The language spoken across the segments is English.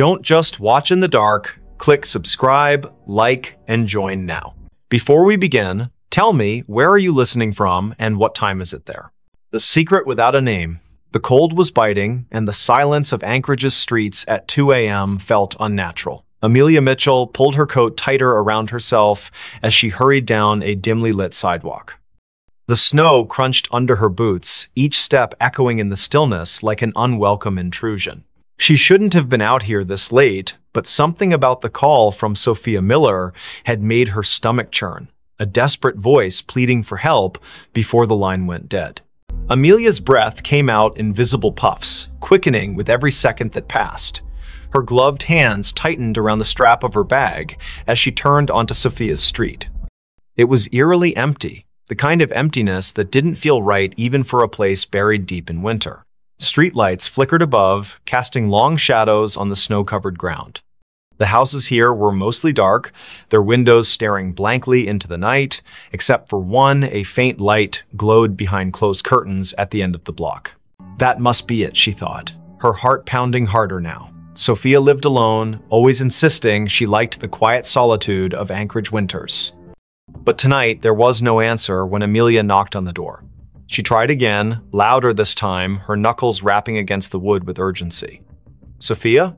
Don't just watch in the dark. Click subscribe, like, and join now. Before we begin, tell me, where are you listening from and what time is it there? The secret without a name. The cold was biting, and the silence of Anchorage's streets at 2 a.m. felt unnatural. Amelia Mitchell pulled her coat tighter around herself as she hurried down a dimly lit sidewalk. The snow crunched under her boots, each step echoing in the stillness like an unwelcome intrusion. She shouldn't have been out here this late, but something about the call from Sophia Miller had made her stomach churn, a desperate voice pleading for help before the line went dead. Amelia's breath came out in visible puffs, quickening with every second that passed. Her gloved hands tightened around the strap of her bag as she turned onto Sophia's street. It was eerily empty, the kind of emptiness that didn't feel right even for a place buried deep in winter. Streetlights flickered above, casting long shadows on the snow-covered ground. The houses here were mostly dark, their windows staring blankly into the night, except for one, a faint light glowed behind closed curtains at the end of the block. That must be it, she thought, her heart pounding harder now. Sophia lived alone, always insisting she liked the quiet solitude of Anchorage winters. But tonight, there was no answer when Amelia knocked on the door. She tried again, louder this time, her knuckles rapping against the wood with urgency. "Sophia?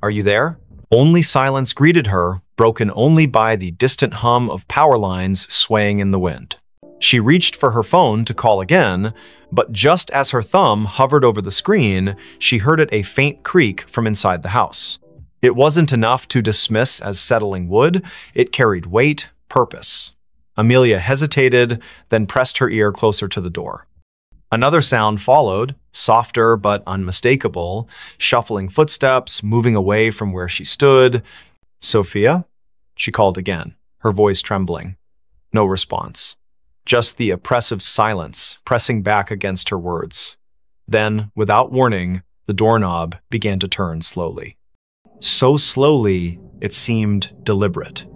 Are you there?" Only silence greeted her, broken only by the distant hum of power lines swaying in the wind. She reached for her phone to call again, but just as her thumb hovered over the screen, she heard it a faint creak from inside the house. It wasn't enough to dismiss as settling wood, it carried weight, purpose. Amelia hesitated, then pressed her ear closer to the door. Another sound followed, softer but unmistakable, shuffling footsteps, moving away from where she stood. "Sophia?" she called again, her voice trembling. No response. Just the oppressive silence pressing back against her words. Then, without warning, the doorknob began to turn slowly. So slowly, it seemed deliberate.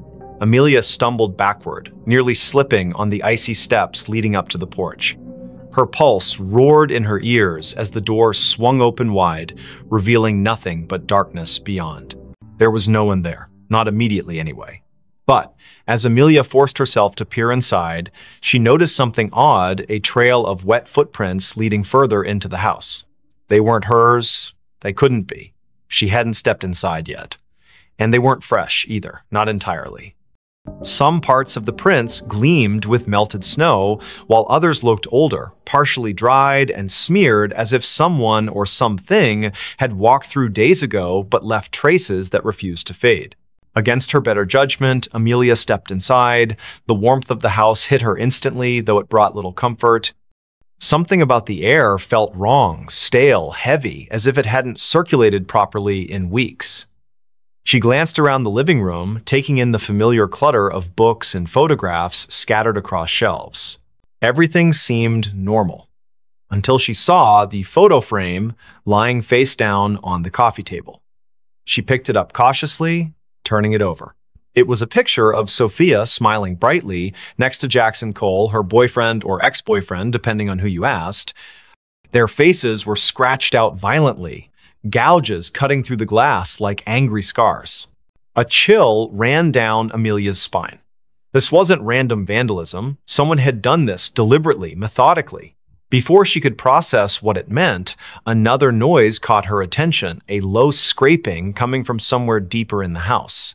Amelia stumbled backward, nearly slipping on the icy steps leading up to the porch. Her pulse roared in her ears as the door swung open wide, revealing nothing but darkness beyond. There was no one there, not immediately anyway. But as Amelia forced herself to peer inside, she noticed something odd, a trail of wet footprints leading further into the house. They weren't hers. They couldn't be. She hadn't stepped inside yet. And they weren't fresh either, not entirely. Some parts of the prints gleamed with melted snow, while others looked older, partially dried and smeared as if someone or something had walked through days ago but left traces that refused to fade. Against her better judgment, Amelia stepped inside. The warmth of the house hit her instantly, though it brought little comfort. Something about the air felt wrong, stale, heavy, as if it hadn't circulated properly in weeks. She glanced around the living room, taking in the familiar clutter of books and photographs scattered across shelves. Everything seemed normal, until she saw the photo frame lying face down on the coffee table. She picked it up cautiously, turning it over. It was a picture of Sophia smiling brightly next to Jackson Cole, her boyfriend or ex-boyfriend, depending on who you asked. Their faces were scratched out violently, gouges cutting through the glass like angry scars. A chill ran down Amelia's spine. This wasn't random vandalism. Someone had done this deliberately, methodically. Before she could process what it meant, another noise caught her attention, a low scraping coming from somewhere deeper in the house.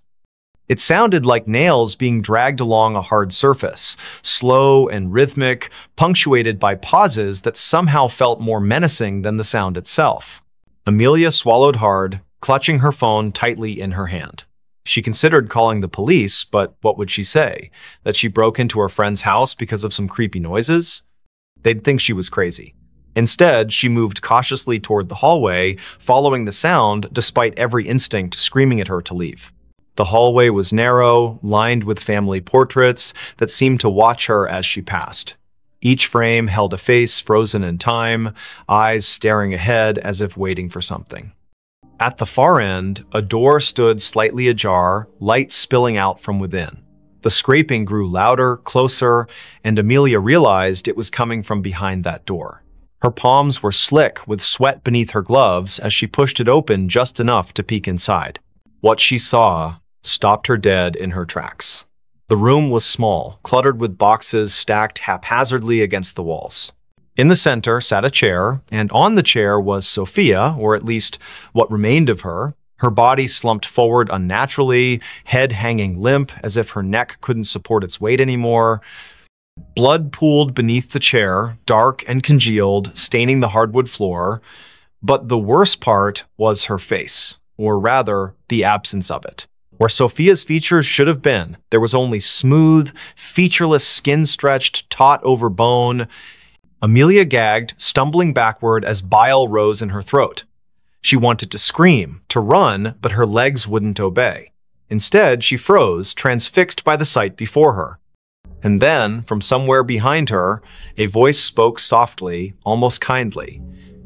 It sounded like nails being dragged along a hard surface, slow and rhythmic, punctuated by pauses that somehow felt more menacing than the sound itself. Amelia swallowed hard, clutching her phone tightly in her hand. She considered calling the police, but what would she say? That she broke into her friend's house because of some creepy noises? They'd think she was crazy. Instead, she moved cautiously toward the hallway, following the sound despite every instinct screaming at her to leave. The hallway was narrow, lined with family portraits that seemed to watch her as she passed. Each frame held a face frozen in time, eyes staring ahead as if waiting for something. At the far end, a door stood slightly ajar, light spilling out from within. The scraping grew louder, closer, and Amelia realized it was coming from behind that door. Her palms were slick with sweat beneath her gloves as she pushed it open just enough to peek inside. What she saw stopped her dead in her tracks. The room was small, cluttered with boxes stacked haphazardly against the walls. In the center sat a chair, and on the chair was Sophia, or at least what remained of her. Her body slumped forward unnaturally, head hanging limp as if her neck couldn't support its weight anymore. Blood pooled beneath the chair, dark and congealed, staining the hardwood floor. But the worst part was her face, or rather, the absence of it. Where Sophia's features should have been, there was only smooth, featureless skin stretched, taut over bone. Amelia gagged, stumbling backward as bile rose in her throat. She wanted to scream, to run, but her legs wouldn't obey. Instead, she froze, transfixed by the sight before her. And then, from somewhere behind her, a voice spoke softly, almost kindly.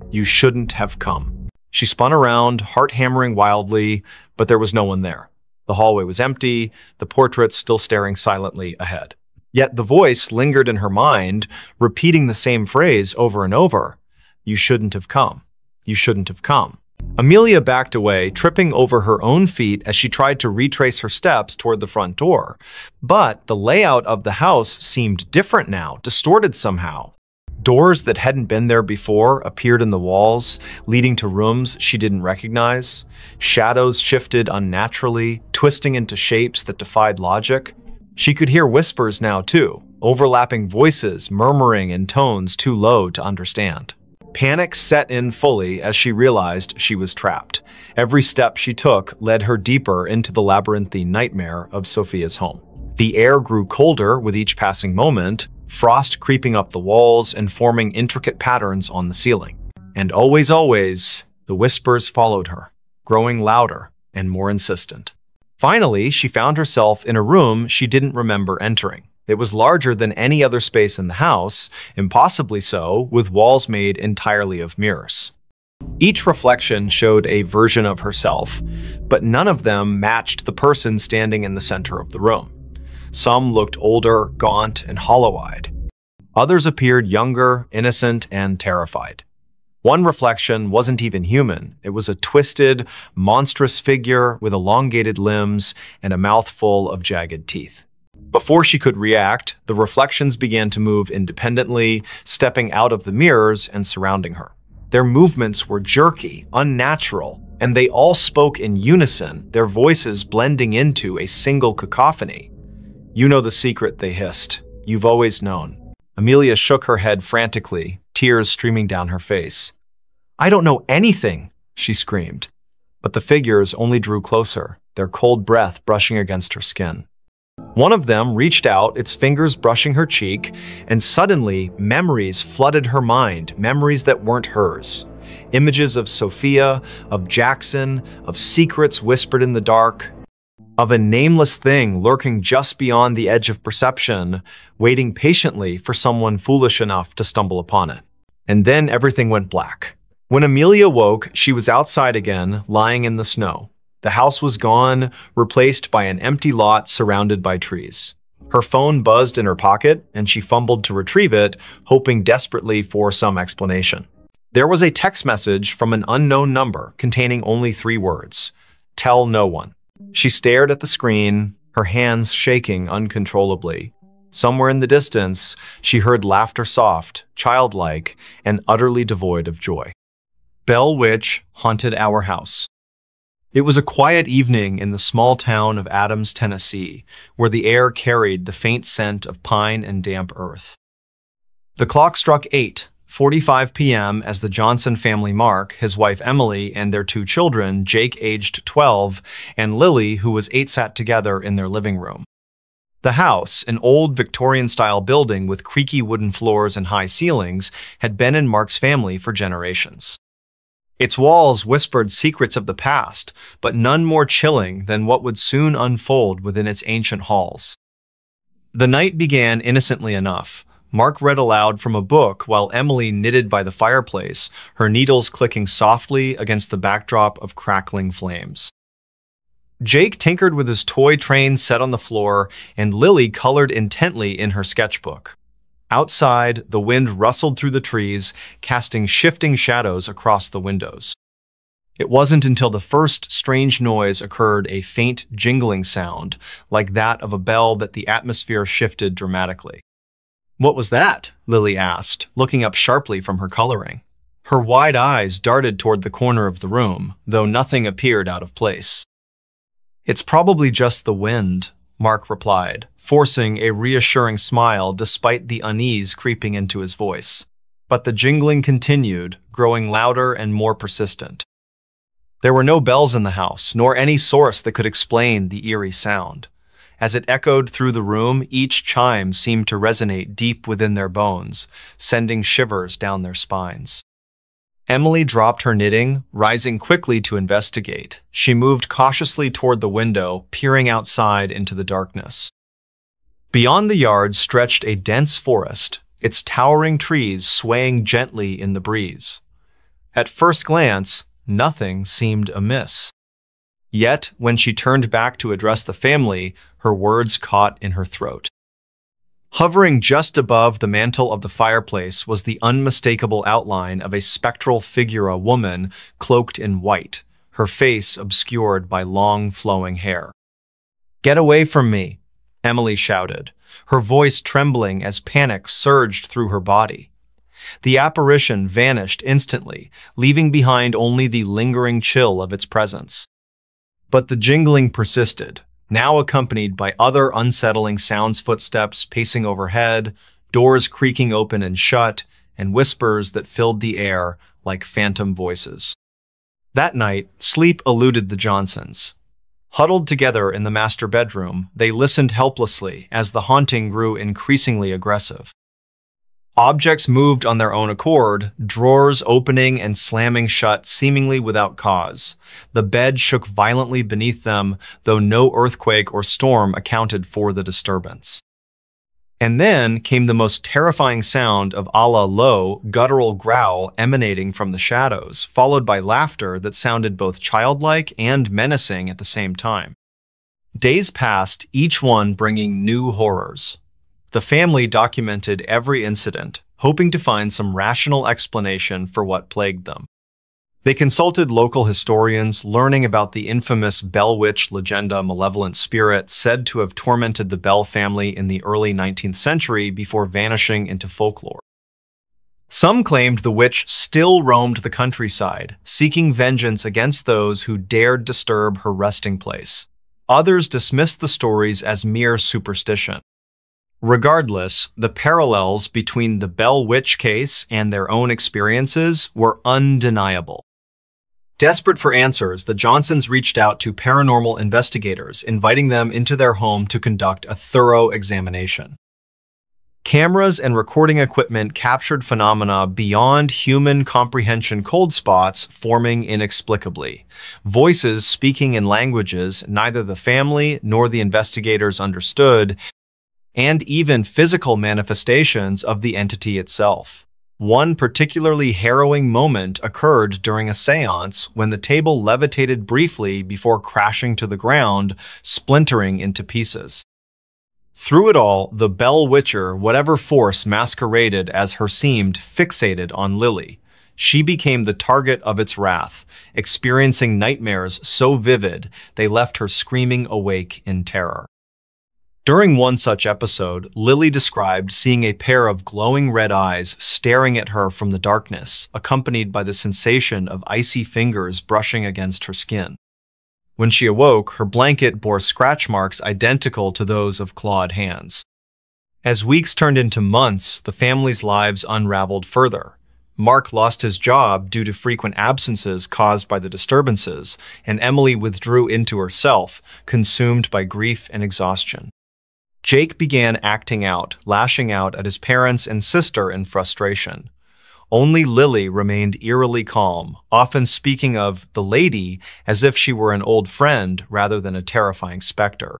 "You shouldn't have come." She spun around, heart hammering wildly, but there was no one there. The hallway was empty, the portraits still staring silently ahead. Yet the voice lingered in her mind, repeating the same phrase over and over. "You shouldn't have come. You shouldn't have come." Amelia backed away, tripping over her own feet as she tried to retrace her steps toward the front door. But the layout of the house seemed different now, distorted somehow. Doors that hadn't been there before appeared in the walls, leading to rooms she didn't recognize. Shadows shifted unnaturally, twisting into shapes that defied logic. She could hear whispers now too, overlapping voices murmuring in tones too low to understand. Panic set in fully as she realized she was trapped. Every step she took led her deeper into the labyrinthine nightmare of Sophia's home. The air grew colder with each passing moment, frost creeping up the walls and forming intricate patterns on the ceiling. And always, the whispers followed her, growing louder and more insistent. Finally, she found herself in a room she didn't remember entering. It was larger than any other space in the house, impossibly so, with walls made entirely of mirrors. Each reflection showed a version of herself, but none of them matched the person standing in the center of the room. Some looked older, gaunt, and hollow-eyed. Others appeared younger, innocent, and terrified. One reflection wasn't even human. It was a twisted, monstrous figure with elongated limbs and a mouth full of jagged teeth. Before she could react, the reflections began to move independently, stepping out of the mirrors and surrounding her. Their movements were jerky, unnatural, and they all spoke in unison, their voices blending into a single cacophony. "You know the secret," they hissed. "You've always known." Amelia shook her head frantically, tears streaming down her face. "I don't know anything," she screamed. But the figures only drew closer, their cold breath brushing against her skin. One of them reached out, its fingers brushing her cheek, and suddenly memories flooded her mind, memories that weren't hers. Images of Sophia, of Jackson, of secrets whispered in the dark, of a nameless thing lurking just beyond the edge of perception, waiting patiently for someone foolish enough to stumble upon it. And then everything went black. When Amelia woke, she was outside again, lying in the snow. The house was gone, replaced by an empty lot surrounded by trees. Her phone buzzed in her pocket, and she fumbled to retrieve it, hoping desperately for some explanation. There was a text message from an unknown number containing only 3 words: "Tell no one." She stared at the screen, her hands shaking uncontrollably. Somewhere in the distance, she heard laughter soft, childlike, and utterly devoid of joy. Bell Witch haunted our house. It was a quiet evening in the small town of Adams, Tennessee, where the air carried the faint scent of pine and damp earth. The clock struck 8:45 p.m. as the Johnson family Mark, his wife Emily, and their 2 children, Jake aged 12, and Lily, who was 8, sat together in their living room. The house, an old Victorian-style building with creaky wooden floors and high ceilings, had been in Mark's family for generations. Its walls whispered secrets of the past, but none more chilling than what would soon unfold within its ancient halls. The night began innocently enough. Mark read aloud from a book while Emily knitted by the fireplace, her needles clicking softly against the backdrop of crackling flames. Jake tinkered with his toy train set on the floor, and Lily colored intently in her sketchbook. Outside, the wind rustled through the trees, casting shifting shadows across the windows. It wasn't until the first strange noise occurred, a faint jingling sound, like that of a bell, that the atmosphere shifted dramatically. "What was that?" Lily asked, looking up sharply from her coloring. Her wide eyes darted toward the corner of the room, though nothing appeared out of place. "It's probably just the wind," Mark replied, forcing a reassuring smile despite the unease creeping into his voice. But the jingling continued, growing louder and more persistent. There were no bells in the house, nor any source that could explain the eerie sound. As it echoed through the room, each chime seemed to resonate deep within their bones, sending shivers down their spines. Emily dropped her knitting, rising quickly to investigate. She moved cautiously toward the window, peering outside into the darkness. Beyond the yard stretched a dense forest, its towering trees swaying gently in the breeze. At first glance, nothing seemed amiss. Yet, when she turned back to address the family, her words caught in her throat. Hovering just above the mantel of the fireplace was the unmistakable outline of a spectral figure, a woman cloaked in white, her face obscured by long, flowing hair. "Get away from me," Emily shouted, her voice trembling as panic surged through her body. The apparition vanished instantly, leaving behind only the lingering chill of its presence. But the jingling persisted, now accompanied by other unsettling sounds: footsteps pacing overhead, doors creaking open and shut, and whispers that filled the air like phantom voices. That night, sleep eluded the Johnsons. Huddled together in the master bedroom, they listened helplessly as the haunting grew increasingly aggressive. Objects moved on their own accord, drawers opening and slamming shut seemingly without cause. The bed shook violently beneath them, though no earthquake or storm accounted for the disturbance. And then came the most terrifying sound of a low, guttural growl emanating from the shadows, followed by laughter that sounded both childlike and menacing at the same time. Days passed, each one bringing new horrors. The family documented every incident, hoping to find some rational explanation for what plagued them. They consulted local historians, learning about the infamous Bell Witch legend, a malevolent spirit said to have tormented the Bell family in the early 19th century before vanishing into folklore. Some claimed the witch still roamed the countryside, seeking vengeance against those who dared disturb her resting place. Others dismissed the stories as mere superstition. Regardless, the parallels between the Bell Witch case and their own experiences were undeniable. Desperate for answers, the Johnsons reached out to paranormal investigators, inviting them into their home to conduct a thorough examination. Cameras and recording equipment captured phenomena beyond human comprehension: cold spots forming inexplicably, voices speaking in languages neither the family nor the investigators understood, and even physical manifestations of the entity itself. One particularly harrowing moment occurred during a seance when the table levitated briefly before crashing to the ground, splintering into pieces. Through it all, the Bell Witcher, whatever force masqueraded as her, seemed fixated on Lily. She became the target of its wrath, experiencing nightmares so vivid they left her screaming awake in terror. During one such episode, Lily described seeing a pair of glowing red eyes staring at her from the darkness, accompanied by the sensation of icy fingers brushing against her skin. When she awoke, her blanket bore scratch marks identical to those of clawed hands. As weeks turned into months, the family's lives unraveled further. Mark lost his job due to frequent absences caused by the disturbances, and Emily withdrew into herself, consumed by grief and exhaustion. Jake began acting out, lashing out at his parents and sister in frustration. Only Lily remained eerily calm, often speaking of the lady as if she were an old friend rather than a terrifying specter.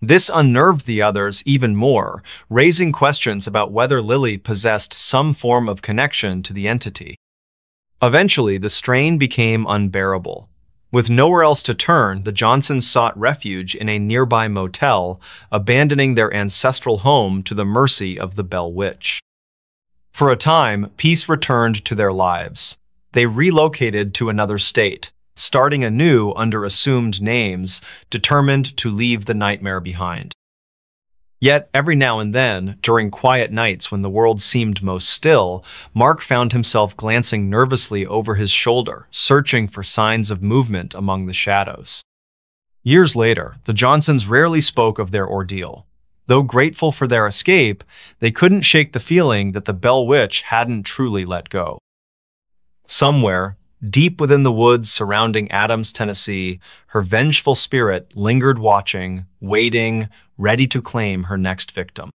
This unnerved the others even more, raising questions about whether Lily possessed some form of connection to the entity. Eventually, the strain became unbearable. With nowhere else to turn, the Johnsons sought refuge in a nearby motel, abandoning their ancestral home to the mercy of the Bell Witch. For a time, peace returned to their lives. They relocated to another state, starting anew under assumed names, determined to leave the nightmare behind. Yet, every now and then, during quiet nights when the world seemed most still, Mark found himself glancing nervously over his shoulder, searching for signs of movement among the shadows. Years later, the Johnsons rarely spoke of their ordeal. Though grateful for their escape, they couldn't shake the feeling that the Bell Witch hadn't truly let go. Somewhere, deep within the woods surrounding Adams, Tennessee, her vengeful spirit lingered watching, waiting, ready to claim her next victim.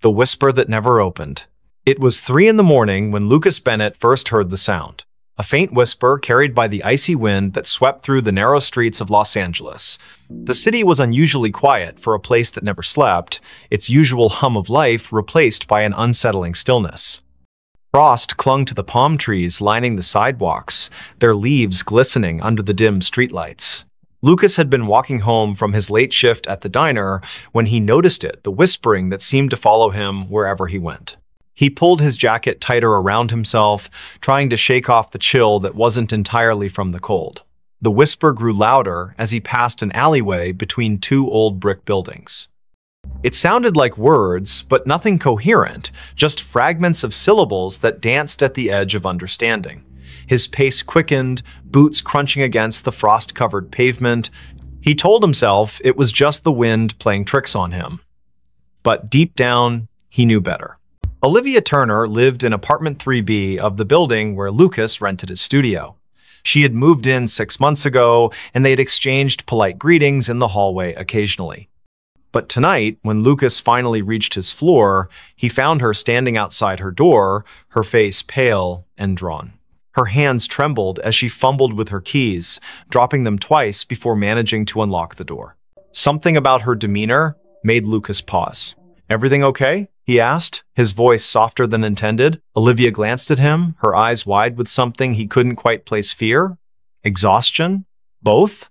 The whisper that never opened. It was 3 in the morning when Lucas Bennett first heard the sound. A faint whisper carried by the icy wind that swept through the narrow streets of Los Angeles. The city was unusually quiet for a place that never slept, its usual hum of life replaced by an unsettling stillness. Frost clung to the palm trees lining the sidewalks, their leaves glistening under the dim streetlights. Lucas had been walking home from his late shift at the diner when he noticed it, the whispering that seemed to follow him wherever he went. He pulled his jacket tighter around himself, trying to shake off the chill that wasn't entirely from the cold. The whisper grew louder as he passed an alleyway between 2 old brick buildings. It sounded like words, but nothing coherent, just fragments of syllables that danced at the edge of understanding. His pace quickened, boots crunching against the frost-covered pavement. He told himself it was just the wind playing tricks on him. But deep down, he knew better. Olivia Turner lived in apartment 3B of the building where Lucas rented his studio. She had moved in 6 months ago, and they had exchanged polite greetings in the hallway occasionally. But tonight, when Lucas finally reached his floor, he found her standing outside her door, her face pale and drawn. Her hands trembled as she fumbled with her keys, dropping them twice before managing to unlock the door. Something about her demeanor made Lucas pause. "Everything okay?" he asked, his voice softer than intended. Olivia glanced at him, her eyes wide with something he couldn't quite place. Fear? Exhaustion? Both?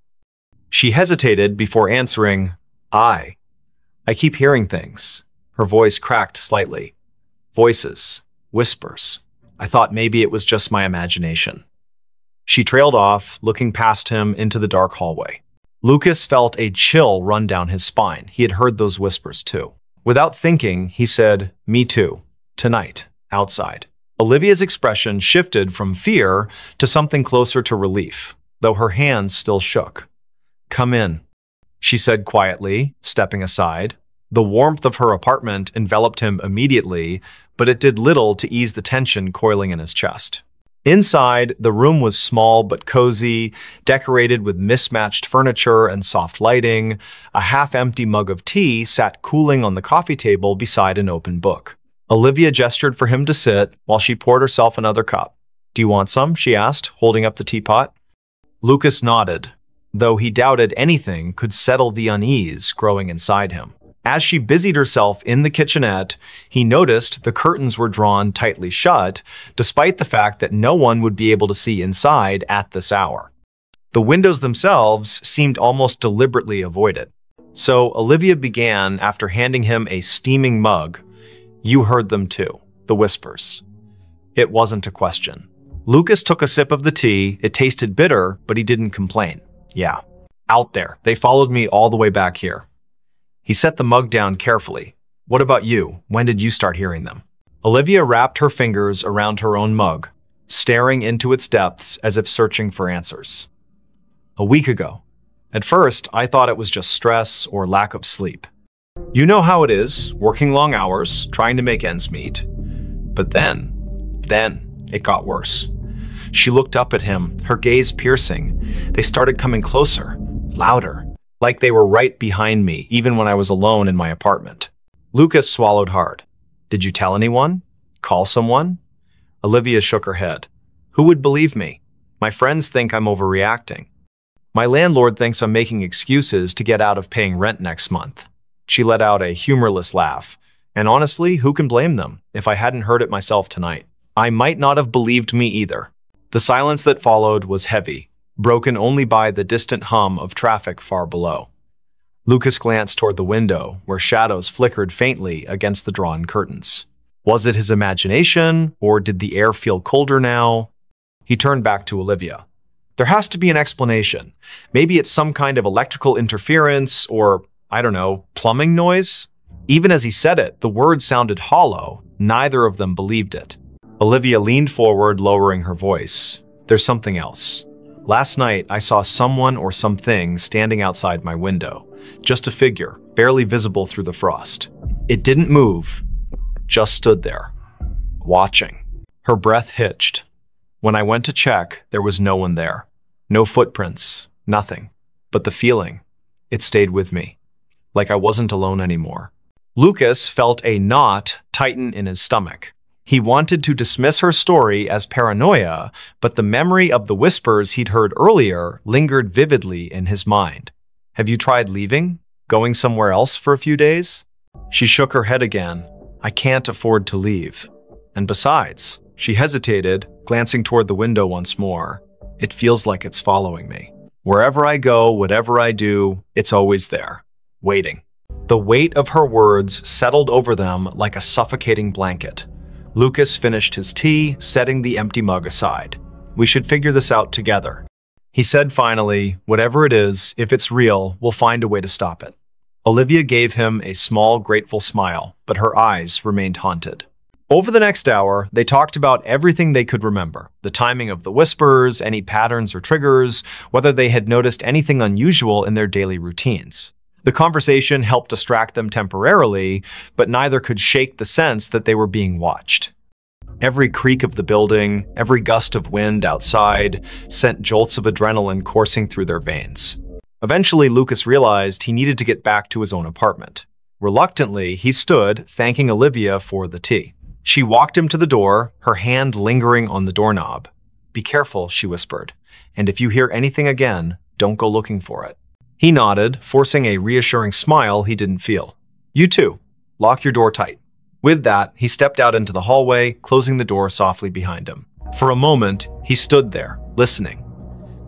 She hesitated before answering, I keep hearing things." Her voice cracked slightly. Voices. Whispers. I thought maybe it was just my imagination. She trailed off, looking past him into the dark hallway. Lucas felt a chill run down his spine. He had heard those whispers too. Without thinking, he said, "Me too. Tonight. Outside." Olivia's expression shifted from fear to something closer to relief, though her hands still shook. "Come in," she said quietly, stepping aside. The warmth of her apartment enveloped him immediately, but it did little to ease the tension coiling in his chest. Inside, the room was small but cozy, decorated with mismatched furniture and soft lighting. A half-empty mug of tea sat cooling on the coffee table beside an open book. Olivia gestured for him to sit while she poured herself another cup. "Do you want some?" she asked, holding up the teapot. Lucas nodded, though he doubted anything could settle the unease growing inside him. As she busied herself in the kitchenette, he noticed the curtains were drawn tightly shut, despite the fact that no one would be able to see inside at this hour. The windows themselves seemed almost deliberately avoided. So Olivia began after handing him a steaming mug. "You heard them too, the whispers." It wasn't a question. Lucas took a sip of the tea. It tasted bitter, but he didn't complain. "Yeah, out there. They followed me all the way back here." He set the mug down carefully. "What about you? When did you start hearing them?" Olivia wrapped her fingers around her own mug, staring into its depths as if searching for answers. "A week ago. At first, I thought it was just stress or lack of sleep. You know how it is, working long hours, trying to make ends meet. But then it got worse." She looked up at him, her gaze piercing. "They started coming closer, louder. Like they were right behind me, even when I was alone in my apartment." Lucas swallowed hard. "Did you tell anyone? Call someone?" Olivia shook her head. "Who would believe me? My friends think I'm overreacting. My landlord thinks I'm making excuses to get out of paying rent next month." She let out a humorless laugh. "And honestly, who can blame them? If I hadn't heard it myself tonight, I might not have believed me either." The silence that followed was heavy, broken only by the distant hum of traffic far below. Lucas glanced toward the window, where shadows flickered faintly against the drawn curtains. Was it his imagination, or did the air feel colder now? He turned back to Olivia. There has to be an explanation. Maybe it's some kind of electrical interference or, I don't know, plumbing noise? Even as he said it, the words sounded hollow. Neither of them believed it. Olivia leaned forward, lowering her voice. There's something else. Last night, I saw someone or something standing outside my window. Just a figure, barely visible through the frost. It didn't move, just stood there, watching. Her breath hitched. When I went to check, there was no one there. No footprints, nothing. But the feeling, it stayed with me. Like I wasn't alone anymore. Lucas felt a knot tighten in his stomach. He wanted to dismiss her story as paranoia, but the memory of the whispers he'd heard earlier lingered vividly in his mind. Have you tried leaving? Going somewhere else for a few days? She shook her head again. I can't afford to leave. And besides, she hesitated, glancing toward the window once more. It feels like it's following me. Wherever I go, whatever I do, it's always there, waiting. The weight of her words settled over them like a suffocating blanket. Lucas finished his tea, setting the empty mug aside. We should figure this out together. He said finally, whatever it is, if it's real, we'll find a way to stop it. Olivia gave him a small, grateful smile, but her eyes remained haunted. Over the next hour, they talked about everything they could remember. The timing of the whispers, any patterns or triggers, whether they had noticed anything unusual in their daily routines. The conversation helped distract them temporarily, but neither could shake the sense that they were being watched. Every creak of the building, every gust of wind outside, sent jolts of adrenaline coursing through their veins. Eventually, Lucas realized he needed to get back to his own apartment. Reluctantly, he stood, thanking Olivia for the tea. She walked him to the door, her hand lingering on the doorknob. Be careful, she whispered, and if you hear anything again, don't go looking for it. He nodded, forcing a reassuring smile he didn't feel. You too. Lock your door tight. With that, he stepped out into the hallway, closing the door softly behind him. For a moment, he stood there, listening.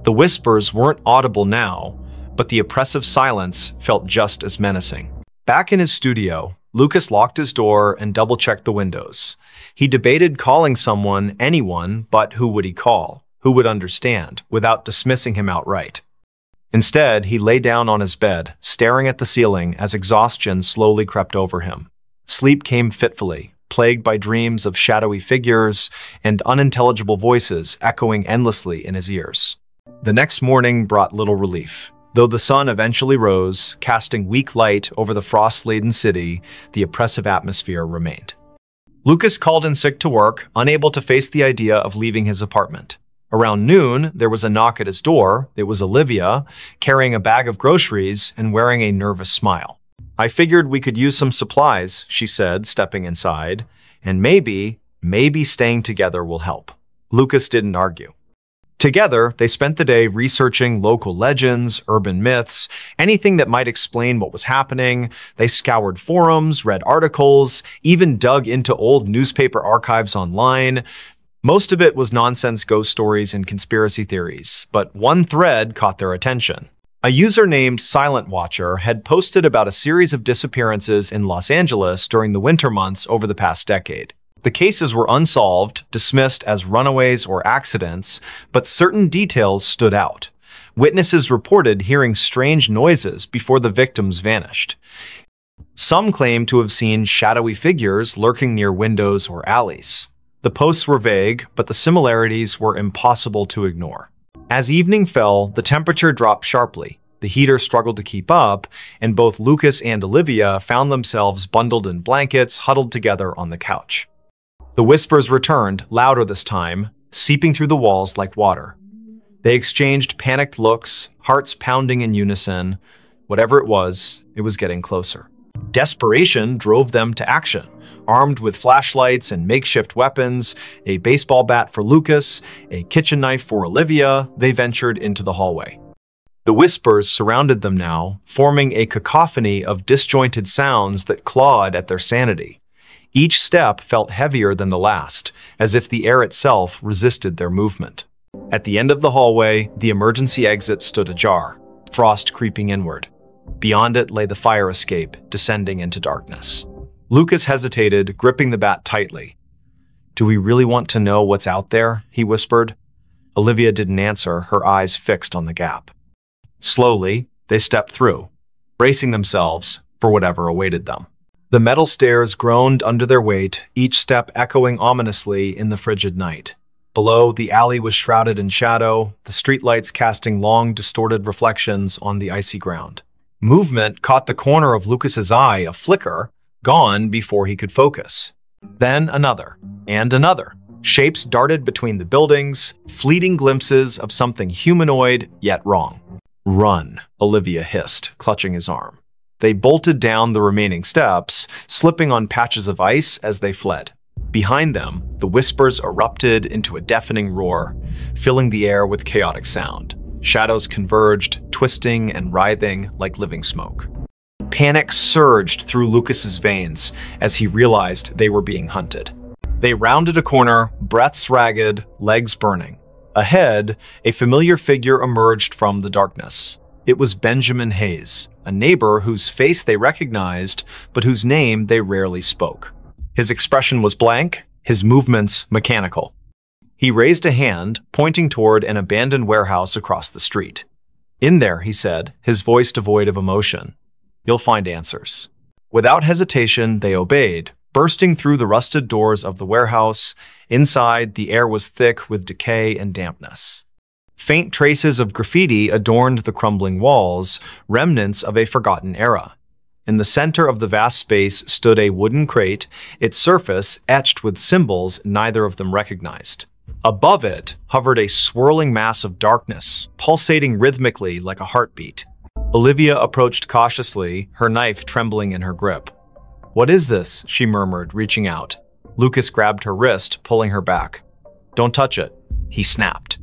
The whispers weren't audible now, but the oppressive silence felt just as menacing. Back in his studio, Lucas locked his door and double-checked the windows. He debated calling someone, anyone, but who would he call? Who would understand, without dismissing him outright? Instead, he lay down on his bed, staring at the ceiling as exhaustion slowly crept over him. Sleep came fitfully, plagued by dreams of shadowy figures and unintelligible voices echoing endlessly in his ears. The next morning brought little relief. Though the sun eventually rose, casting weak light over the frost-laden city, the oppressive atmosphere remained. Lucas called in sick to work, unable to face the idea of leaving his apartment. Around noon, there was a knock at his door. It was Olivia, carrying a bag of groceries and wearing a nervous smile. I figured we could use some supplies, she said, stepping inside, and maybe staying together will help. Lucas didn't argue. Together, they spent the day researching local legends, urban myths, anything that might explain what was happening. They scoured forums, read articles, even dug into old newspaper archives online. Most of it was nonsense ghost stories and conspiracy theories, but one thread caught their attention. A user named Silent Watcher had posted about a series of disappearances in Los Angeles during the winter months over the past decade. The cases were unsolved, dismissed as runaways or accidents, but certain details stood out. Witnesses reported hearing strange noises before the victims vanished. Some claimed to have seen shadowy figures lurking near windows or alleys. The posts were vague, but the similarities were impossible to ignore. As evening fell, the temperature dropped sharply. The heater struggled to keep up, and both Lucas and Olivia found themselves bundled in blankets, huddled together on the couch. The whispers returned, louder this time, seeping through the walls like water. They exchanged panicked looks, hearts pounding in unison. Whatever it was getting closer. Desperation drove them to action. Armed with flashlights and makeshift weapons, a baseball bat for Lucas, a kitchen knife for Olivia, they ventured into the hallway. The whispers surrounded them now, forming a cacophony of disjointed sounds that clawed at their sanity. Each step felt heavier than the last, as if the air itself resisted their movement. At the end of the hallway, the emergency exit stood ajar, frost creeping inward. Beyond it lay the fire escape, descending into darkness. Lucas hesitated, gripping the bat tightly. "Do we really want to know what's out there?" he whispered. Olivia didn't answer, her eyes fixed on the gap. Slowly, they stepped through, bracing themselves for whatever awaited them. The metal stairs groaned under their weight, each step echoing ominously in the frigid night. Below, the alley was shrouded in shadow, the streetlights casting long, distorted reflections on the icy ground. Movement caught the corner of Lucas's eye, a flicker, gone before he could focus. Then another, and another. Shapes darted between the buildings, fleeting glimpses of something humanoid, yet wrong. "Run," Olivia hissed, clutching his arm. They bolted down the remaining steps, slipping on patches of ice as they fled. Behind them, the whispers erupted into a deafening roar, filling the air with chaotic sound. Shadows converged, twisting and writhing like living smoke. Panic surged through Lucas's veins as he realized they were being hunted. They rounded a corner, breaths ragged, legs burning. Ahead, a familiar figure emerged from the darkness. It was Benjamin Hayes, a neighbor whose face they recognized, but whose name they rarely spoke. His expression was blank, his movements mechanical. He raised a hand, pointing toward an abandoned warehouse across the street. "In there," he said, his voice devoid of emotion. "You'll find answers." Without hesitation, they obeyed, bursting through the rusted doors of the warehouse. Inside, the air was thick with decay and dampness. Faint traces of graffiti adorned the crumbling walls, remnants of a forgotten era. In the center of the vast space stood a wooden crate, its surface etched with symbols neither of them recognized. Above it hovered a swirling mass of darkness, pulsating rhythmically like a heartbeat. Olivia approached cautiously, her knife trembling in her grip. "What is this?" she murmured, reaching out. Lucas grabbed her wrist, pulling her back. "Don't touch it," he snapped.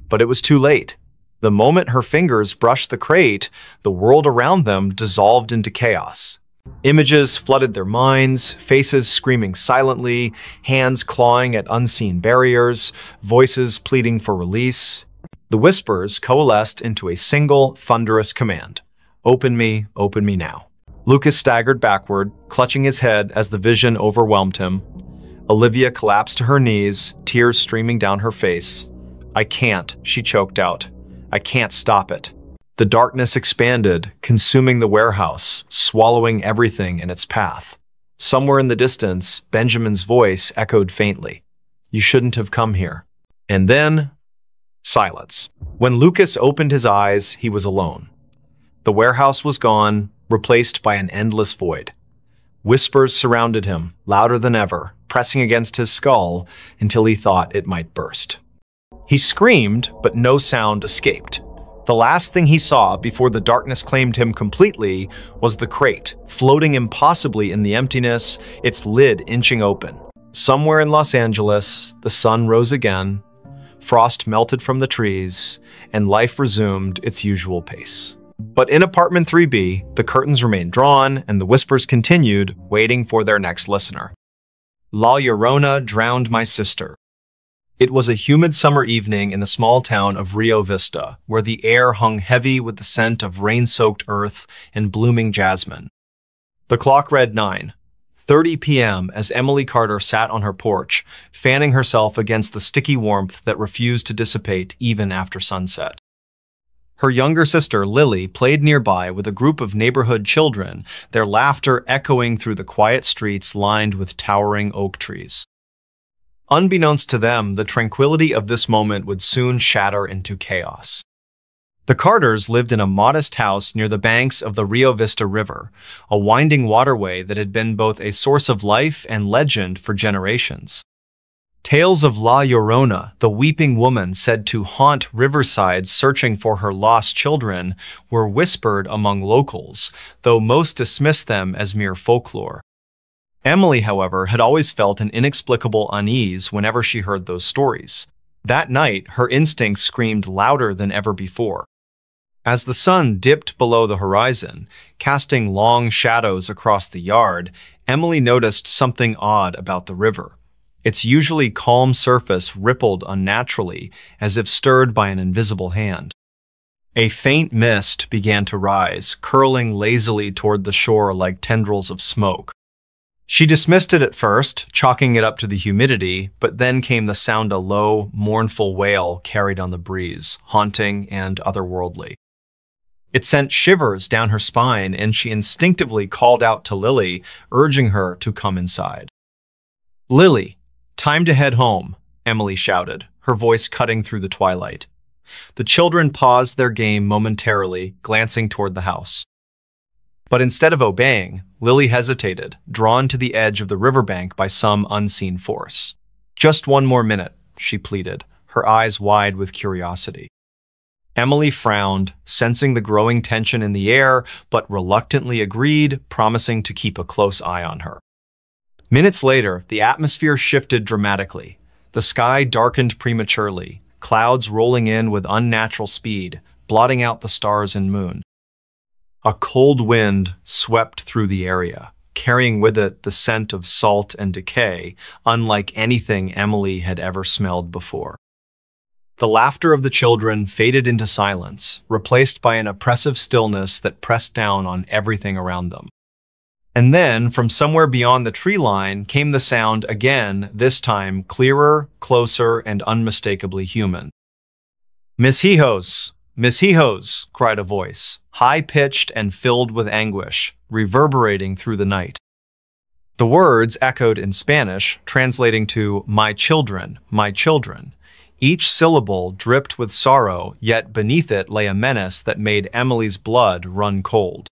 But it was too late. The moment her fingers brushed the crate, the world around them dissolved into chaos. Images flooded their minds, faces screaming silently, hands clawing at unseen barriers, voices pleading for release. The whispers coalesced into a single, thunderous command. Open me now." Lucas staggered backward, clutching his head as the vision overwhelmed him. Olivia collapsed to her knees, tears streaming down her face. "I can't," she choked out. "I can't stop it." The darkness expanded, consuming the warehouse, swallowing everything in its path. Somewhere in the distance, Benjamin's voice echoed faintly. "You shouldn't have come here." And then, silence. When Lucas opened his eyes, he was alone. The warehouse was gone, replaced by an endless void. Whispers surrounded him, louder than ever, pressing against his skull until he thought it might burst. He screamed, but no sound escaped. The last thing he saw before the darkness claimed him completely was the crate, floating impossibly in the emptiness, its lid inching open. Somewhere in Los Angeles, the sun rose again, frost melted from the trees, and life resumed its usual pace. But in apartment 3B, the curtains remained drawn and the whispers continued, waiting for their next listener. La Llorona drowned my sister. It was a humid summer evening in the small town of Rio Vista, where the air hung heavy with the scent of rain-soaked earth and blooming jasmine. The clock read 9:30 p.m. as Emily Carter sat on her porch, fanning herself against the sticky warmth that refused to dissipate even after sunset. Her younger sister, Lily, played nearby with a group of neighborhood children, their laughter echoing through the quiet streets lined with towering oak trees. Unbeknownst to them, the tranquility of this moment would soon shatter into chaos. The Carters lived in a modest house near the banks of the Rio Vista River, a winding waterway that had been both a source of life and legend for generations. Tales of La Llorona, the weeping woman said to haunt riversides searching for her lost children, were whispered among locals, though most dismissed them as mere folklore. Emily, however, had always felt an inexplicable unease whenever she heard those stories. That night, her instincts screamed louder than ever before. As the sun dipped below the horizon, casting long shadows across the yard, Emily noticed something odd about the river. Its usually calm surface rippled unnaturally, as if stirred by an invisible hand. A faint mist began to rise, curling lazily toward the shore like tendrils of smoke. She dismissed it at first, chalking it up to the humidity, but then came the sound a low, mournful wail carried on the breeze, haunting and otherworldly. It sent shivers down her spine, and she instinctively called out to Lily, urging her to come inside. "Lily, time to head home," Emily shouted, her voice cutting through the twilight. The children paused their game momentarily, glancing toward the house. But instead of obeying, Lily hesitated, drawn to the edge of the riverbank by some unseen force. "Just one more minute," she pleaded, her eyes wide with curiosity. Emily frowned, sensing the growing tension in the air, but reluctantly agreed, promising to keep a close eye on her. Minutes later, the atmosphere shifted dramatically. The sky darkened prematurely, clouds rolling in with unnatural speed, blotting out the stars and moon. A cold wind swept through the area, carrying with it the scent of salt and decay, unlike anything Emily had ever smelled before. The laughter of the children faded into silence, replaced by an oppressive stillness that pressed down on everything around them. And then, from somewhere beyond the tree line, came the sound again, this time clearer, closer, and unmistakably human. "Miss Hijos! Miss Hijos!" cried a voice, high-pitched and filled with anguish, reverberating through the night. The words echoed in Spanish, translating to my children, my children." Each syllable dripped with sorrow, yet beneath it lay a menace that made Emily's blood run cold.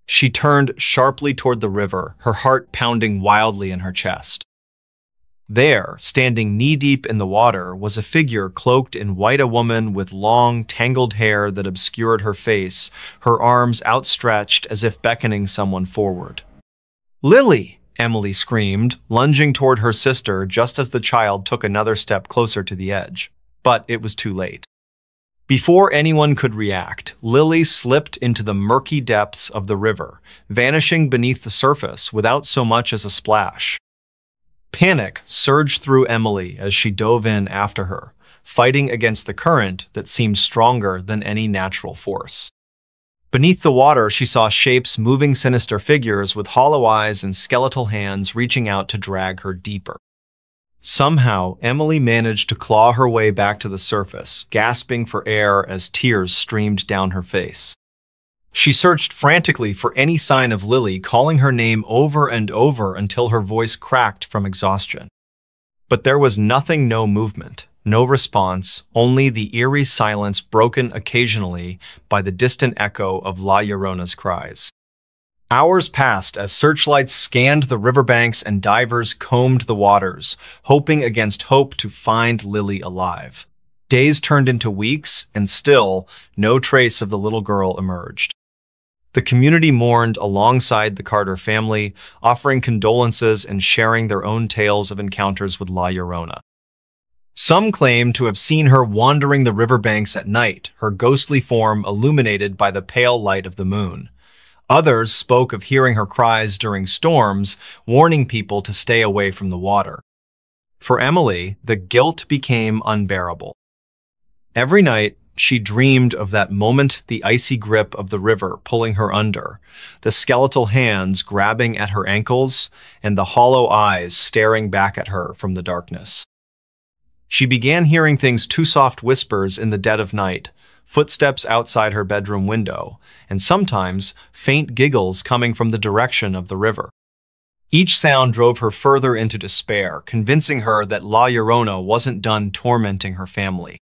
She turned sharply toward the river, her heart pounding wildly in her chest. There, standing knee-deep in the water, was a figure cloaked in white, a woman with long, tangled hair that obscured her face, her arms outstretched as if beckoning someone forward. "Lily!" Emily screamed, lunging toward her sister just as the child took another step closer to the edge. But it was too late. Before anyone could react, Lily slipped into the murky depths of the river, vanishing beneath the surface without so much as a splash. Panic surged through Emily as she dove in after her, fighting against the current that seemed stronger than any natural force. Beneath the water, she saw shapes moving, sinister figures with hollow eyes and skeletal hands reaching out to drag her deeper. Somehow, Emily managed to claw her way back to the surface, gasping for air as tears streamed down her face. She searched frantically for any sign of Lily, calling her name over and over until her voice cracked from exhaustion. But there was nothing, no movement. No response, only the eerie silence broken occasionally by the distant echo of La Llorona's cries. Hours passed as searchlights scanned the riverbanks and divers combed the waters, hoping against hope to find Lily alive. Days turned into weeks, and still, no trace of the little girl emerged. The community mourned alongside the Carter family, offering condolences and sharing their own tales of encounters with La Llorona. Some claimed to have seen her wandering the riverbanks at night, her ghostly form illuminated by the pale light of the moon. Others spoke of hearing her cries during storms, warning people to stay away from the water. For Emily, the guilt became unbearable. Every night, she dreamed of that moment, the icy grip of the river pulling her under, the skeletal hands grabbing at her ankles, and the hollow eyes staring back at her from the darkness. She began hearing things, too soft whispers in the dead of night, footsteps outside her bedroom window, and sometimes faint giggles coming from the direction of the river. Each sound drove her further into despair, convincing her that La Llorona wasn't done tormenting her family.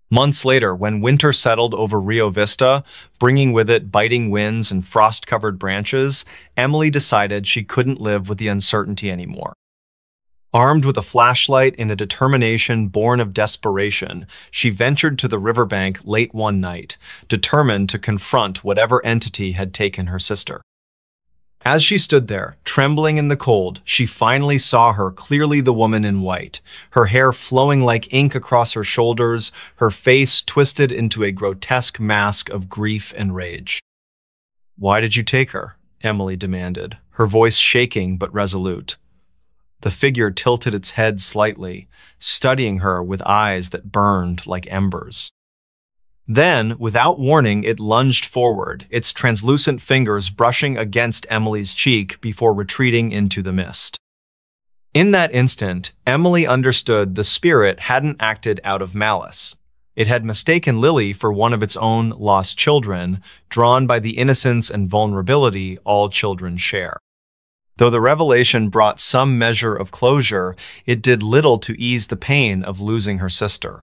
Months later, when winter settled over Rio Vista, bringing with it biting winds and frost-covered branches, Emily decided she couldn't live with the uncertainty anymore. Armed with a flashlight and a determination born of desperation, she ventured to the riverbank late one night, determined to confront whatever entity had taken her sister. As she stood there, trembling in the cold, she finally saw her clearly, the woman in white, her hair flowing like ink across her shoulders, her face twisted into a grotesque mask of grief and rage. "Why did you take her?" Emily demanded, her voice shaking but resolute. The figure tilted its head slightly, studying her with eyes that burned like embers. Then, without warning, it lunged forward, its translucent fingers brushing against Emily's cheek before retreating into the mist. In that instant, Emily understood the spirit hadn't acted out of malice. It had mistaken Lily for one of its own lost children, drawn by the innocence and vulnerability all children share. Though the revelation brought some measure of closure, it did little to ease the pain of losing her sister.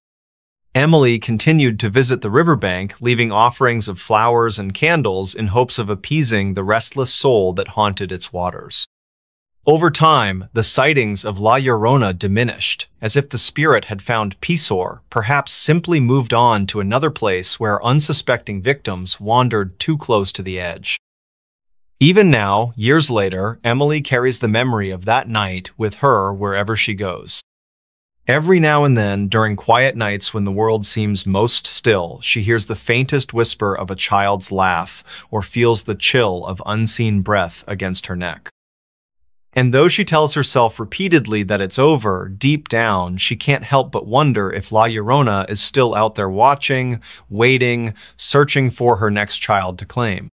Emily continued to visit the riverbank, leaving offerings of flowers and candles in hopes of appeasing the restless soul that haunted its waters. Over time, the sightings of La Llorona diminished, as if the spirit had found peace or perhaps simply moved on to another place where unsuspecting victims wandered too close to the edge. Even now, years later, Emily carries the memory of that night with her wherever she goes. Every now and then, during quiet nights when the world seems most still, she hears the faintest whisper of a child's laugh or feels the chill of unseen breath against her neck. And though she tells herself repeatedly that it's over, deep down, she can't help but wonder if La Llorona is still out there watching, waiting, searching for her next child to claim.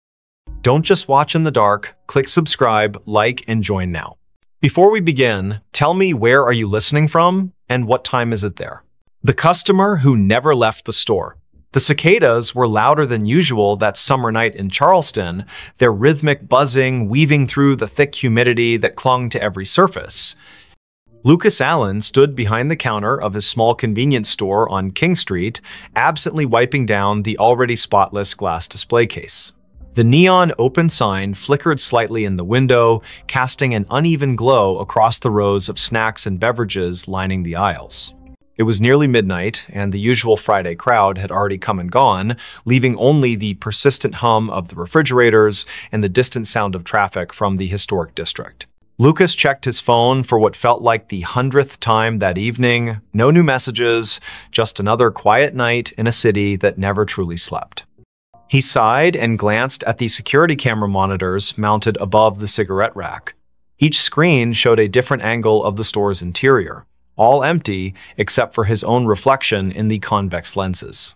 Don't just watch in the dark. Click subscribe, like, and join now. Before we begin, tell me, where are you listening from and what time is it there? The customer who never left the store. The cicadas were louder than usual that summer night in Charleston, their rhythmic buzzing weaving through the thick humidity that clung to every surface. Lucas Allen stood behind the counter of his small convenience store on King Street, absently wiping down the already spotless glass display case. The neon open sign flickered slightly in the window, casting an uneven glow across the rows of snacks and beverages lining the aisles. It was nearly midnight, and the usual Friday crowd had already come and gone, leaving only the persistent hum of the refrigerators and the distant sound of traffic from the historic district. Lucas checked his phone for what felt like the 100th time that evening. No new messages, just another quiet night in a city that never truly slept. He sighed and glanced at the security camera monitors mounted above the cigarette rack. Each screen showed a different angle of the store's interior, all empty except for his own reflection in the convex lenses.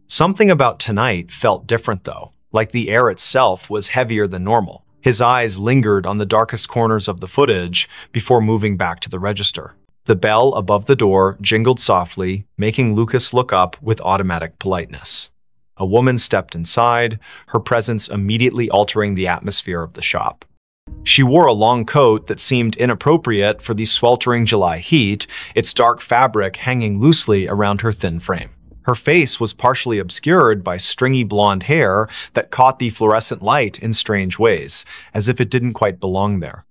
Something about tonight felt different though, like the air itself was heavier than normal. His eyes lingered on the darkest corners of the footage before moving back to the register. The bell above the door jingled softly, making Lucas look up with automatic politeness. A woman stepped inside, her presence immediately altering the atmosphere of the shop. She wore a long coat that seemed inappropriate for the sweltering July heat, its dark fabric hanging loosely around her thin frame. Her face was partially obscured by stringy blonde hair that caught the fluorescent light in strange ways, as if it didn't quite belong there.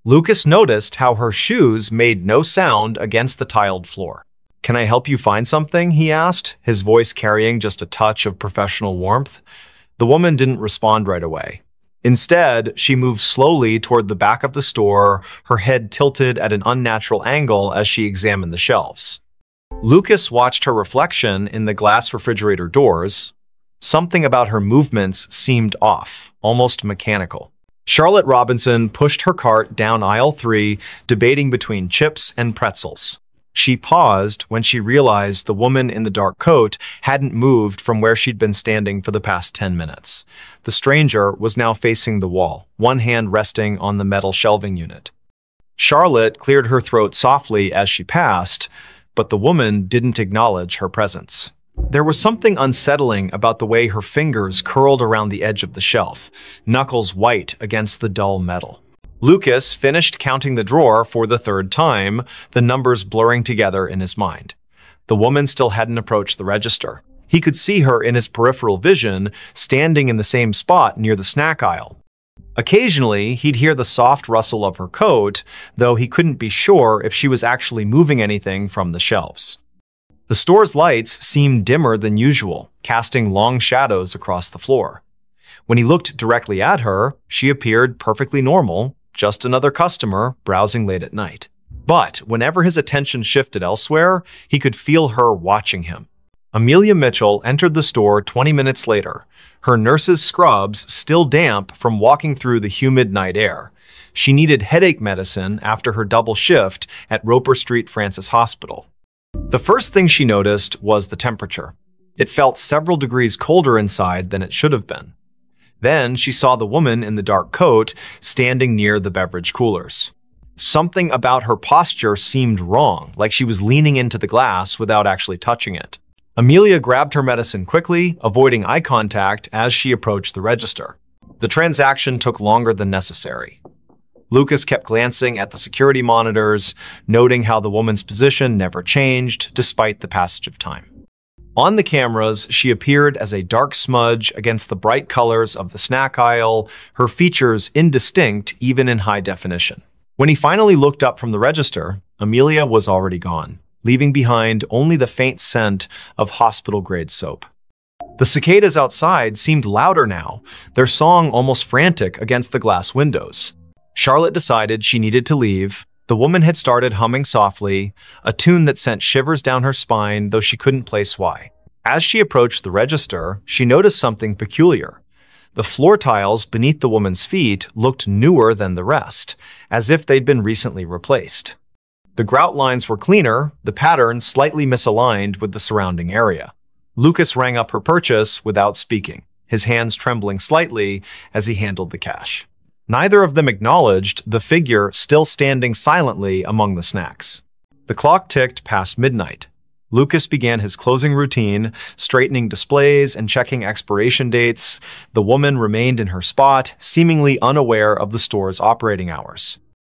Lucas noticed how her shoes made no sound against the tiled floor. "Can I help you find something?" he asked, his voice carrying just a touch of professional warmth. The woman didn't respond right away. Instead, she moved slowly toward the back of the store, her head tilted at an unnatural angle as she examined the shelves. Lucas watched her reflection in the glass refrigerator doors. Something about her movements seemed off, almost mechanical. Charlotte Robinson pushed her cart down aisle 3, debating between chips and pretzels. She paused when she realized the woman in the dark coat hadn't moved from where she'd been standing for the past 10 minutes. The stranger was now facing the wall, one hand resting on the metal shelving unit. Charlotte cleared her throat softly as she passed, but the woman didn't acknowledge her presence. There was something unsettling about the way her fingers curled around the edge of the shelf, knuckles white against the dull metal. Lucas finished counting the drawer for the 3rd time, the numbers blurring together in his mind. The woman still hadn't approached the register. He could see her in his peripheral vision, standing in the same spot near the snack aisle. Occasionally, he'd hear the soft rustle of her coat, though he couldn't be sure if she was actually moving anything from the shelves. The store's lights seemed dimmer than usual, casting long shadows across the floor. When he looked directly at her, she appeared perfectly normal, just another customer browsing late at night. But whenever his attention shifted elsewhere, he could feel her watching him. Amelia Mitchell entered the store 20 minutes later, her nurse's scrubs still damp from walking through the humid night air. She needed headache medicine after her double shift at Roper Street Francis Hospital. The first thing she noticed was the temperature. It felt several degrees colder inside than it should have been. Then she saw the woman in the dark coat standing near the beverage coolers. Something about her posture seemed wrong, like she was leaning into the glass without actually touching it. Amelia grabbed her medicine quickly, avoiding eye contact as she approached the register. The transaction took longer than necessary. Lucas kept glancing at the security monitors, noting how the woman's position never changed despite the passage of time. On the cameras, she appeared as a dark smudge against the bright colors of the snack aisle, her features indistinct even in high definition. When he finally looked up from the register, Amelia was already gone, leaving behind only the faint scent of hospital-grade soap. The cicadas outside seemed louder now, their song almost frantic against the glass windows. Charlotte decided she needed to leave. The woman had started humming softly, a tune that sent shivers down her spine, though she couldn't place why. As she approached the register, she noticed something peculiar. The floor tiles beneath the woman's feet looked newer than the rest, as if they'd been recently replaced. The grout lines were cleaner, the pattern slightly misaligned with the surrounding area. Lucas rang up her purchase without speaking, his hands trembling slightly as he handled the cash. Neither of them acknowledged the figure still standing silently among the snacks. The clock ticked past midnight. Lucas began his closing routine, straightening displays and checking expiration dates. The woman remained in her spot, seemingly unaware of the store's operating hours.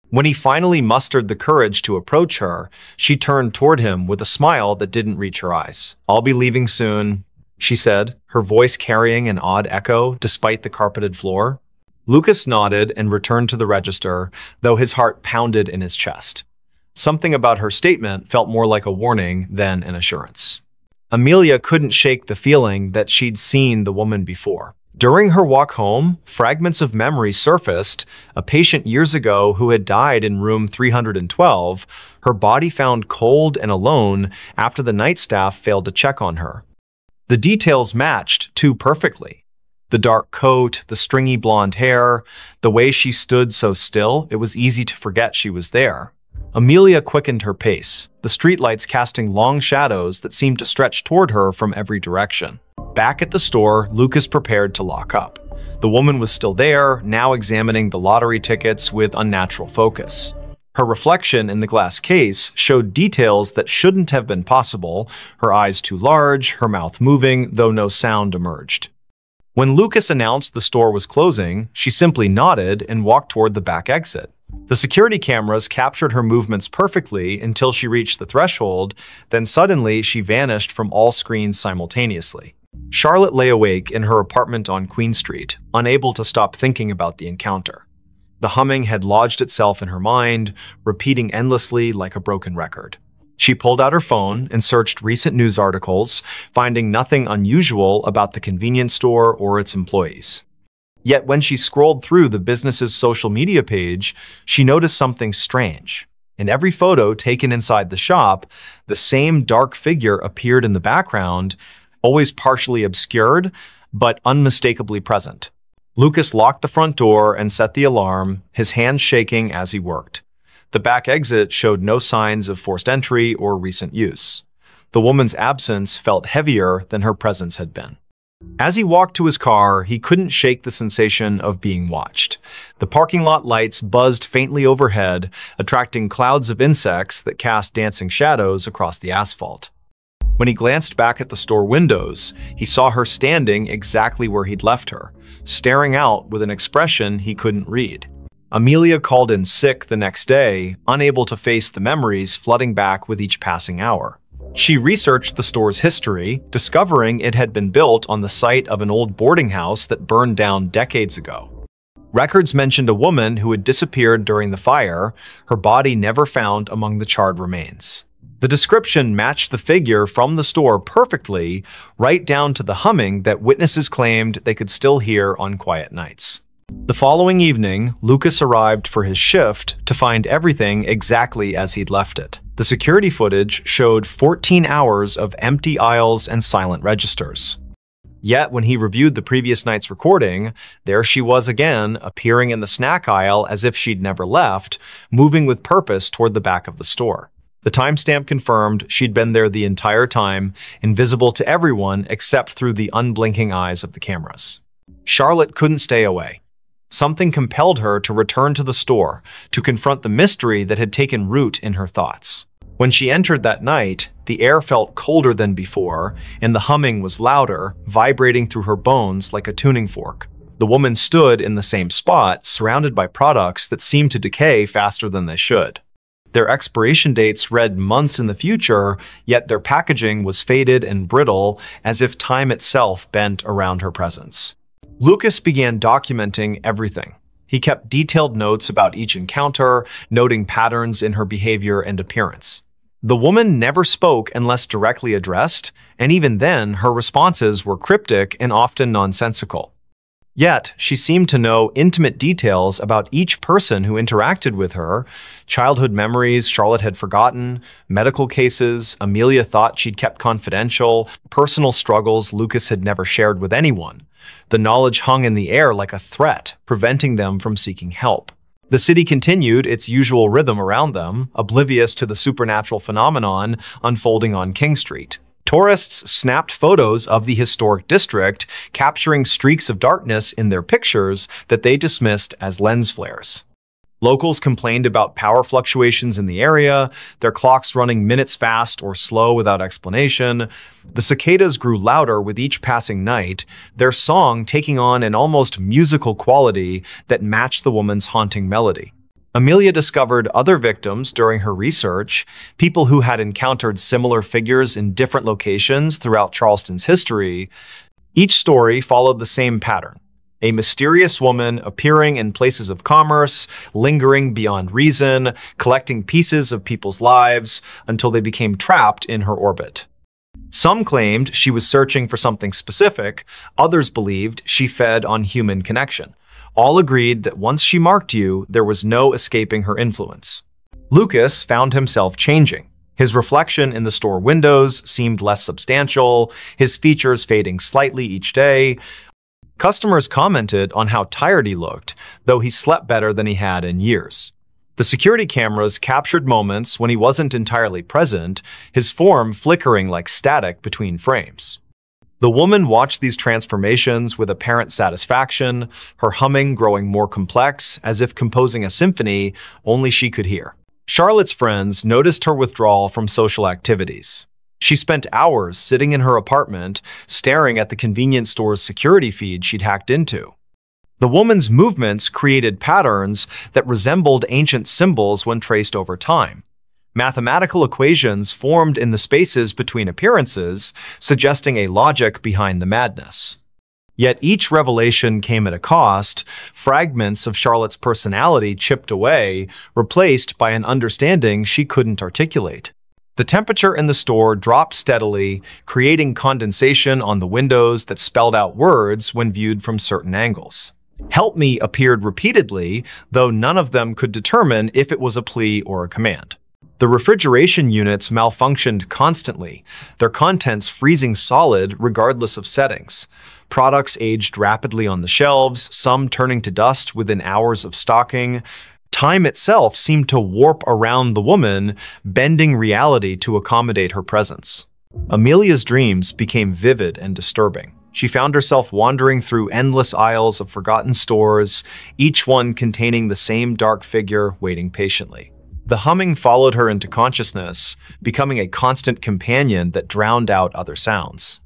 When he finally mustered the courage to approach her, she turned toward him with a smile that didn't reach her eyes. "I'll be leaving soon," she said, her voice carrying an odd echo despite the carpeted floor. Lucas nodded and returned to the register, though his heart pounded in his chest. Something about her statement felt more like a warning than an assurance. Amelia couldn't shake the feeling that she'd seen the woman before. During her walk home, fragments of memory surfaced. A patient years ago who had died in room 312, her body found cold and alone after the night staff failed to check on her. The details matched too perfectly. The dark coat, the stringy blonde hair, the way she stood so still, it was easy to forget she was there. Amelia quickened her pace, the streetlights casting long shadows that seemed to stretch toward her from every direction. Back at the store, Lucas prepared to lock up. The woman was still there, now examining the lottery tickets with unnatural focus. Her reflection in the glass case showed details that shouldn't have been possible, her eyes too large, her mouth moving, though no sound emerged. When Lucas announced the store was closing, she simply nodded and walked toward the back exit. The security cameras captured her movements perfectly until she reached the threshold, then suddenly she vanished from all screens simultaneously. Charlotte lay awake in her apartment on Queen Street, unable to stop thinking about the encounter. The humming had lodged itself in her mind, repeating endlessly like a broken record. She pulled out her phone and searched recent news articles, finding nothing unusual about the convenience store or its employees. Yet when she scrolled through the business's social media page, she noticed something strange. In every photo taken inside the shop, the same dark figure appeared in the background, always partially obscured, but unmistakably present. Lucas locked the front door and set the alarm, his hands shaking as he worked. The back exit showed no signs of forced entry or recent use. The woman's absence felt heavier than her presence had been. As he walked to his car, he couldn't shake the sensation of being watched. The parking lot lights buzzed faintly overhead, attracting clouds of insects that cast dancing shadows across the asphalt. When he glanced back at the store windows, he saw her standing exactly where he'd left her, staring out with an expression he couldn't read. Amelia called in sick the next day, unable to face the memories flooding back with each passing hour. She researched the store's history, discovering it had been built on the site of an old boarding house that burned down decades ago. Records mentioned a woman who had disappeared during the fire, her body never found among the charred remains. The description matched the figure from the store perfectly, right down to the humming that witnesses claimed they could still hear on quiet nights. The following evening, Lucas arrived for his shift to find everything exactly as he'd left it. The security footage showed 14 hours of empty aisles and silent registers. Yet, when he reviewed the previous night's recording, there she was again, appearing in the snack aisle as if she'd never left, moving with purpose toward the back of the store. The timestamp confirmed she'd been there the entire time, invisible to everyone except through the unblinking eyes of the cameras. Charlotte couldn't stay away. Something compelled her to return to the store to confront the mystery that had taken root in her thoughts. When she entered that night, the air felt colder than before, and the humming was louder, vibrating through her bones like a tuning fork. The woman stood in the same spot, surrounded by products that seemed to decay faster than they should. Their expiration dates read months in the future, yet their packaging was faded and brittle, as if time itself bent around her presence. Lucas began documenting everything. He kept detailed notes about each encounter, noting patterns in her behavior and appearance. The woman never spoke unless directly addressed, and even then, her responses were cryptic and often nonsensical. Yet, she seemed to know intimate details about each person who interacted with her, childhood memories Charlotte had forgotten, medical cases Amelia thought she'd kept confidential, personal struggles Lucas had never shared with anyone. The knowledge hung in the air like a threat, preventing them from seeking help. The city continued its usual rhythm around them, oblivious to the supernatural phenomenon unfolding on King Street. Tourists snapped photos of the historic district, capturing streaks of darkness in their pictures that they dismissed as lens flares. Locals complained about power fluctuations in the area, their clocks running minutes fast or slow without explanation. The cicadas grew louder with each passing night, their song taking on an almost musical quality that matched the woman's haunting melody. Amelia discovered other victims during her research, people who had encountered similar figures in different locations throughout Charleston's history. Each story followed the same pattern. A mysterious woman appearing in places of commerce, lingering beyond reason, collecting pieces of people's lives until they became trapped in her orbit. Some claimed she was searching for something specific, others believed she fed on human connection. All agreed that once she marked you, there was no escaping her influence. Lucas found himself changing. His reflection in the store windows seemed less substantial, his features fading slightly each day. Customers commented on how tired he looked, though he slept better than he had in years. The security cameras captured moments when he wasn't entirely present, his form flickering like static between frames. The woman watched these transformations with apparent satisfaction, her humming growing more complex, as if composing a symphony only she could hear. Charlotte's friends noticed her withdrawal from social activities. She spent hours sitting in her apartment, staring at the convenience store's security feed she'd hacked into. The woman's movements created patterns that resembled ancient symbols when traced over time. Mathematical equations formed in the spaces between appearances, suggesting a logic behind the madness. Yet each revelation came at a cost, fragments of Charlotte's personality chipped away, replaced by an understanding she couldn't articulate. The temperature in the store dropped steadily, creating condensation on the windows that spelled out words when viewed from certain angles. "Help me" appeared repeatedly, though none of them could determine if it was a plea or a command. The refrigeration units malfunctioned constantly, their contents freezing solid regardless of settings. Products aged rapidly on the shelves, some turning to dust within hours of stocking. Time itself seemed to warp around the woman, bending reality to accommodate her presence. Amelia's dreams became vivid and disturbing. She found herself wandering through endless aisles of forgotten stores, each one containing the same dark figure waiting patiently. The humming followed her into consciousness, becoming a constant companion that drowned out other sounds.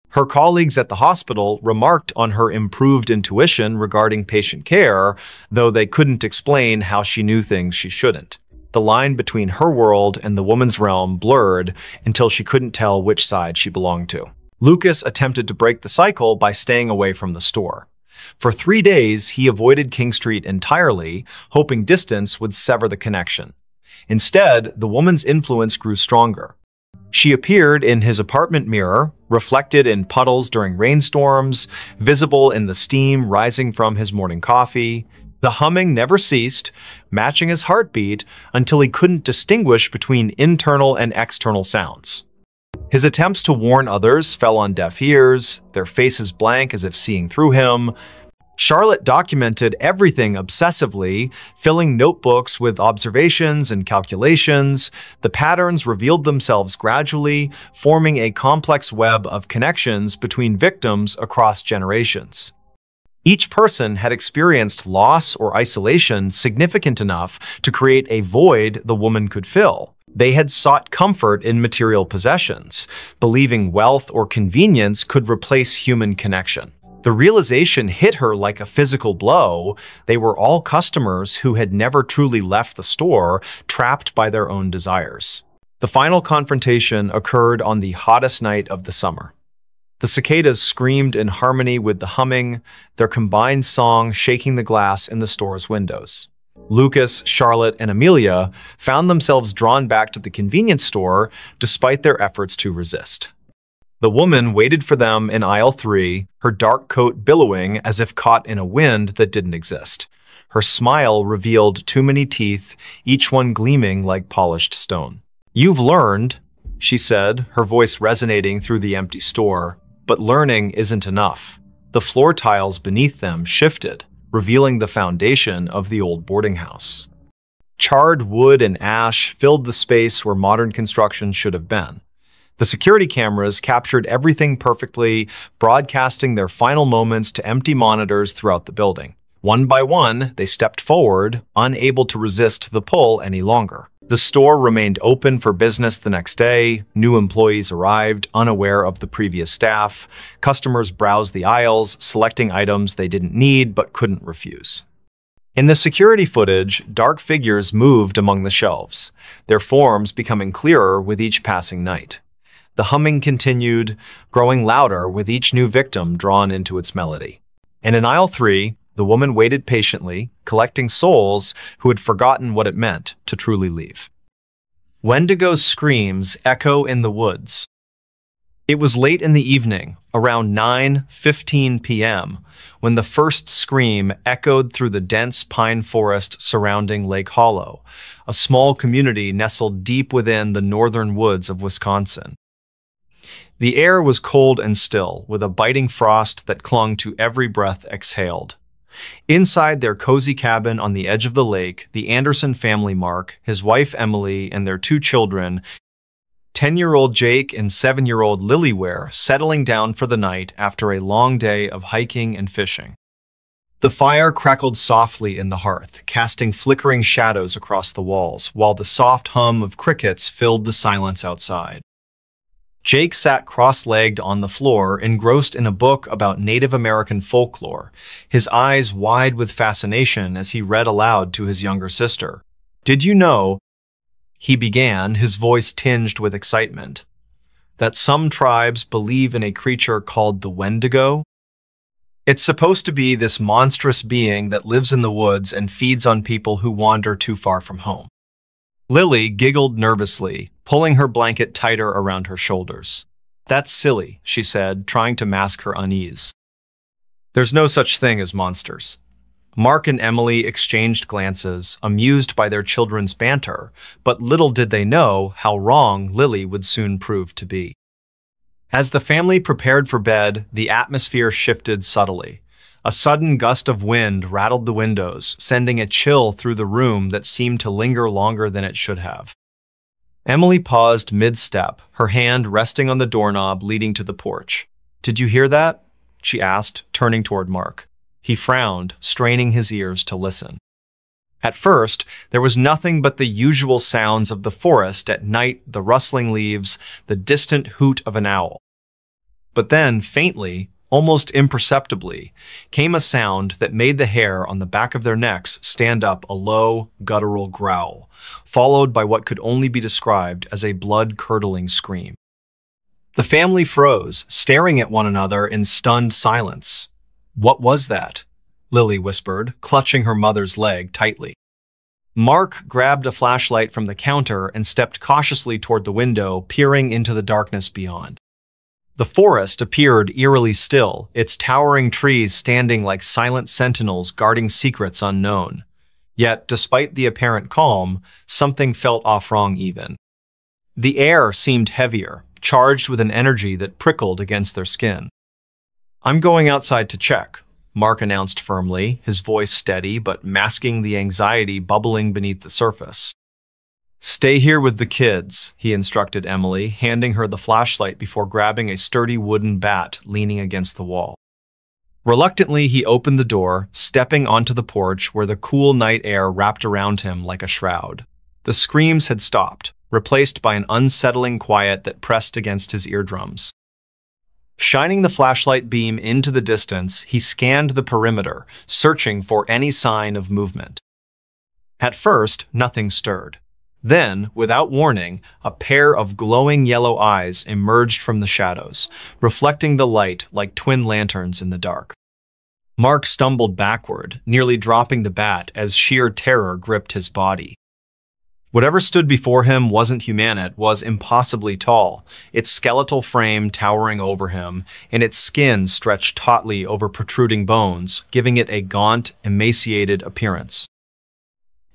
Her colleagues at the hospital remarked on her improved intuition regarding patient care, though they couldn't explain how she knew things she shouldn't. The line between her world and the woman's realm blurred until she couldn't tell which side she belonged to. Lucas attempted to break the cycle by staying away from the store. For 3 days, he avoided King Street entirely, hoping distance would sever the connection. Instead, the woman's influence grew stronger. She appeared in his apartment mirror, reflected in puddles during rainstorms, visible in the steam rising from his morning coffee. The humming never ceased, matching his heartbeat until he couldn't distinguish between internal and external sounds. His attempts to warn others fell on deaf ears, their faces blank as if seeing through him. Charlotte documented everything obsessively, filling notebooks with observations and calculations. The patterns revealed themselves gradually, forming a complex web of connections between victims across generations. Each person had experienced loss or isolation significant enough to create a void the woman could fill. They had sought comfort in material possessions, believing wealth or convenience could replace human connection. The realization hit her like a physical blow. They were all customers who had never truly left the store, trapped by their own desires. The final confrontation occurred on the hottest night of the summer. The cicadas screamed in harmony with the humming, their combined song shaking the glass in the store's windows. Lucas, Charlotte, and Amelia found themselves drawn back to the convenience store despite their efforts to resist. The woman waited for them in aisle 3, her dark coat billowing as if caught in a wind that didn't exist. Her smile revealed too many teeth, each one gleaming like polished stone. "You've learned," she said, her voice resonating through the empty store. But learning isn't enough. The floor tiles beneath them shifted, revealing the foundation of the old boarding house. Charred wood and ash filled the space where modern construction should have been. The security cameras captured everything perfectly, broadcasting their final moments to empty monitors throughout the building. One by one, they stepped forward, unable to resist the pull any longer. The store remained open for business the next day. New employees arrived, unaware of the previous staff. Customers browsed the aisles, selecting items they didn't need but couldn't refuse. In the security footage, dark figures moved among the shelves, their forms becoming clearer with each passing night. The humming continued, growing louder with each new victim drawn into its melody. And in aisle 3, the woman waited patiently, collecting souls who had forgotten what it meant to truly leave. Wendigo's screams echo in the woods. It was late in the evening, around 9:15 p.m., when the first scream echoed through the dense pine forest surrounding Lake Hollow, a small community nestled deep within the northern woods of Wisconsin. The air was cold and still, with a biting frost that clung to every breath exhaled. Inside their cozy cabin on the edge of the lake, the Anderson family, Mark, his wife Emily, and their 2 children, 10-year-old Jake and 7-year-old Lily, were settling down for the night after a long day of hiking and fishing. The fire crackled softly in the hearth, casting flickering shadows across the walls, while the soft hum of crickets filled the silence outside. Jake sat cross-legged on the floor, engrossed in a book about Native American folklore, his eyes wide with fascination as he read aloud to his younger sister. "Did you know," he began, his voice tinged with excitement, "that some tribes believe in a creature called the Wendigo? It's supposed to be this monstrous being that lives in the woods and feeds on people who wander too far from home." Lily giggled nervously, pulling her blanket tighter around her shoulders. "That's silly," she said, trying to mask her unease. "There's no such thing as monsters." Mark and Emily exchanged glances, amused by their children's banter, but little did they know how wrong Lily would soon prove to be. As the family prepared for bed, the atmosphere shifted subtly. A sudden gust of wind rattled the windows, sending a chill through the room that seemed to linger longer than it should have. Emily paused mid-step, her hand resting on the doorknob leading to the porch. "Did you hear that?" she asked, turning toward Mark. He frowned, straining his ears to listen. At first, there was nothing but the usual sounds of the forest at night, the rustling leaves, the distant hoot of an owl. But then, faintly, almost imperceptibly, came a sound that made the hair on the back of their necks stand up, a low, guttural growl, followed by what could only be described as a blood-curdling scream. The family froze, staring at one another in stunned silence. "What was that?" Lily whispered, clutching her mother's leg tightly. Mark grabbed a flashlight from the counter and stepped cautiously toward the window, peering into the darkness beyond. The forest appeared eerily still, its towering trees standing like silent sentinels guarding secrets unknown. Yet, despite the apparent calm, something felt off wrong even. The air seemed heavier, charged with an energy that prickled against their skin. "I'm going outside to check," Mark announced firmly, his voice steady but masking the anxiety bubbling beneath the surface. "Stay here with the kids," he instructed Emily, handing her the flashlight before grabbing a sturdy wooden bat leaning against the wall. Reluctantly, he opened the door, stepping onto the porch where the cool night air wrapped around him like a shroud. The screams had stopped, replaced by an unsettling quiet that pressed against his eardrums. Shining the flashlight beam into the distance, he scanned the perimeter, searching for any sign of movement. At first, nothing stirred. Then, without warning, a pair of glowing yellow eyes emerged from the shadows, reflecting the light like twin lanterns in the dark. Mark stumbled backward, nearly dropping the bat as sheer terror gripped his body. Whatever stood before him wasn't human, it was impossibly tall, its skeletal frame towering over him, and its skin stretched tautly over protruding bones, giving it a gaunt, emaciated appearance.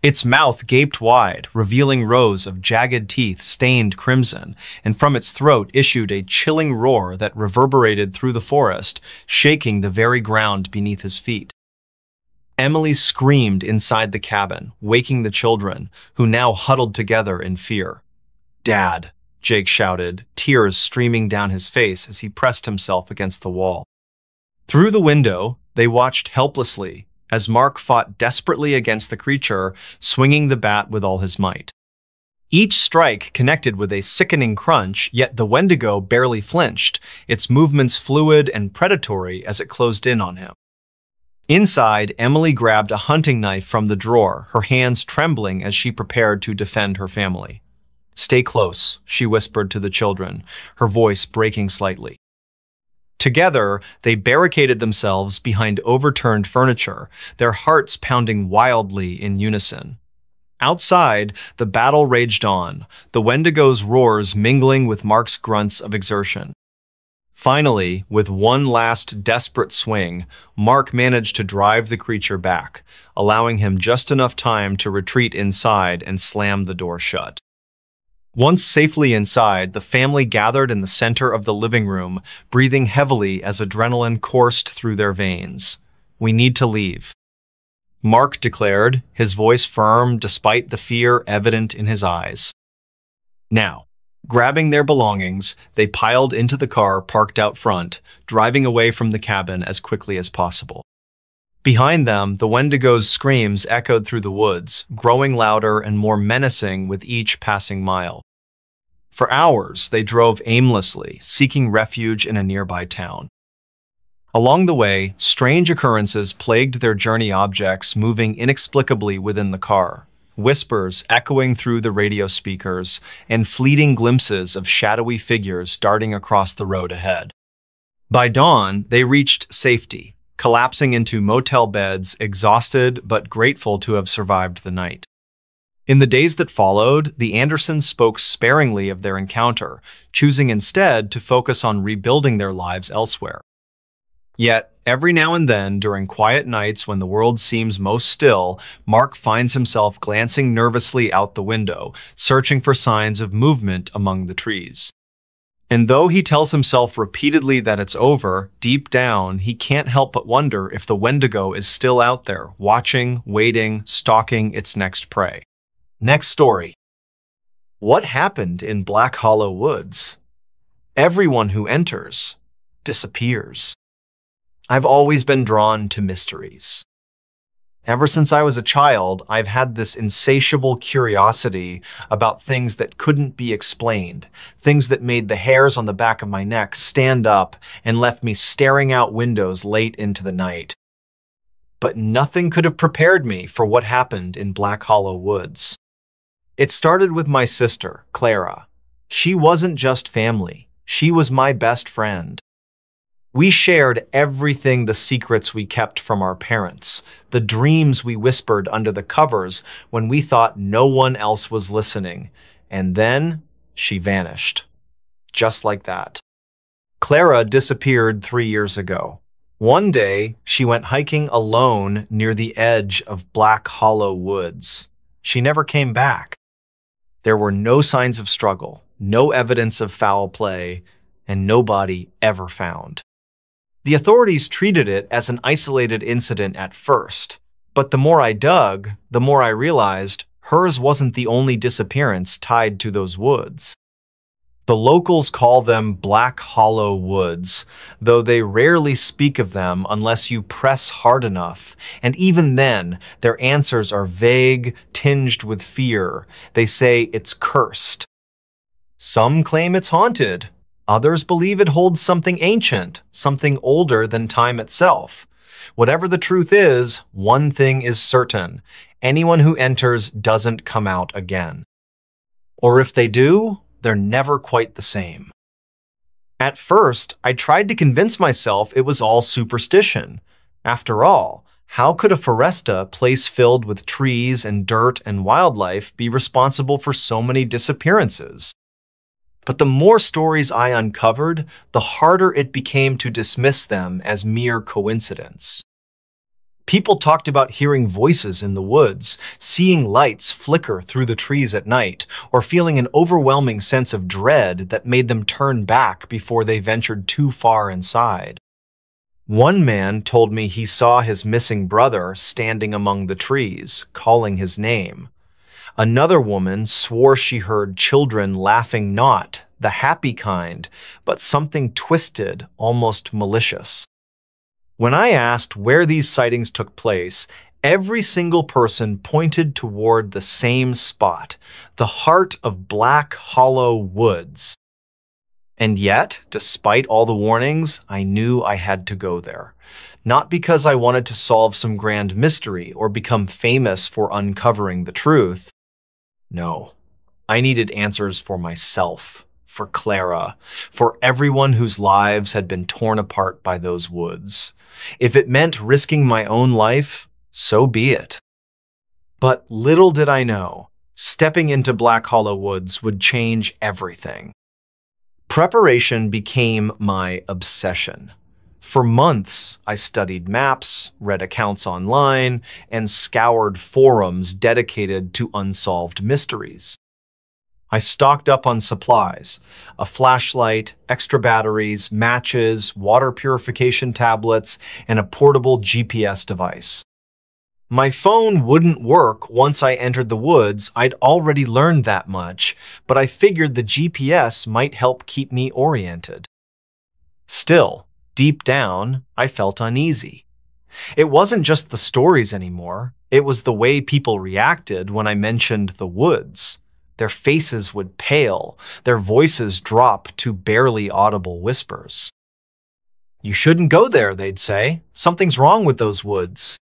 Its mouth gaped wide, revealing rows of jagged teeth stained crimson, and from its throat issued a chilling roar that reverberated through the forest, shaking the very ground beneath his feet. Emily screamed inside the cabin, waking the children, who now huddled together in fear. "Dad," Jake shouted, tears streaming down his face as he pressed himself against the wall. Through the window, they watched helplessly as Mark fought desperately against the creature, swinging the bat with all his might. Each strike connected with a sickening crunch, yet the Wendigo barely flinched, its movements fluid and predatory as it closed in on him. Inside, Emily grabbed a hunting knife from the drawer, her hands trembling as she prepared to defend her family. "Stay close," she whispered to the children, her voice breaking slightly. Together, they barricaded themselves behind overturned furniture, their hearts pounding wildly in unison. Outside, the battle raged on, the Wendigo's roars mingling with Mark's grunts of exertion. Finally, with one last desperate swing, Mark managed to drive the creature back, allowing him just enough time to retreat inside and slam the door shut. Once safely inside, the family gathered in the center of the living room, breathing heavily as adrenaline coursed through their veins. "We need to leave," Mark declared, his voice firm despite the fear evident in his eyes. Now, grabbing their belongings, they piled into the car parked out front, driving away from the cabin as quickly as possible. Behind them, the Wendigo's screams echoed through the woods, growing louder and more menacing with each passing mile. For hours, they drove aimlessly, seeking refuge in a nearby town. Along the way, strange occurrences plagued their journey, objects moving inexplicably within the car, whispers echoing through the radio speakers, and fleeting glimpses of shadowy figures darting across the road ahead. By dawn, they reached safety, collapsing into motel beds, exhausted but grateful to have survived the night. In the days that followed, the Andersons spoke sparingly of their encounter, choosing instead to focus on rebuilding their lives elsewhere. Yet, every now and then, during quiet nights when the world seems most still, Mark finds himself glancing nervously out the window, searching for signs of movement among the trees. And though he tells himself repeatedly that it's over, deep down, he can't help but wonder if the Wendigo is still out there, watching, waiting, stalking its next prey. Next story. What happened in Black Hollow Woods? Everyone who enters disappears. I've always been drawn to mysteries. Ever since I was a child, I've had this insatiable curiosity about things that couldn't be explained, things that made the hairs on the back of my neck stand up and left me staring out windows late into the night. But nothing could have prepared me for what happened in Black Hollow Woods. It started with my sister, Clara. She wasn't just family, she was my best friend. We shared everything, the secrets we kept from our parents, the dreams we whispered under the covers when we thought no one else was listening. And then she vanished. Just like that. Clara disappeared 3 years ago. One day, she went hiking alone near the edge of Black Hollow Woods. She never came back. There were no signs of struggle, no evidence of foul play, and no body ever found. The authorities treated it as an isolated incident at first, but the more I dug, the more I realized hers wasn't the only disappearance tied to those woods. The locals call them Black Hollow Woods, though they rarely speak of them unless you press hard enough, and even then, their answers are vague, tinged with fear. They say it's cursed. Some claim it's haunted. Others believe it holds something ancient, something older than time itself. Whatever the truth is, one thing is certain: anyone who enters doesn't come out again. Or if they do, they're never quite the same. At first, I tried to convince myself it was all superstition. After all, how could a foresta, place filled with trees and dirt and wildlife, be responsible for so many disappearances? But the more stories I uncovered, the harder it became to dismiss them as mere coincidence. People talked about hearing voices in the woods, seeing lights flicker through the trees at night, or feeling an overwhelming sense of dread that made them turn back before they ventured too far inside. One man told me he saw his missing brother standing among the trees, calling his name. Another woman swore she heard children laughing, not the happy kind, but something twisted, almost malicious. When I asked where these sightings took place, every single person pointed toward the same spot, the heart of Black Hollow Woods. And yet, despite all the warnings, I knew I had to go there. Not because I wanted to solve some grand mystery or become famous for uncovering the truth. No, I needed answers for myself, for Clara, for everyone whose lives had been torn apart by those woods. If it meant risking my own life, so be it. But little did I know, stepping into Black Hollow Woods would change everything. Preparation became my obsession. For months, I studied maps, read accounts online, and scoured forums dedicated to unsolved mysteries. I stocked up on supplies: a flashlight, extra batteries, matches, water purification tablets, and a portable GPS device. My phone wouldn't work once I entered the woods. I'd already learned that much, but I figured the GPS might help keep me oriented. Still, deep down, I felt uneasy. It wasn't just the stories anymore. It was the way people reacted when I mentioned the woods. Their faces would pale, their voices drop to barely audible whispers. "You shouldn't go there," they'd say. "Something's wrong with those woods."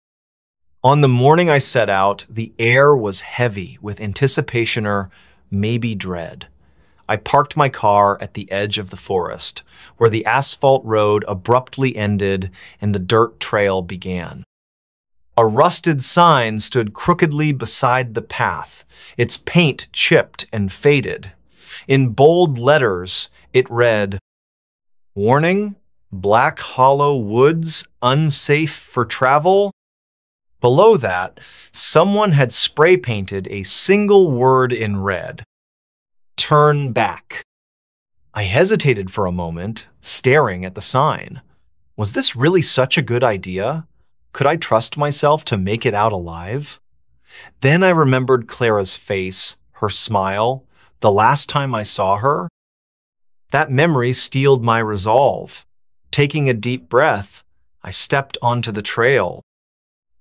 On the morning I set out, the air was heavy with anticipation or maybe dread. I parked my car at the edge of the forest, where the asphalt road abruptly ended and the dirt trail began. A rusted sign stood crookedly beside the path, its paint chipped and faded. In bold letters, it read, "Warning, Black Hollow Woods, unsafe for travel." Below that, someone had spray painted a single word in red: "Turn back." I hesitated for a moment, staring at the sign. Was this really such a good idea? Could I trust myself to make it out alive? Then I remembered Clara's face, her smile, the last time I saw her. That memory steeled my resolve. Taking a deep breath, I stepped onto the trail.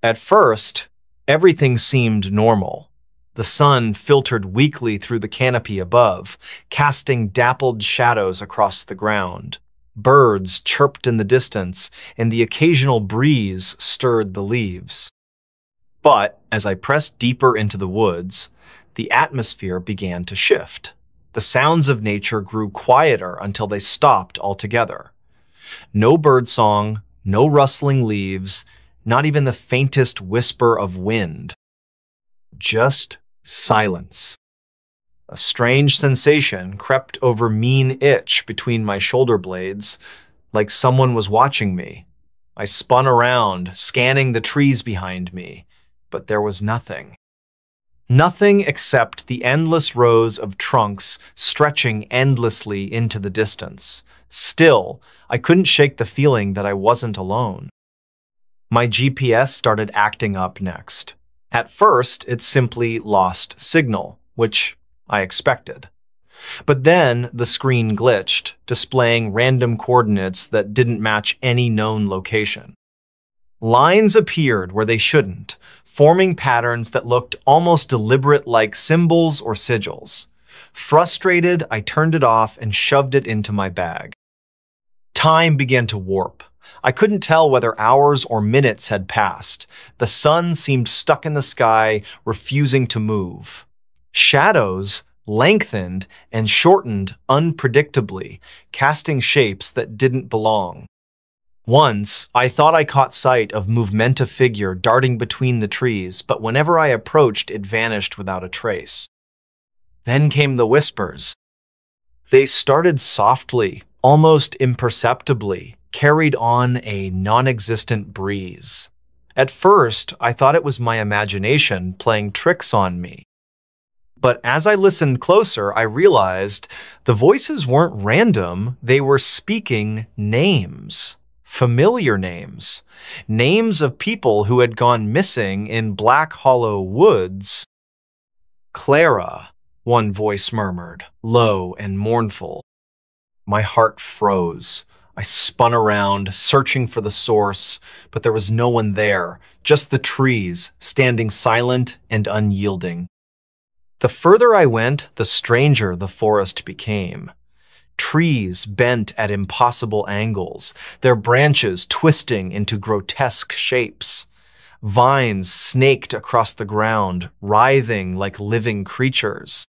At first, everything seemed normal. The sun filtered weakly through the canopy above, casting dappled shadows across the ground. Birds chirped in the distance, and the occasional breeze stirred the leaves. But as I pressed deeper into the woods, the atmosphere began to shift. The sounds of nature grew quieter until they stopped altogether. No birdsong, no rustling leaves, not even the faintest whisper of wind. Just silence. A strange sensation crept over mean itch between my shoulder blades, like someone was watching me. I spun around, scanning the trees behind me, but there was nothing. Nothing except the endless rows of trunks stretching endlessly into the distance. Still, I couldn't shake the feeling that I wasn't alone. My GPS started acting up next. At first, it simply lost signal, which I expected. But then the screen glitched, displaying random coordinates that didn't match any known location. Lines appeared where they shouldn't, forming patterns that looked almost deliberate, like symbols or sigils. Frustrated, I turned it off and shoved it into my bag. Time began to warp. I couldn't tell whether hours or minutes had passed. The sun seemed stuck in the sky, refusing to move. Shadows lengthened and shortened unpredictably, casting shapes that didn't belong. Once, I thought I caught sight of movementa figure darting between the trees, but whenever I approached, it vanished without a trace. Then came the whispers. They started softly, almost imperceptibly, carried on a non-existent breeze. At first, I thought it was my imagination playing tricks on me. But as I listened closer, I realized the voices weren't random, they were speaking names. Familiar names. Names of people who had gone missing in Black Hollow Woods. Clara, one voice murmured, low and mournful. My heart froze. I spun around, searching for the source, but there was no one there, just the trees, standing silent and unyielding. The further I went, the stranger the forest became. Trees bent at impossible angles, their branches twisting into grotesque shapes. Vines snaked across the ground, writhing like living creatures.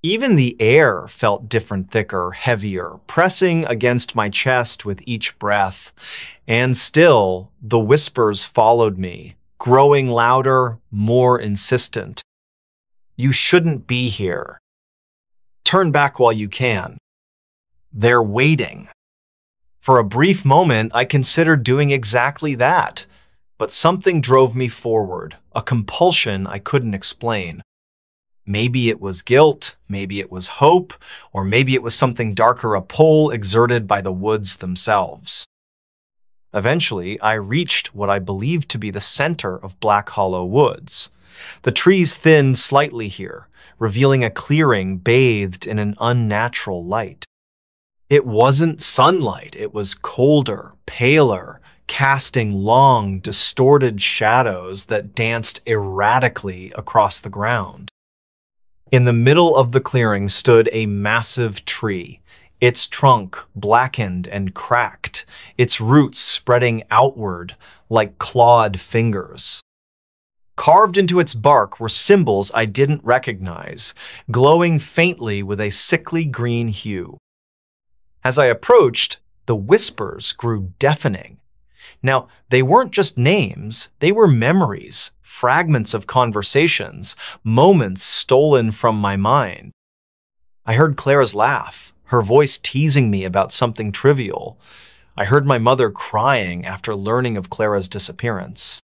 Even the air felt different, thicker, heavier, pressing against my chest with each breath. And still, the whispers followed me, growing louder, more insistent. You shouldn't be here. Turn back while you can. They're waiting. For a brief moment, I considered doing exactly that, but something drove me forward, a compulsion I couldn't explain. Maybe it was guilt, maybe it was hope, or maybe it was something darker, a pull exerted by the woods themselves. Eventually, I reached what I believed to be the center of Black Hollow Woods. The trees thinned slightly here, revealing a clearing bathed in an unnatural light. It wasn't sunlight, it was colder, paler, casting long, distorted shadows that danced erratically across the ground. In the middle of the clearing stood a massive tree, its trunk blackened and cracked, its roots spreading outward like clawed fingers. Carved into its bark were symbols I didn't recognize, glowing faintly with a sickly green hue. As I approached, the whispers grew deafening. Now, they weren't just names, they were memories, fragments of conversations, moments stolen from my mind. I heard Clara's laugh, her voice teasing me about something trivial. I heard my mother crying after learning of Clara's disappearance.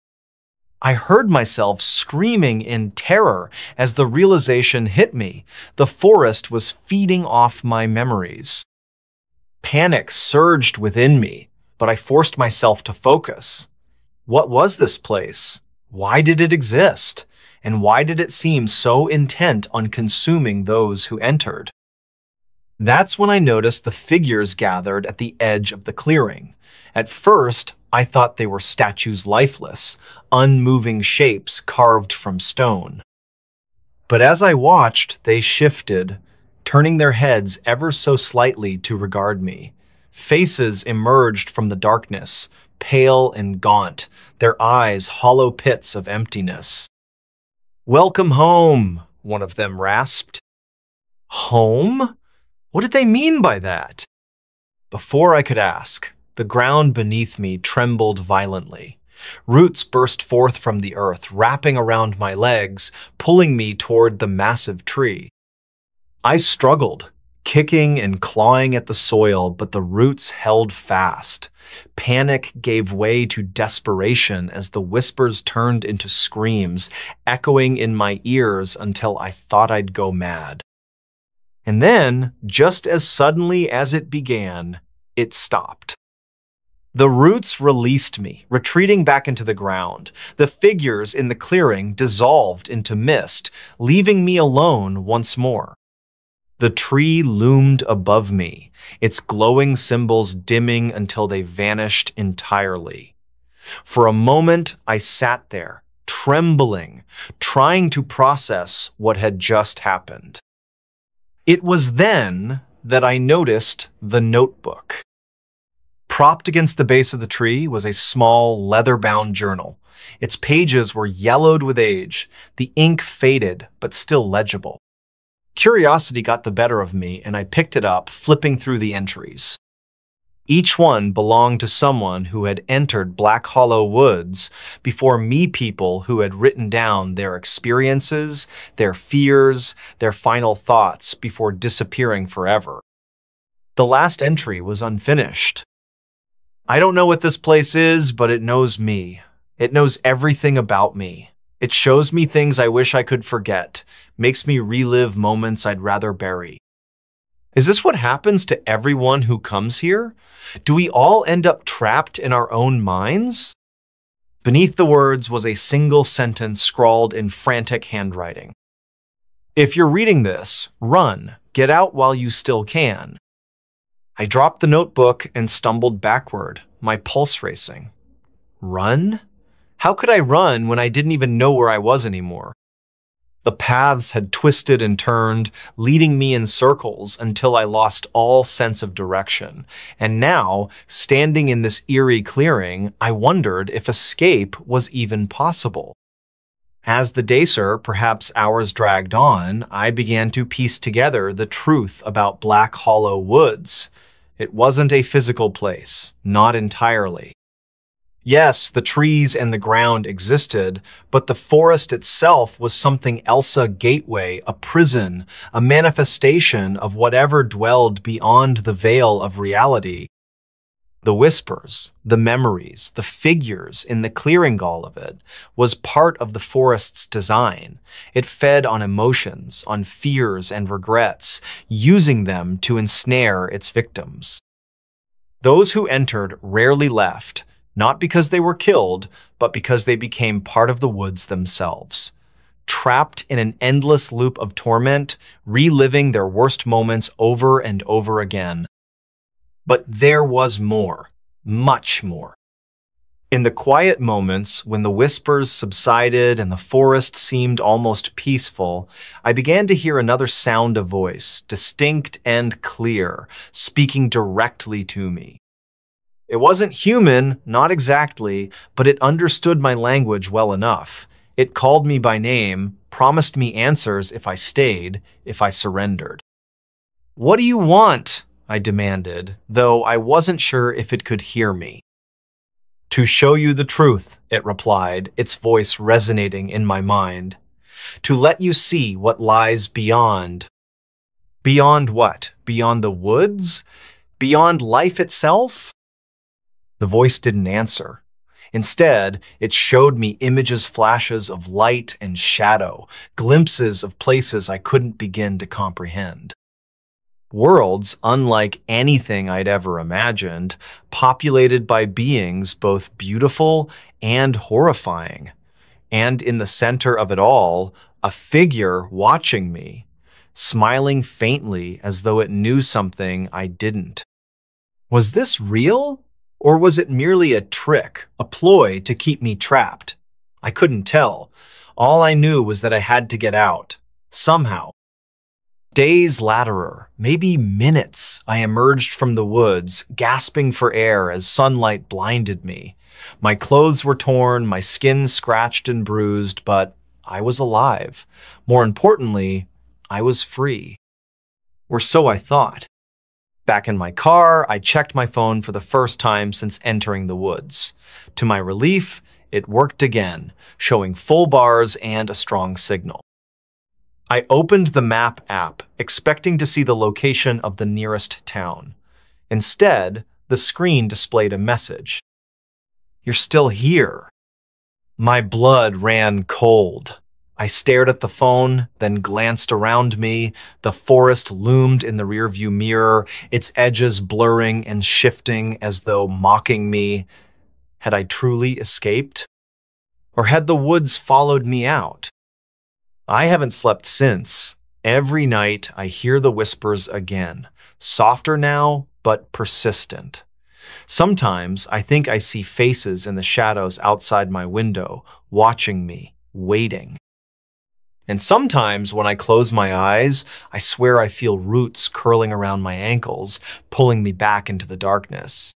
I heard myself screaming in terror as the realization hit me. The forest was feeding off my memories. Panic surged within me, but I forced myself to focus. What was this place? Why did it exist? And why did it seem so intent on consuming those who entered? That's when I noticed the figures gathered at the edge of the clearing. At first, I thought they were statues, lifeless, unmoving shapes carved from stone. But as I watched, they shifted, turning their heads ever so slightly to regard me. Faces emerged from the darkness, pale and gaunt, their eyes hollow pits of emptiness. "Welcome home," one of them rasped. Home? What did they mean by that? Before I could ask, the ground beneath me trembled violently. Roots burst forth from the earth, wrapping around my legs, pulling me toward the massive tree. I struggled, kicking and clawing at the soil, but the roots held fast. Panic gave way to desperation as the whispers turned into screams, echoing in my ears until I thought I'd go mad. And then, just as suddenly as it began, it stopped. The roots released me, retreating back into the ground. The figures in the clearing dissolved into mist, leaving me alone once more. The tree loomed above me, its glowing symbols dimming until they vanished entirely. For a moment, I sat there, trembling, trying to process what had just happened. It was then that I noticed the notebook. Propped against the base of the tree was a small, leather-bound journal. Its pages were yellowed with age, the ink faded, but still legible. Curiosity got the better of me, and I picked it up, flipping through the entries. Each one belonged to someone who had entered Black Hollow Woods before me, people who had written down their experiences, their fears, their final thoughts before disappearing forever. The last entry was unfinished. I don't know what this place is, but it knows me. It knows everything about me. It shows me things I wish I could forget, makes me relive moments I'd rather bury. Is this what happens to everyone who comes here? Do we all end up trapped in our own minds? Beneath the words was a single sentence scrawled in frantic handwriting. If you're reading this, run. Get out while you still can. I dropped the notebook and stumbled backward, my pulse racing. Run? How could I run when I didn't even know where I was anymore? The paths had twisted and turned, leading me in circles until I lost all sense of direction. And now, standing in this eerie clearing, I wondered if escape was even possible. As the days, perhaps hours dragged on, I began to piece together the truth about Black Hollow Woods. It wasn't a physical place, not entirely. Yes, the trees and the ground existed, but the forest itself was something else, a gateway, a prison, a manifestation of whatever dwelled beyond the veil of reality. The whispers, the memories, the figures in the clearing, all of it, was part of the forest's design. It fed on emotions, on fears and regrets, using them to ensnare its victims. Those who entered rarely left, not because they were killed, but because they became part of the woods themselves. Trapped in an endless loop of torment, reliving their worst moments over and over again. But there was more, much more. In the quiet moments, when the whispers subsided and the forest seemed almost peaceful, I began to hear another sound of voice, distinct and clear, speaking directly to me. It wasn't human, not exactly, but it understood my language well enough. It called me by name, promised me answers if I stayed, if I surrendered. "What do you want?" I demanded, though I wasn't sure if it could hear me. "To show you the truth," it replied, its voice resonating in my mind. "To let you see what lies beyond." Beyond what? Beyond the woods? Beyond life itself? The voice didn't answer. Instead, it showed me images, flashes of light and shadow, glimpses of places I couldn't begin to comprehend. Worlds unlike anything I'd ever imagined, populated by beings both beautiful and horrifying. And in the center of it all, a figure watching me, smiling faintly as though it knew something I didn't. Was this real? Or was it merely a trick, a ploy to keep me trapped? I couldn't tell. All I knew was that I had to get out, somehow. Days later, maybe minutes, I emerged from the woods, gasping for air as sunlight blinded me. My clothes were torn, my skin scratched and bruised, but I was alive. More importantly, I was free. Or so I thought. Back in my car, I checked my phone for the first time since entering the woods. To my relief, it worked again, showing full bars and a strong signal. I opened the map app, expecting to see the location of the nearest town. Instead, the screen displayed a message. "You're still here." My blood ran cold. I stared at the phone, then glanced around me. The forest loomed in the rearview mirror, its edges blurring and shifting as though mocking me. Had I truly escaped? Or had the woods followed me out? I haven't slept since. Every night I hear the whispers again, softer now, but persistent. Sometimes I think I see faces in the shadows outside my window, watching me, waiting. And sometimes when I close my eyes, I swear I feel roots curling around my ankles, pulling me back into the darkness.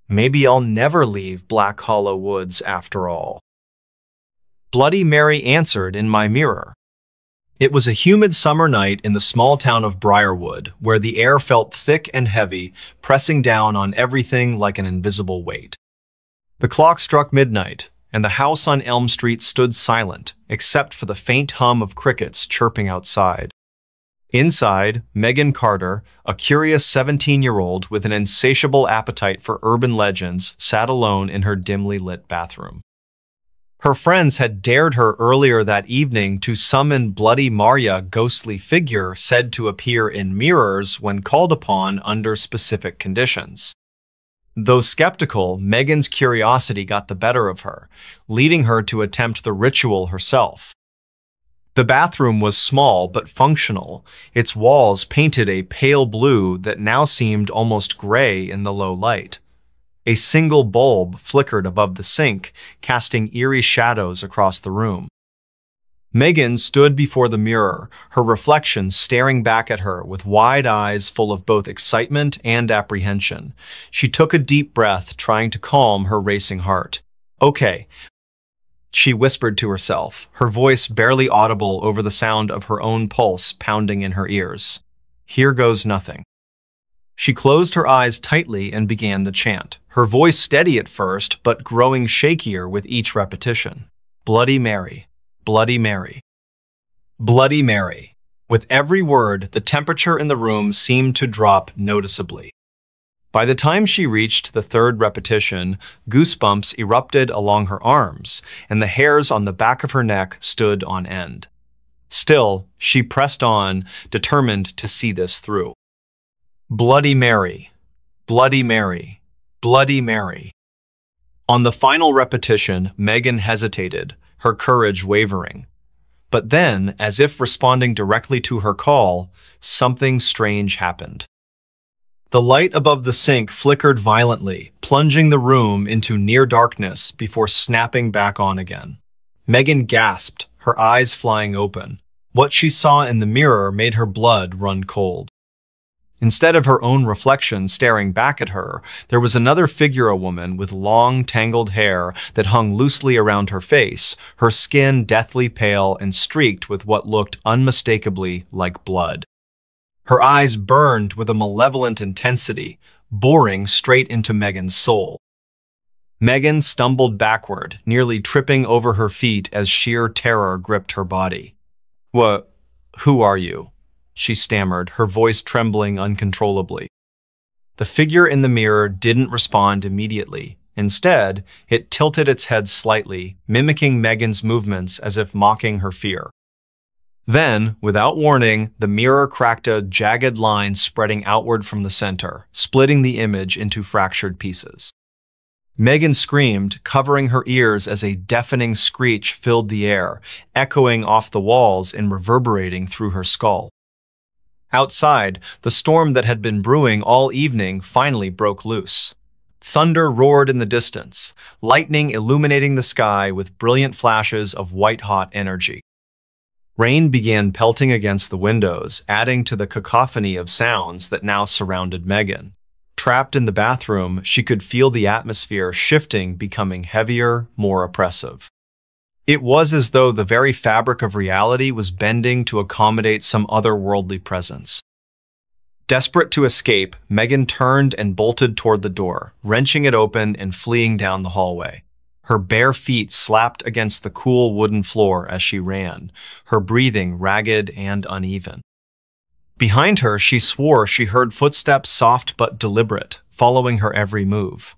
Maybe I'll never leave Black Hollow Woods after all. Bloody Mary answered in my mirror. It was a humid summer night in the small town of Briarwood, where the air felt thick and heavy, pressing down on everything like an invisible weight. The clock struck midnight, and the house on Elm Street stood silent, except for the faint hum of crickets chirping outside. Inside, Megan Carter, a curious 17-year-old with an insatiable appetite for urban legends, sat alone in her dimly lit bathroom. Her friends had dared her earlier that evening to summon Bloody Maria, a ghostly figure said to appear in mirrors when called upon under specific conditions. Though skeptical, Megan's curiosity got the better of her, leading her to attempt the ritual herself. The bathroom was small but functional, its walls painted a pale blue that now seemed almost gray in the low light. A single bulb flickered above the sink, casting eerie shadows across the room. Megan stood before the mirror, her reflection staring back at her with wide eyes full of both excitement and apprehension. She took a deep breath, trying to calm her racing heart. "Okay," she whispered to herself, her voice barely audible over the sound of her own pulse pounding in her ears. "Here goes nothing." She closed her eyes tightly and began the chant, her voice steady at first but growing shakier with each repetition. "Bloody Mary. Bloody Mary. Bloody Mary." With every word, the temperature in the room seemed to drop noticeably. By the time she reached the third repetition, goosebumps erupted along her arms, and the hairs on the back of her neck stood on end. Still, she pressed on, determined to see this through. "Bloody Mary. Bloody Mary. Bloody Mary." On the final repetition, Megan hesitated, her courage wavering. But then, as if responding directly to her call, something strange happened. The light above the sink flickered violently, plunging the room into near darkness before snapping back on again. Megan gasped, her eyes flying open. What she saw in the mirror made her blood run cold. Instead of her own reflection staring back at her, there was another figure, a woman with long, tangled hair that hung loosely around her face, her skin deathly pale and streaked with what looked unmistakably like blood. Her eyes burned with a malevolent intensity, boring straight into Megan's soul. Megan stumbled backward, nearly tripping over her feet as sheer terror gripped her body. Who are you?" she stammered, her voice trembling uncontrollably. The figure in the mirror didn't respond immediately. Instead, it tilted its head slightly, mimicking Megan's movements as if mocking her fear. Then, without warning, the mirror cracked a jagged line spreading outward from the center, splitting the image into fractured pieces. Megan screamed, covering her ears as a deafening screech filled the air, echoing off the walls and reverberating through her skull. Outside, the storm that had been brewing all evening finally broke loose. Thunder roared in the distance, lightning illuminating the sky with brilliant flashes of white-hot energy. Rain began pelting against the windows, adding to the cacophony of sounds that now surrounded Megan. Trapped in the bathroom, she could feel the atmosphere shifting, becoming heavier, more oppressive. It was as though the very fabric of reality was bending to accommodate some otherworldly presence. Desperate to escape, Megan turned and bolted toward the door, wrenching it open and fleeing down the hallway. Her bare feet slapped against the cool wooden floor as she ran, her breathing ragged and uneven. Behind her, she swore she heard footsteps soft but deliberate, following her every move.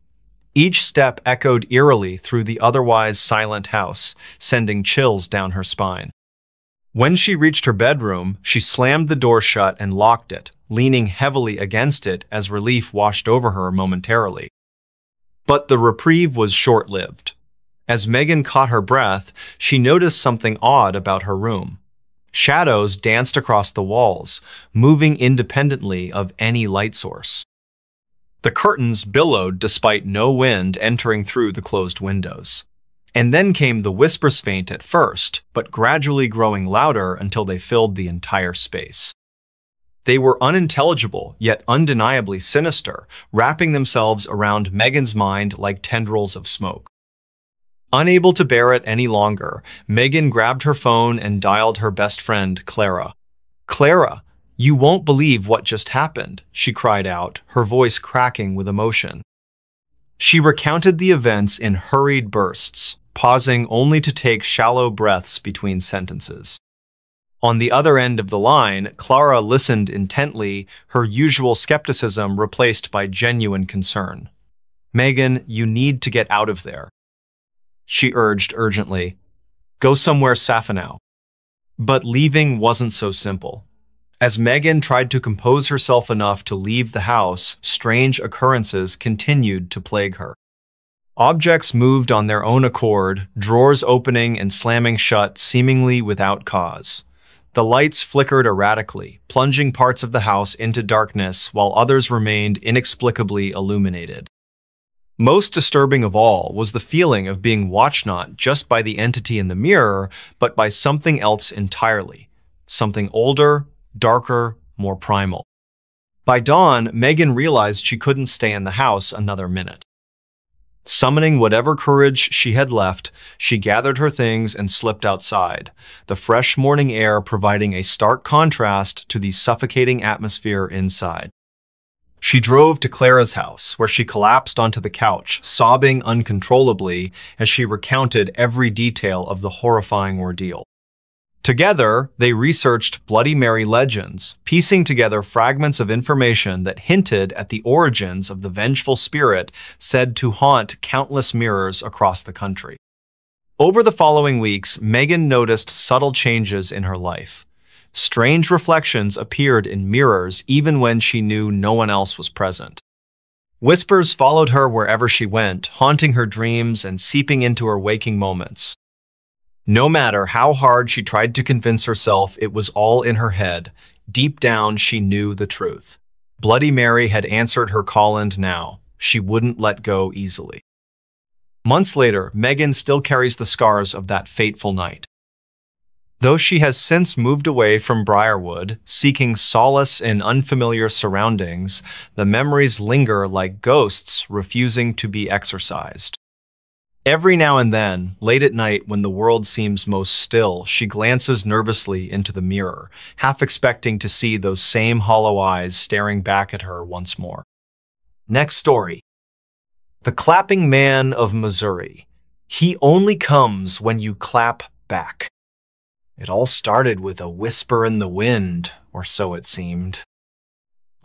Each step echoed eerily through the otherwise silent house, sending chills down her spine. When she reached her bedroom, she slammed the door shut and locked it, leaning heavily against it as relief washed over her momentarily. But the reprieve was short-lived. As Megan caught her breath, she noticed something odd about her room. Shadows danced across the walls, moving independently of any light source. The curtains billowed despite no wind entering through the closed windows. And then came the whispers, faint at first, but gradually growing louder until they filled the entire space. They were unintelligible, yet undeniably sinister, wrapping themselves around Megan's mind like tendrils of smoke. Unable to bear it any longer, Megan grabbed her phone and dialed her best friend, Clara. "Clara, you won't believe what just happened," she cried out, her voice cracking with emotion. She recounted the events in hurried bursts, pausing only to take shallow breaths between sentences. On the other end of the line, Clara listened intently, her usual skepticism replaced by genuine concern. "Megan, you need to get out of there," she urged urgently. "Go somewhere safe now." But leaving wasn't so simple. As Megan tried to compose herself enough to leave the house, strange occurrences continued to plague her. Objects moved on their own accord, drawers opening and slamming shut seemingly without cause. The lights flickered erratically, plunging parts of the house into darkness while others remained inexplicably illuminated. Most disturbing of all was the feeling of being watched not just by the entity in the mirror, but by something else entirely. Something older, darker, more primal. By dawn, Megan realized she couldn't stay in the house another minute. Summoning whatever courage she had left, she gathered her things and slipped outside, the fresh morning air providing a stark contrast to the suffocating atmosphere inside. She drove to Clara's house, where she collapsed onto the couch, sobbing uncontrollably as she recounted every detail of the horrifying ordeal. Together, they researched Bloody Mary legends, piecing together fragments of information that hinted at the origins of the vengeful spirit said to haunt countless mirrors across the country. Over the following weeks, Megan noticed subtle changes in her life. Strange reflections appeared in mirrors even when she knew no one else was present. Whispers followed her wherever she went, haunting her dreams and seeping into her waking moments. No matter how hard she tried to convince herself it was all in her head, deep down she knew the truth. Bloody Mary had answered her call, and now she wouldn't let go easily. Months later, Megan still carries the scars of that fateful night. Though she has since moved away from Briarwood, seeking solace in unfamiliar surroundings, the memories linger like ghosts refusing to be exorcised. Every now and then, late at night when the world seems most still, she glances nervously into the mirror, half expecting to see those same hollow eyes staring back at her once more. Next story. The Clapping Man of Missouri. He only comes when you clap back. It all started with a whisper in the wind, or so it seemed.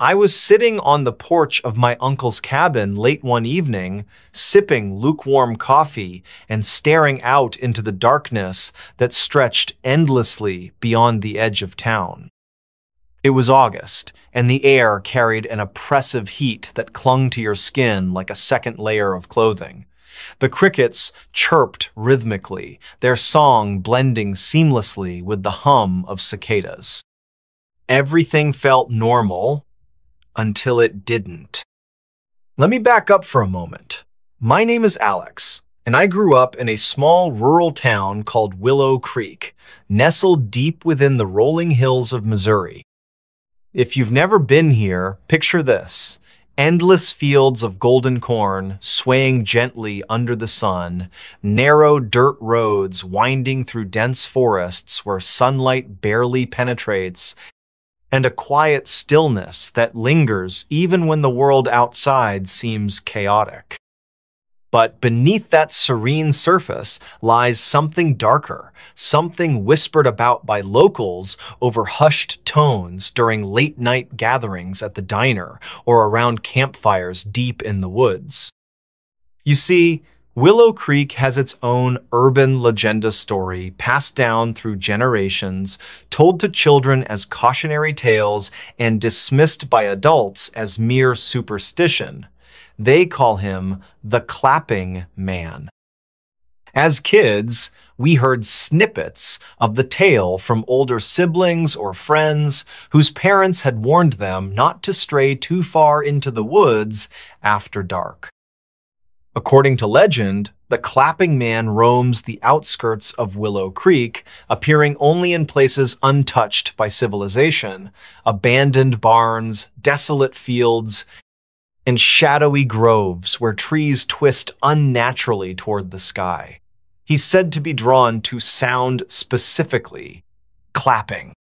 I was sitting on the porch of my uncle's cabin late one evening, sipping lukewarm coffee and staring out into the darkness that stretched endlessly beyond the edge of town. It was August, and the air carried an oppressive heat that clung to your skin like a second layer of clothing. The crickets chirped rhythmically, their song blending seamlessly with the hum of cicadas. Everything felt normal, until it didn't. Let me back up for a moment. My name is Alex, and I grew up in a small rural town called Willow Creek, nestled deep within the rolling hills of Missouri. If you've never been here, picture this: endless fields of golden corn swaying gently under the sun, narrow dirt roads winding through dense forests where sunlight barely penetrates, and a quiet stillness that lingers even when the world outside seems chaotic. But beneath that serene surface lies something darker, something whispered about by locals over hushed tones during late-night gatherings at the diner or around campfires deep in the woods. You see, Willow Creek has its own urban legenda story passed down through generations, told to children as cautionary tales and dismissed by adults as mere superstition. They call him the Clapping Man. As kids, we heard snippets of the tale from older siblings or friends whose parents had warned them not to stray too far into the woods after dark. According to legend, the Clapping Man roams the outskirts of Willow Creek, appearing only in places untouched by civilization, abandoned barns, desolate fields, and shadowy groves where trees twist unnaturally toward the sky. He's said to be drawn to sound specifically, clapping.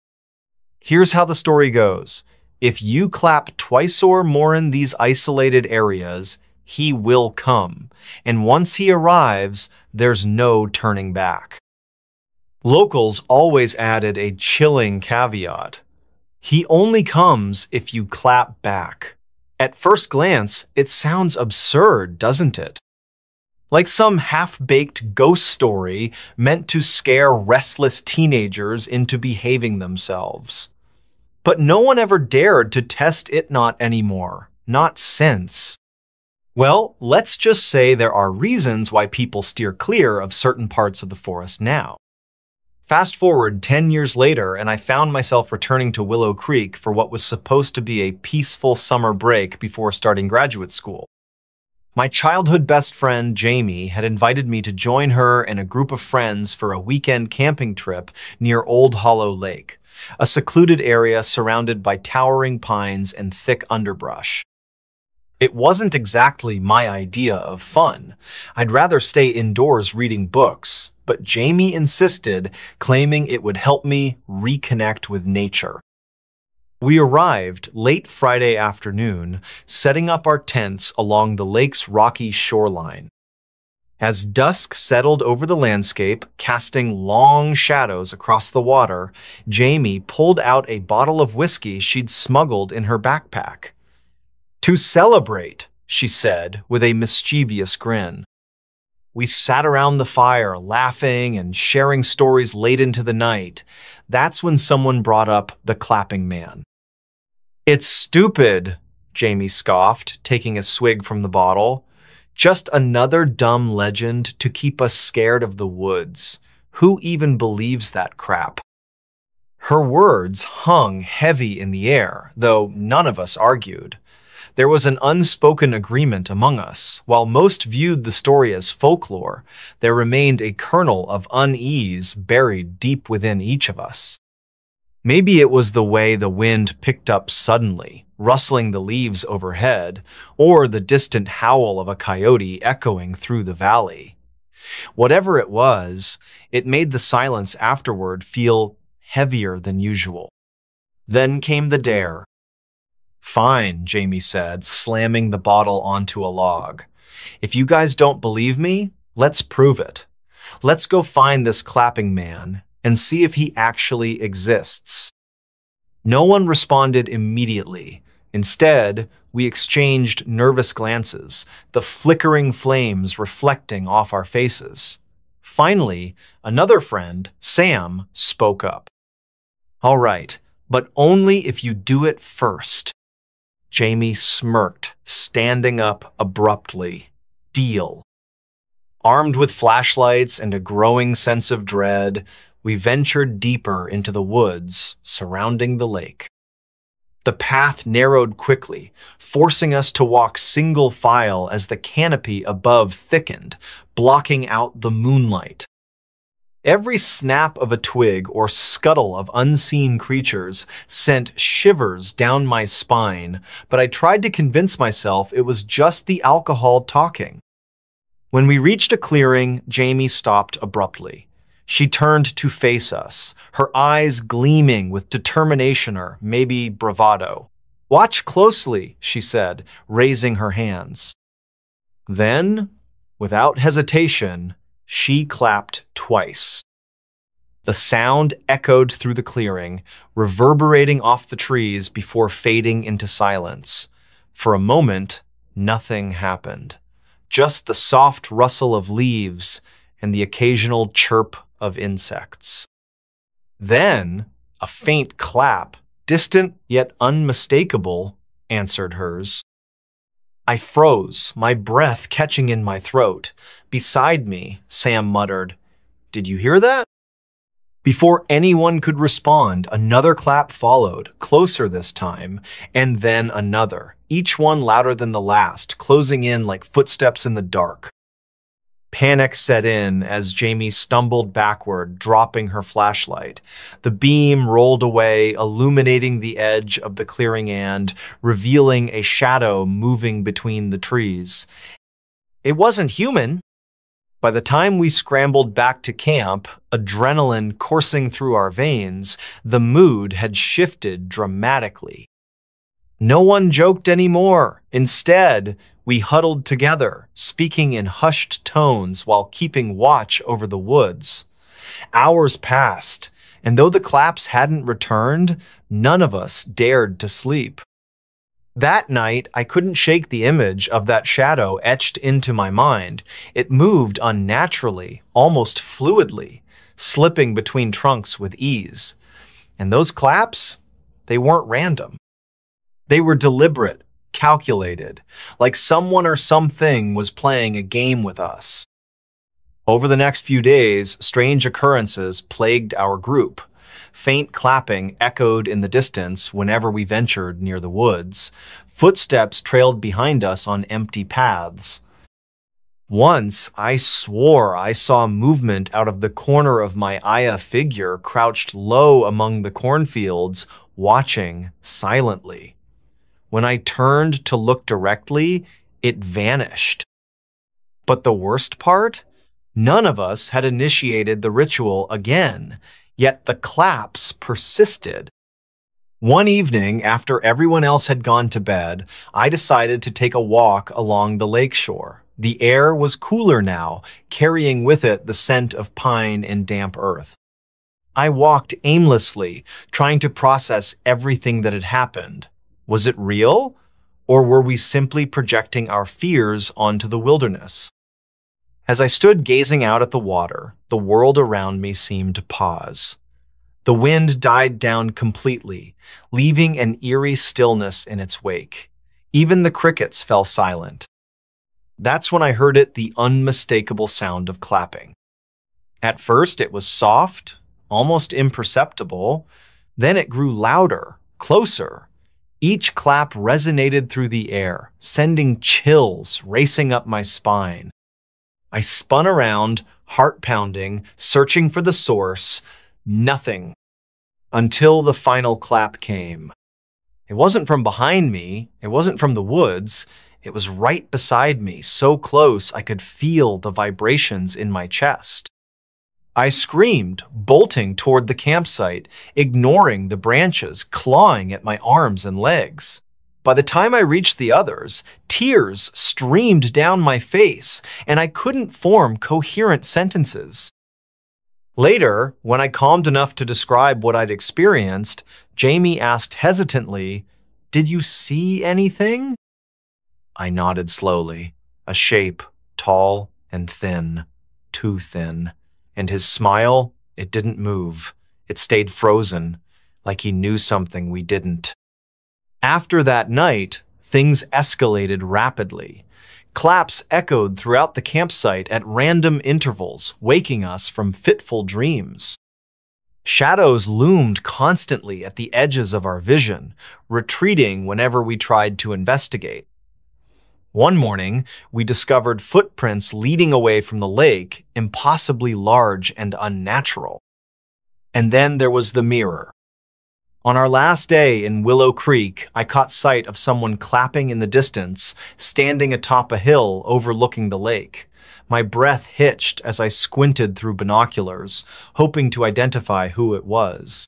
Here's how the story goes. If you clap twice or more in these isolated areas, he will come, and once he arrives, there's no turning back. Locals always added a chilling caveat. He only comes if you clap back. At first glance, it sounds absurd, doesn't it? Like some half-baked ghost story meant to scare restless teenagers into behaving themselves. But no one ever dared to test it not anymore. Not since. Well, let's just say there are reasons why people steer clear of certain parts of the forest now. Fast forward 10 years later, and I found myself returning to Willow Creek for what was supposed to be a peaceful summer break before starting graduate school. My childhood best friend, Jamie, had invited me to join her and a group of friends for a weekend camping trip near Old Hollow Lake, a secluded area surrounded by towering pines and thick underbrush. It wasn't exactly my idea of fun. I'd rather stay indoors reading books, but Jamie insisted, claiming it would help me reconnect with nature. We arrived late Friday afternoon, setting up our tents along the lake's rocky shoreline. As dusk settled over the landscape, casting long shadows across the water, Jamie pulled out a bottle of whiskey she'd smuggled in her backpack. "To celebrate," she said with a mischievous grin. We sat around the fire, laughing and sharing stories late into the night. That's when someone brought up the Clapping Man. "It's stupid," Jamie scoffed, taking a swig from the bottle. "Just another dumb legend to keep us scared of the woods. Who even believes that crap?" Her words hung heavy in the air, though none of us argued. There was an unspoken agreement among us. While most viewed the story as folklore, there remained a kernel of unease buried deep within each of us. Maybe it was the way the wind picked up suddenly, rustling the leaves overhead, or the distant howl of a coyote echoing through the valley. Whatever it was, it made the silence afterward feel heavier than usual. Then came the dare. "Fine," Jamie said, slamming the bottle onto a log. "If you guys don't believe me, let's prove it. Let's go find this Clapping Man and see if he actually exists." No one responded immediately. Instead, we exchanged nervous glances, the flickering flames reflecting off our faces. Finally, another friend, Sam, spoke up. "All right, but only if you do it first." Jamie smirked, standing up abruptly. "Deal." Armed with flashlights and a growing sense of dread, we ventured deeper into the woods surrounding the lake. The path narrowed quickly, forcing us to walk single file as the canopy above thickened, blocking out the moonlight. Every snap of a twig or scuttle of unseen creatures sent shivers down my spine, but I tried to convince myself it was just the alcohol talking. When we reached a clearing, Jamie stopped abruptly. She turned to face us, her eyes gleaming with determination or maybe bravado. "Watch closely," she said, raising her hands. Then, without hesitation, she clapped twice. The sound echoed through the clearing, reverberating off the trees before fading into silence. For a moment, nothing happened. Just the soft rustle of leaves and the occasional chirp of insects. Then, a faint clap, distant yet unmistakable, answered hers. I froze, my breath catching in my throat. Beside me, Sam muttered, "Did you hear that?" Before anyone could respond, another clap followed, closer this time, and then another, each one louder than the last, closing in like footsteps in the dark. Panic set in as Jamie stumbled backward, dropping her flashlight. The beam rolled away, illuminating the edge of the clearing and revealing a shadow moving between the trees. It wasn't human. By the time we scrambled back to camp, adrenaline coursing through our veins, the mood had shifted dramatically. No one joked anymore. Instead, we huddled together, speaking in hushed tones while keeping watch over the woods. Hours passed, and though the claps hadn't returned, none of us dared to sleep. That night, I couldn't shake the image of that shadow etched into my mind. It moved unnaturally, almost fluidly, slipping between trunks with ease. And those claps, they weren't random. They were deliberate, calculated, like someone or something was playing a game with us. Over the next few days, strange occurrences plagued our group. Faint clapping echoed in the distance whenever we ventured near the woods. Footsteps trailed behind us on empty paths. Once, I swore I saw movement out of the corner of my Aya figure crouched low among the cornfields, watching silently. When I turned to look directly, it vanished. But the worst part? None of us had initiated the ritual again. Yet the claps persisted. One evening, after everyone else had gone to bed, I decided to take a walk along the lakeshore. The air was cooler now, carrying with it the scent of pine and damp earth. I walked aimlessly, trying to process everything that had happened. Was it real? Or were we simply projecting our fears onto the wilderness? As I stood gazing out at the water, the world around me seemed to pause. The wind died down completely, leaving an eerie stillness in its wake. Even the crickets fell silent. That's when I heard the unmistakable sound of clapping. At first, it was soft, almost imperceptible. Then it grew louder, closer. Each clap resonated through the air, sending chills racing up my spine. I spun around, heart pounding, searching for the source. Nothing. Until the final clap came. It wasn't from behind me. It wasn't from the woods. It was right beside me, so close I could feel the vibrations in my chest. I screamed, bolting toward the campsite, ignoring the branches clawing at my arms and legs. By the time I reached the others, tears streamed down my face, and I couldn't form coherent sentences. Later, when I calmed enough to describe what I'd experienced, Jamie asked hesitantly, "Did you see anything?" I nodded slowly. A shape, tall and thin, too thin. And his smile, it didn't move. It stayed frozen, like he knew something we didn't. After that night, things escalated rapidly. Claps echoed throughout the campsite at random intervals, waking us from fitful dreams. Shadows loomed constantly at the edges of our vision, retreating whenever we tried to investigate. One morning, we discovered footprints leading away from the lake, impossibly large and unnatural. And then there was the mirror. On our last day in Willow Creek, I caught sight of someone clapping in the distance, standing atop a hill overlooking the lake. My breath hitched as I squinted through binoculars, hoping to identify who it was.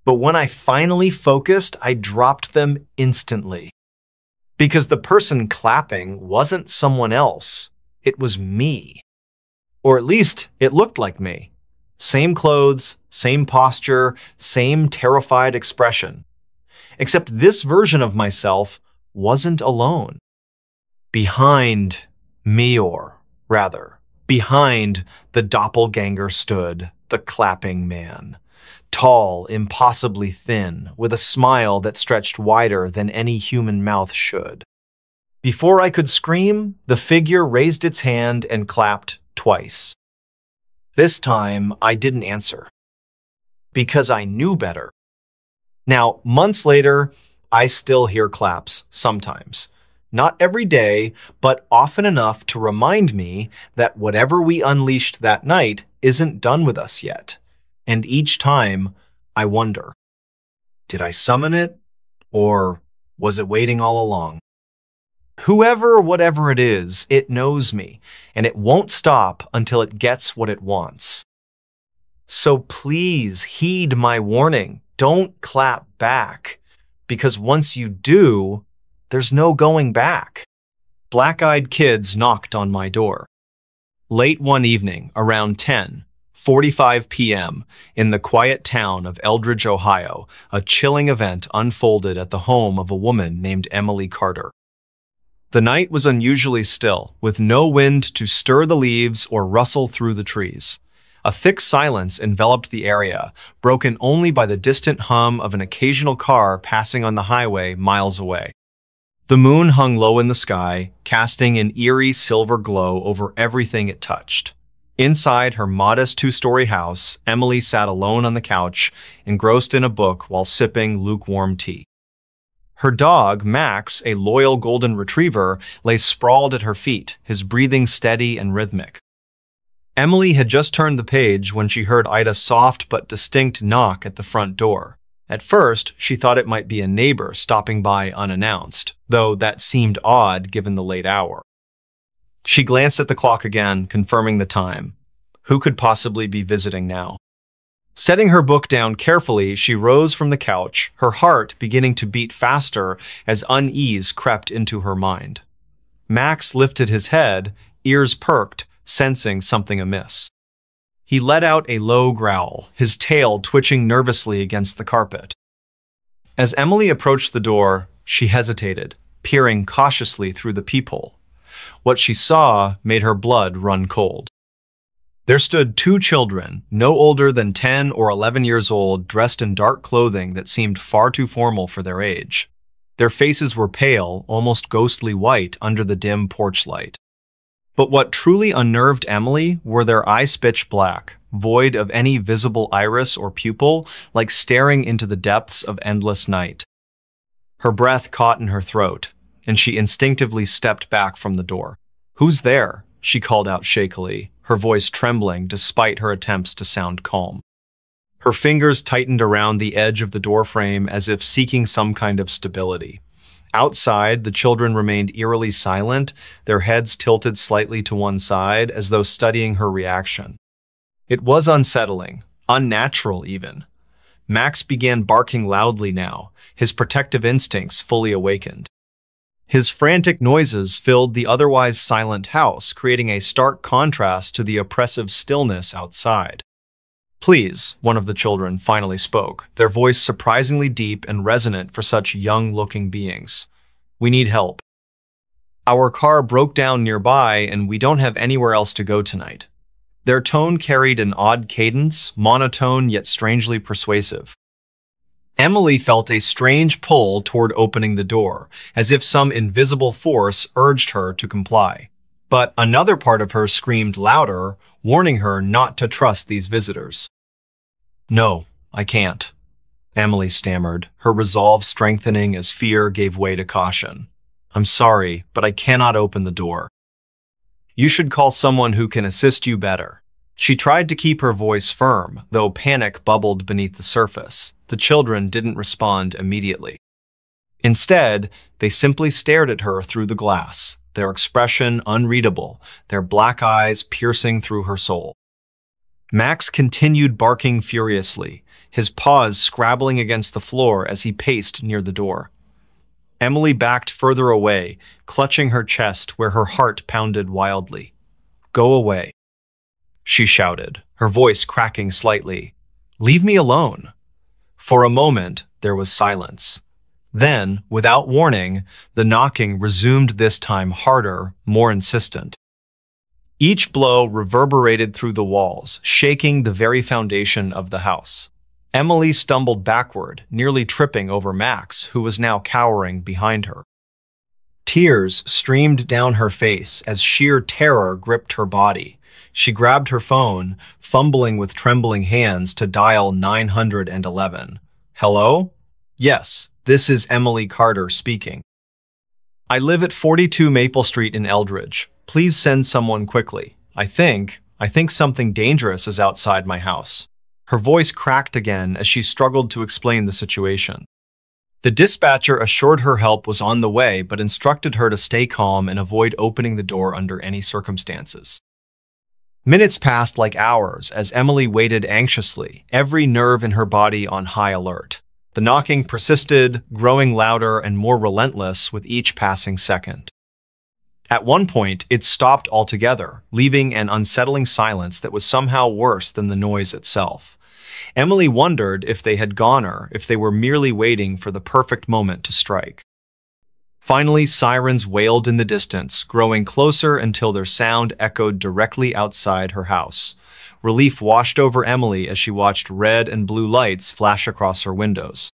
But when I finally focused, I dropped them instantly. Because the person clapping wasn't someone else. It was me. Or at least, it looked like me. Same clothes, same posture, same terrified expression. Except this version of myself wasn't alone. Behind me, or rather, behind the doppelganger stood the clapping man. Tall, impossibly thin, with a smile that stretched wider than any human mouth should. Before I could scream, the figure raised its hand and clapped twice. This time, I didn't answer. Because I knew better. Now, months later, I still hear claps sometimes. Not every day, but often enough to remind me that whatever we unleashed that night isn't done with us yet. And each time, I wonder, did I summon it? Or was it waiting all along? Whoever, whatever it is, it knows me, and it won't stop until it gets what it wants. So please heed my warning. Don't clap back, because once you do, there's no going back. Black-eyed kids knocked on my door. Late one evening, around 10:45 p.m., in the quiet town of Eldridge, Ohio, a chilling event unfolded at the home of a woman named Emily Carter. The night was unusually still, with no wind to stir the leaves or rustle through the trees. A thick silence enveloped the area, broken only by the distant hum of an occasional car passing on the highway miles away. The moon hung low in the sky, casting an eerie silver glow over everything it touched. Inside her modest two-story house, Emily sat alone on the couch, engrossed in a book while sipping lukewarm tea. Her dog, Max, a loyal golden retriever, lay sprawled at her feet, his breathing steady and rhythmic. Emily had just turned the page when she heard Ida's soft but distinct knock at the front door. At first, she thought it might be a neighbor stopping by unannounced, though that seemed odd given the late hour. She glanced at the clock again, confirming the time. Who could possibly be visiting now? Setting her book down carefully, she rose from the couch, her heart beginning to beat faster as unease crept into her mind. Max lifted his head, ears perked, sensing something amiss. He let out a low growl, his tail twitching nervously against the carpet. As Emily approached the door, she hesitated, peering cautiously through the peephole. What she saw made her blood run cold. There stood two children, no older than 10 or 11 years old, dressed in dark clothing that seemed far too formal for their age. Their faces were pale, almost ghostly white under the dim porch light. But what truly unnerved Emily were their eyes pitch black, void of any visible iris or pupil, like staring into the depths of endless night. Her breath caught in her throat, and she instinctively stepped back from the door. "Who's there?" she called out shakily, her voice trembling despite her attempts to sound calm. Her fingers tightened around the edge of the doorframe as if seeking some kind of stability. Outside, the children remained eerily silent, their heads tilted slightly to one side, as though studying her reaction. It was unsettling, unnatural even. Max began barking loudly now, his protective instincts fully awakened. His frantic noises filled the otherwise silent house, creating a stark contrast to the oppressive stillness outside. "Please," one of the children finally spoke, their voice surprisingly deep and resonant for such young-looking beings. "We need help. Our car broke down nearby and we don't have anywhere else to go tonight." Their tone carried an odd cadence, monotone yet strangely persuasive. Emily felt a strange pull toward opening the door, as if some invisible force urged her to comply. But another part of her screamed louder, warning her not to trust these visitors. "No, I can't," Emily stammered, her resolve strengthening as fear gave way to caution. "I'm sorry, but I cannot open the door. You should call someone who can assist you better." She tried to keep her voice firm, though panic bubbled beneath the surface. The children didn't respond immediately. Instead, they simply stared at her through the glass, their expression unreadable, their black eyes piercing through her soul. Max continued barking furiously, his paws scrabbling against the floor as he paced near the door. Emily backed further away, clutching her chest where her heart pounded wildly. "Go away," she shouted, her voice cracking slightly. "Leave me alone." For a moment, there was silence. Then, without warning, the knocking resumed, this time harder, more insistent. Each blow reverberated through the walls, shaking the very foundation of the house. Emily stumbled backward, nearly tripping over Max, who was now cowering behind her. Tears streamed down her face as sheer terror gripped her body. She grabbed her phone, fumbling with trembling hands to dial 911. "Hello? Yes, this is Emily Carter speaking. I live at 42 Maple Street in Eldridge. Please send someone quickly. I think something dangerous is outside my house." Her voice cracked again as she struggled to explain the situation. The dispatcher assured her help was on the way, but instructed her to stay calm and avoid opening the door under any circumstances. Minutes passed like hours as Emily waited anxiously, every nerve in her body on high alert. The knocking persisted, growing louder and more relentless with each passing second. At one point, it stopped altogether, leaving an unsettling silence that was somehow worse than the noise itself. Emily wondered if they had gone or if they were merely waiting for the perfect moment to strike. Finally, sirens wailed in the distance, growing closer until their sound echoed directly outside her house. Relief washed over Emily as she watched red and blue lights flash across her windows.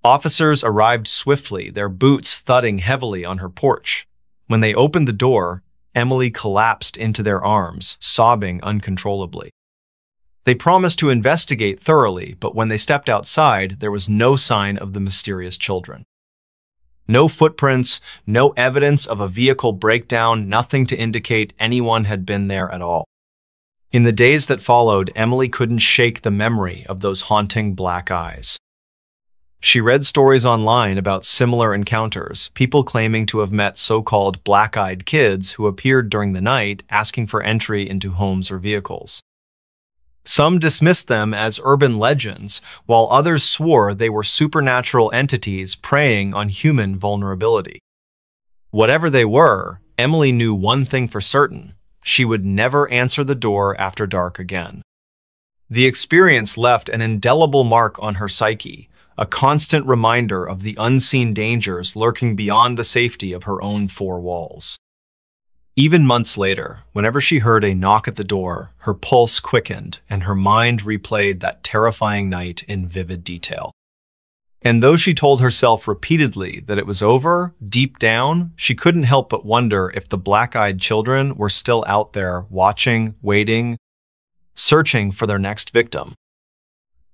Officers arrived swiftly, their boots thudding heavily on her porch. When they opened the door, Emily collapsed into their arms, sobbing uncontrollably. They promised to investigate thoroughly, but when they stepped outside, there was no sign of the mysterious children. No footprints, no evidence of a vehicle breakdown, nothing to indicate anyone had been there at all. In the days that followed, Emily couldn't shake the memory of those haunting black eyes. She read stories online about similar encounters, people claiming to have met so-called black-eyed kids who appeared during the night asking for entry into homes or vehicles. Some dismissed them as urban legends, while others swore they were supernatural entities preying on human vulnerability. Whatever they were, Emily knew one thing for certain: she would never answer the door after dark again. The experience left an indelible mark on her psyche, a constant reminder of the unseen dangers lurking beyond the safety of her own four walls. Even months later, whenever she heard a knock at the door, her pulse quickened and her mind replayed that terrifying night in vivid detail. And though she told herself repeatedly that it was over, deep down, she couldn't help but wonder if the black-eyed children were still out there, watching, waiting, searching for their next victim.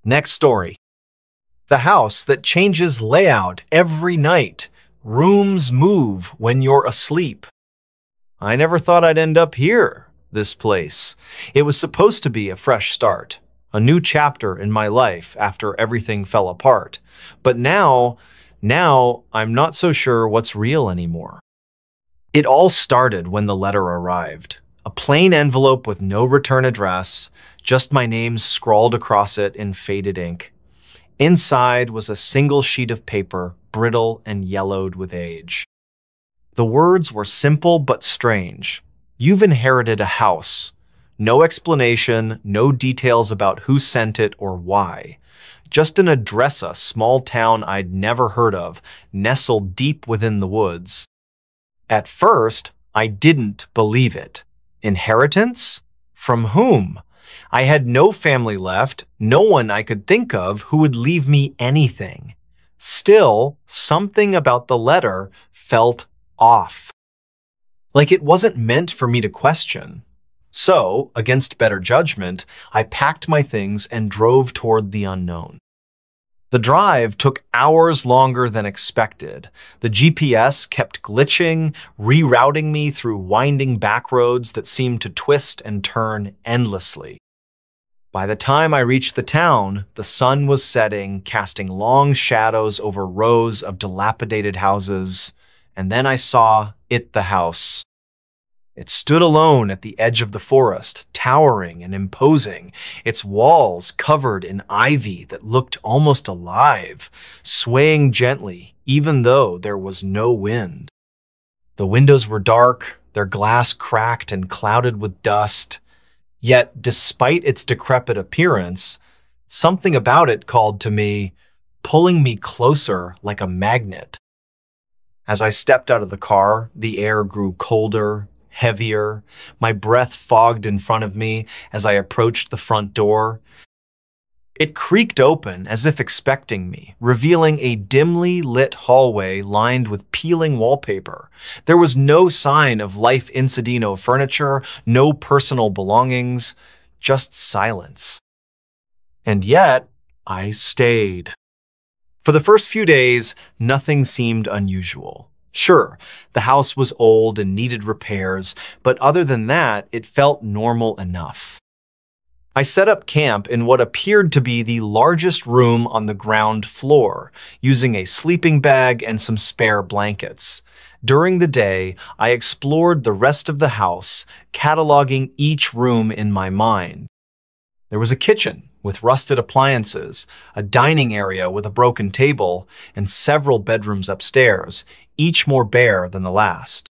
Next story. The house that changes layout every night. Rooms move when you're asleep. I never thought I'd end up here, this place. It was supposed to be a fresh start, a new chapter in my life after everything fell apart. But now I'm not so sure what's real anymore. It all started when the letter arrived. A plain envelope with no return address, just my name scrawled across it in faded ink. Inside was a single sheet of paper, brittle and yellowed with age. The words were simple but strange. You've inherited a house. No explanation, no details about who sent it or why. Just an address, a small town I'd never heard of, nestled deep within the woods. At first, I didn't believe it. Inheritance? From whom? I had no family left, no one I could think of who would leave me anything. Still, something about the letter felt off. Like it wasn't meant for me to question. So, against better judgment, I packed my things and drove toward the unknown. The drive took hours longer than expected. The GPS kept glitching, rerouting me through winding back roads that seemed to twist and turn endlessly. By the time I reached the town, the sun was setting, casting long shadows over rows of dilapidated houses, And then I saw it, the house. It stood alone at the edge of the forest, towering and imposing, its walls covered in ivy that looked almost alive, swaying gently even though there was no wind. The windows were dark, their glass cracked and clouded with dust. Yet, despite its decrepit appearance, something about it called to me, pulling me closer like a magnet. As I stepped out of the car, the air grew colder, heavier. My breath fogged in front of me as I approached the front door. It creaked open as if expecting me, revealing a dimly lit hallway lined with peeling wallpaper. There was no sign of life incidino furniture, no personal belongings, just silence. And yet, I stayed. For the first few days, nothing seemed unusual. Sure, the house was old and needed repairs, but other than that, it felt normal enough. I set up camp in what appeared to be the largest room on the ground floor, using a sleeping bag and some spare blankets. During the day, I explored the rest of the house, cataloging each room in my mind. There was a kitchen with rusted appliances, a dining area with a broken table, and several bedrooms upstairs, each more bare than the last.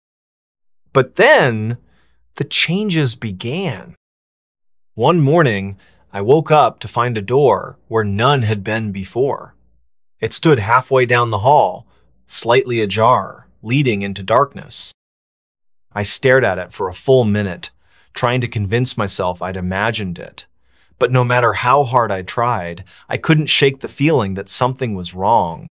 But then, the changes began. One morning, I woke up to find a door where none had been before. It stood halfway down the hall, slightly ajar, leading into darkness. I stared at it for a full minute, trying to convince myself I'd imagined it. But no matter how hard I tried, I couldn't shake the feeling that something was wrong.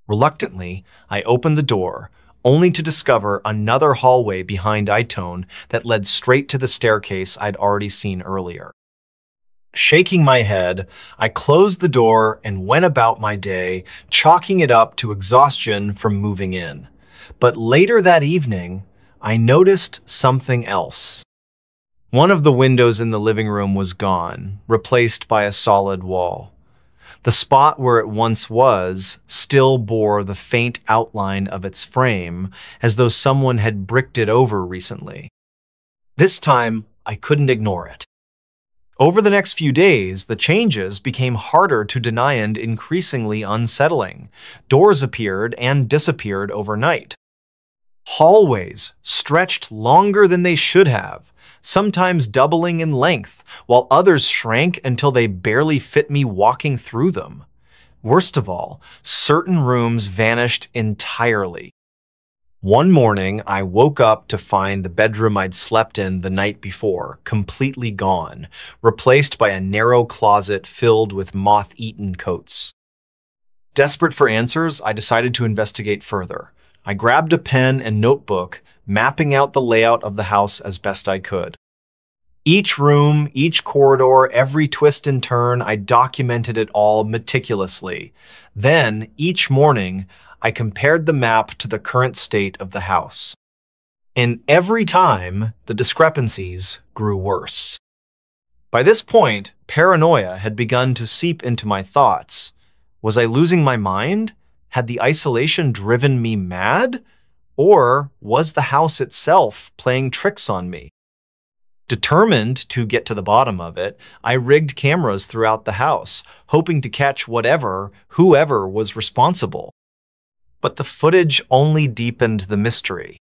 Reluctantly, I opened the door, only to discover another hallway behind Itone that led straight to the staircase I'd already seen earlier. Shaking my head, I closed the door and went about my day, chalking it up to exhaustion from moving in. But later that evening, I noticed something else. One of the windows in the living room was gone, replaced by a solid wall. The spot where it once was still bore the faint outline of its frame, as though someone had bricked it over recently. This time, I couldn't ignore it. Over the next few days, the changes became harder to deny and increasingly unsettling. Doors appeared and disappeared overnight. Hallways stretched longer than they should have, sometimes doubling in length, while others shrank until they barely fit me walking through them. Worst of all, certain rooms vanished entirely. One morning, I woke up to find the bedroom I'd slept in the night before completely gone, replaced by a narrow closet filled with moth-eaten coats. Desperate for answers, I decided to investigate further. I grabbed a pen and notebook, mapping out the layout of the house as best I could. Each room, each corridor, every twist and turn, I documented it all meticulously. Then, each morning, I compared the map to the current state of the house. And every time, the discrepancies grew worse. By this point, paranoia had begun to seep into my thoughts. Was I losing my mind? Had the isolation driven me mad? Or was the house itself playing tricks on me? Determined to get to the bottom of it, I rigged cameras throughout the house, hoping to catch whoever was responsible. But the footage only deepened the mystery.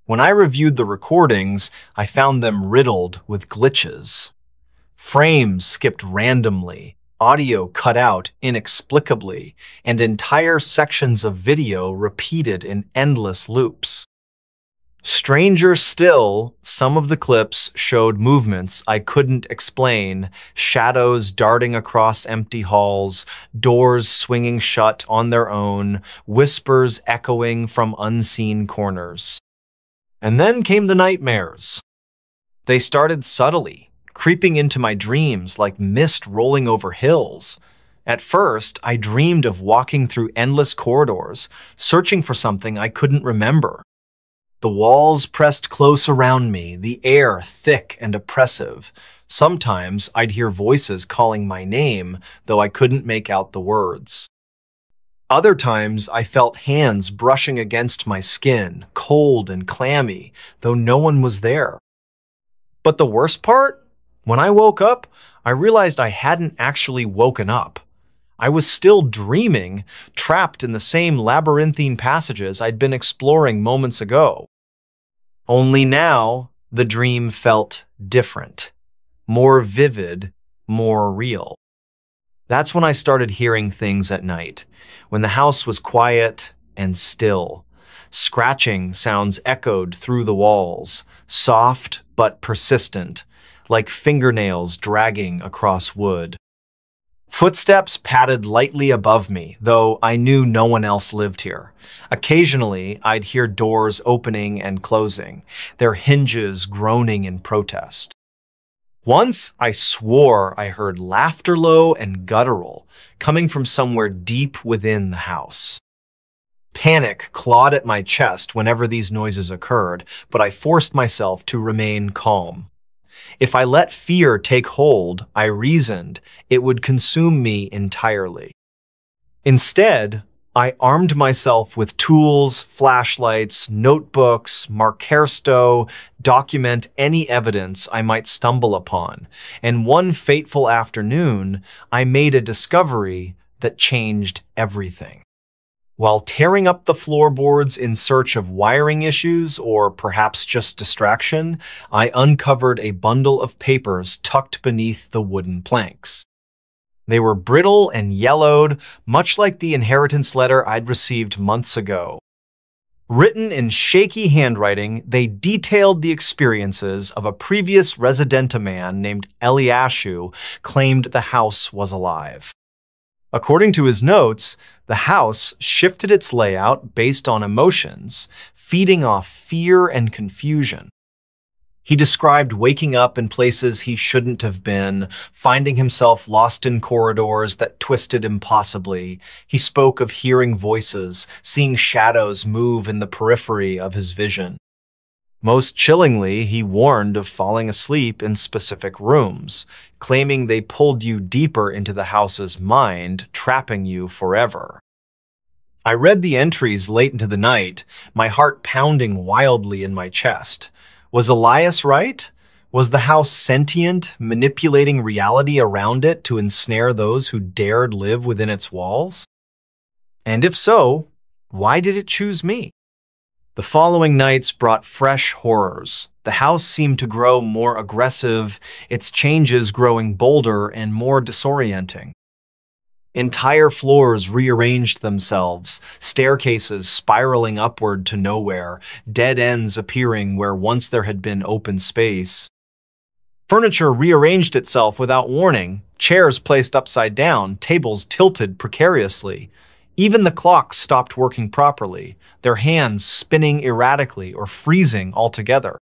When I reviewed the recordings, I found them riddled with glitches. Frames skipped randomly, audio cut out inexplicably, and entire sections of video repeated in endless loops. Stranger still, some of the clips showed movements I couldn't explain, shadows darting across empty halls, doors swinging shut on their own, whispers echoing from unseen corners. And then came the nightmares. They started subtly, creeping into my dreams like mist rolling over hills. At first, I dreamed of walking through endless corridors, searching for something I couldn't remember. The walls pressed close around me, the air thick and oppressive. Sometimes I'd hear voices calling my name, though I couldn't make out the words. Other times, I felt hands brushing against my skin, cold and clammy, though no one was there. But the worst part? When I woke up, I realized I hadn't actually woken up. I was still dreaming, trapped in the same labyrinthine passages I'd been exploring moments ago. Only now, the dream felt different, more vivid, more real. That's when I started hearing things at night, when the house was quiet and still. Scratching sounds echoed through the walls, soft but persistent, like fingernails dragging across wood. Footsteps padded lightly above me, though I knew no one else lived here. Occasionally, I'd hear doors opening and closing, their hinges groaning in protest. Once, I swore I heard laughter low and guttural, coming from somewhere deep within the house. Panic clawed at my chest whenever these noises occurred, but I forced myself to remain calm. If I let fear take hold, I reasoned, it would consume me entirely. Instead, I armed myself with tools, flashlights, notebooks, markersto, document any evidence I might stumble upon, and one fateful afternoon, I made a discovery that changed everything. While tearing up the floorboards in search of wiring issues or perhaps just distraction, I uncovered a bundle of papers tucked beneath the wooden planks. They were brittle and yellowed, much like the inheritance letter I'd received months ago. Written in shaky handwriting, they detailed the experiences of a previous residenta man named Eliashu claimed the house was alive. According to his notes, the house shifted its layout based on emotions, feeding off fear and confusion. He described waking up in places he shouldn't have been, finding himself lost in corridors that twisted impossibly. He spoke of hearing voices, seeing shadows move in the periphery of his vision. Most chillingly, he warned of falling asleep in specific rooms, claiming they pulled you deeper into the house's mind, trapping you forever. I read the entries late into the night, my heart pounding wildly in my chest. Was Elias right? Was the house sentient, manipulating reality around it to ensnare those who dared live within its walls? And if so, why did it choose me? The following nights brought fresh horrors. The house seemed to grow more aggressive, its changes growing bolder and more disorienting. Entire floors rearranged themselves, staircases spiraling upward to nowhere, dead ends appearing where once there had been open space. Furniture rearranged itself without warning, chairs placed upside down, tables tilted precariously. Even the clocks stopped working properly, their hands spinning erratically or freezing altogether.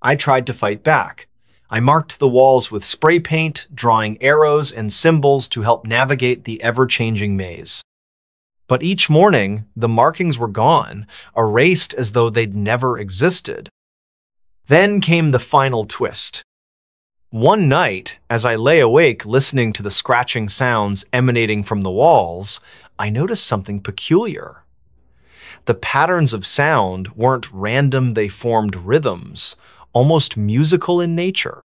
I tried to fight back. I marked the walls with spray paint, drawing arrows and symbols to help navigate the ever-changing maze. But each morning, the markings were gone, erased as though they'd never existed. Then came the final twist. One night, as I lay awake listening to the scratching sounds emanating from the walls, I noticed something peculiar. The patterns of sound weren't random, they formed rhythms, almost musical in nature.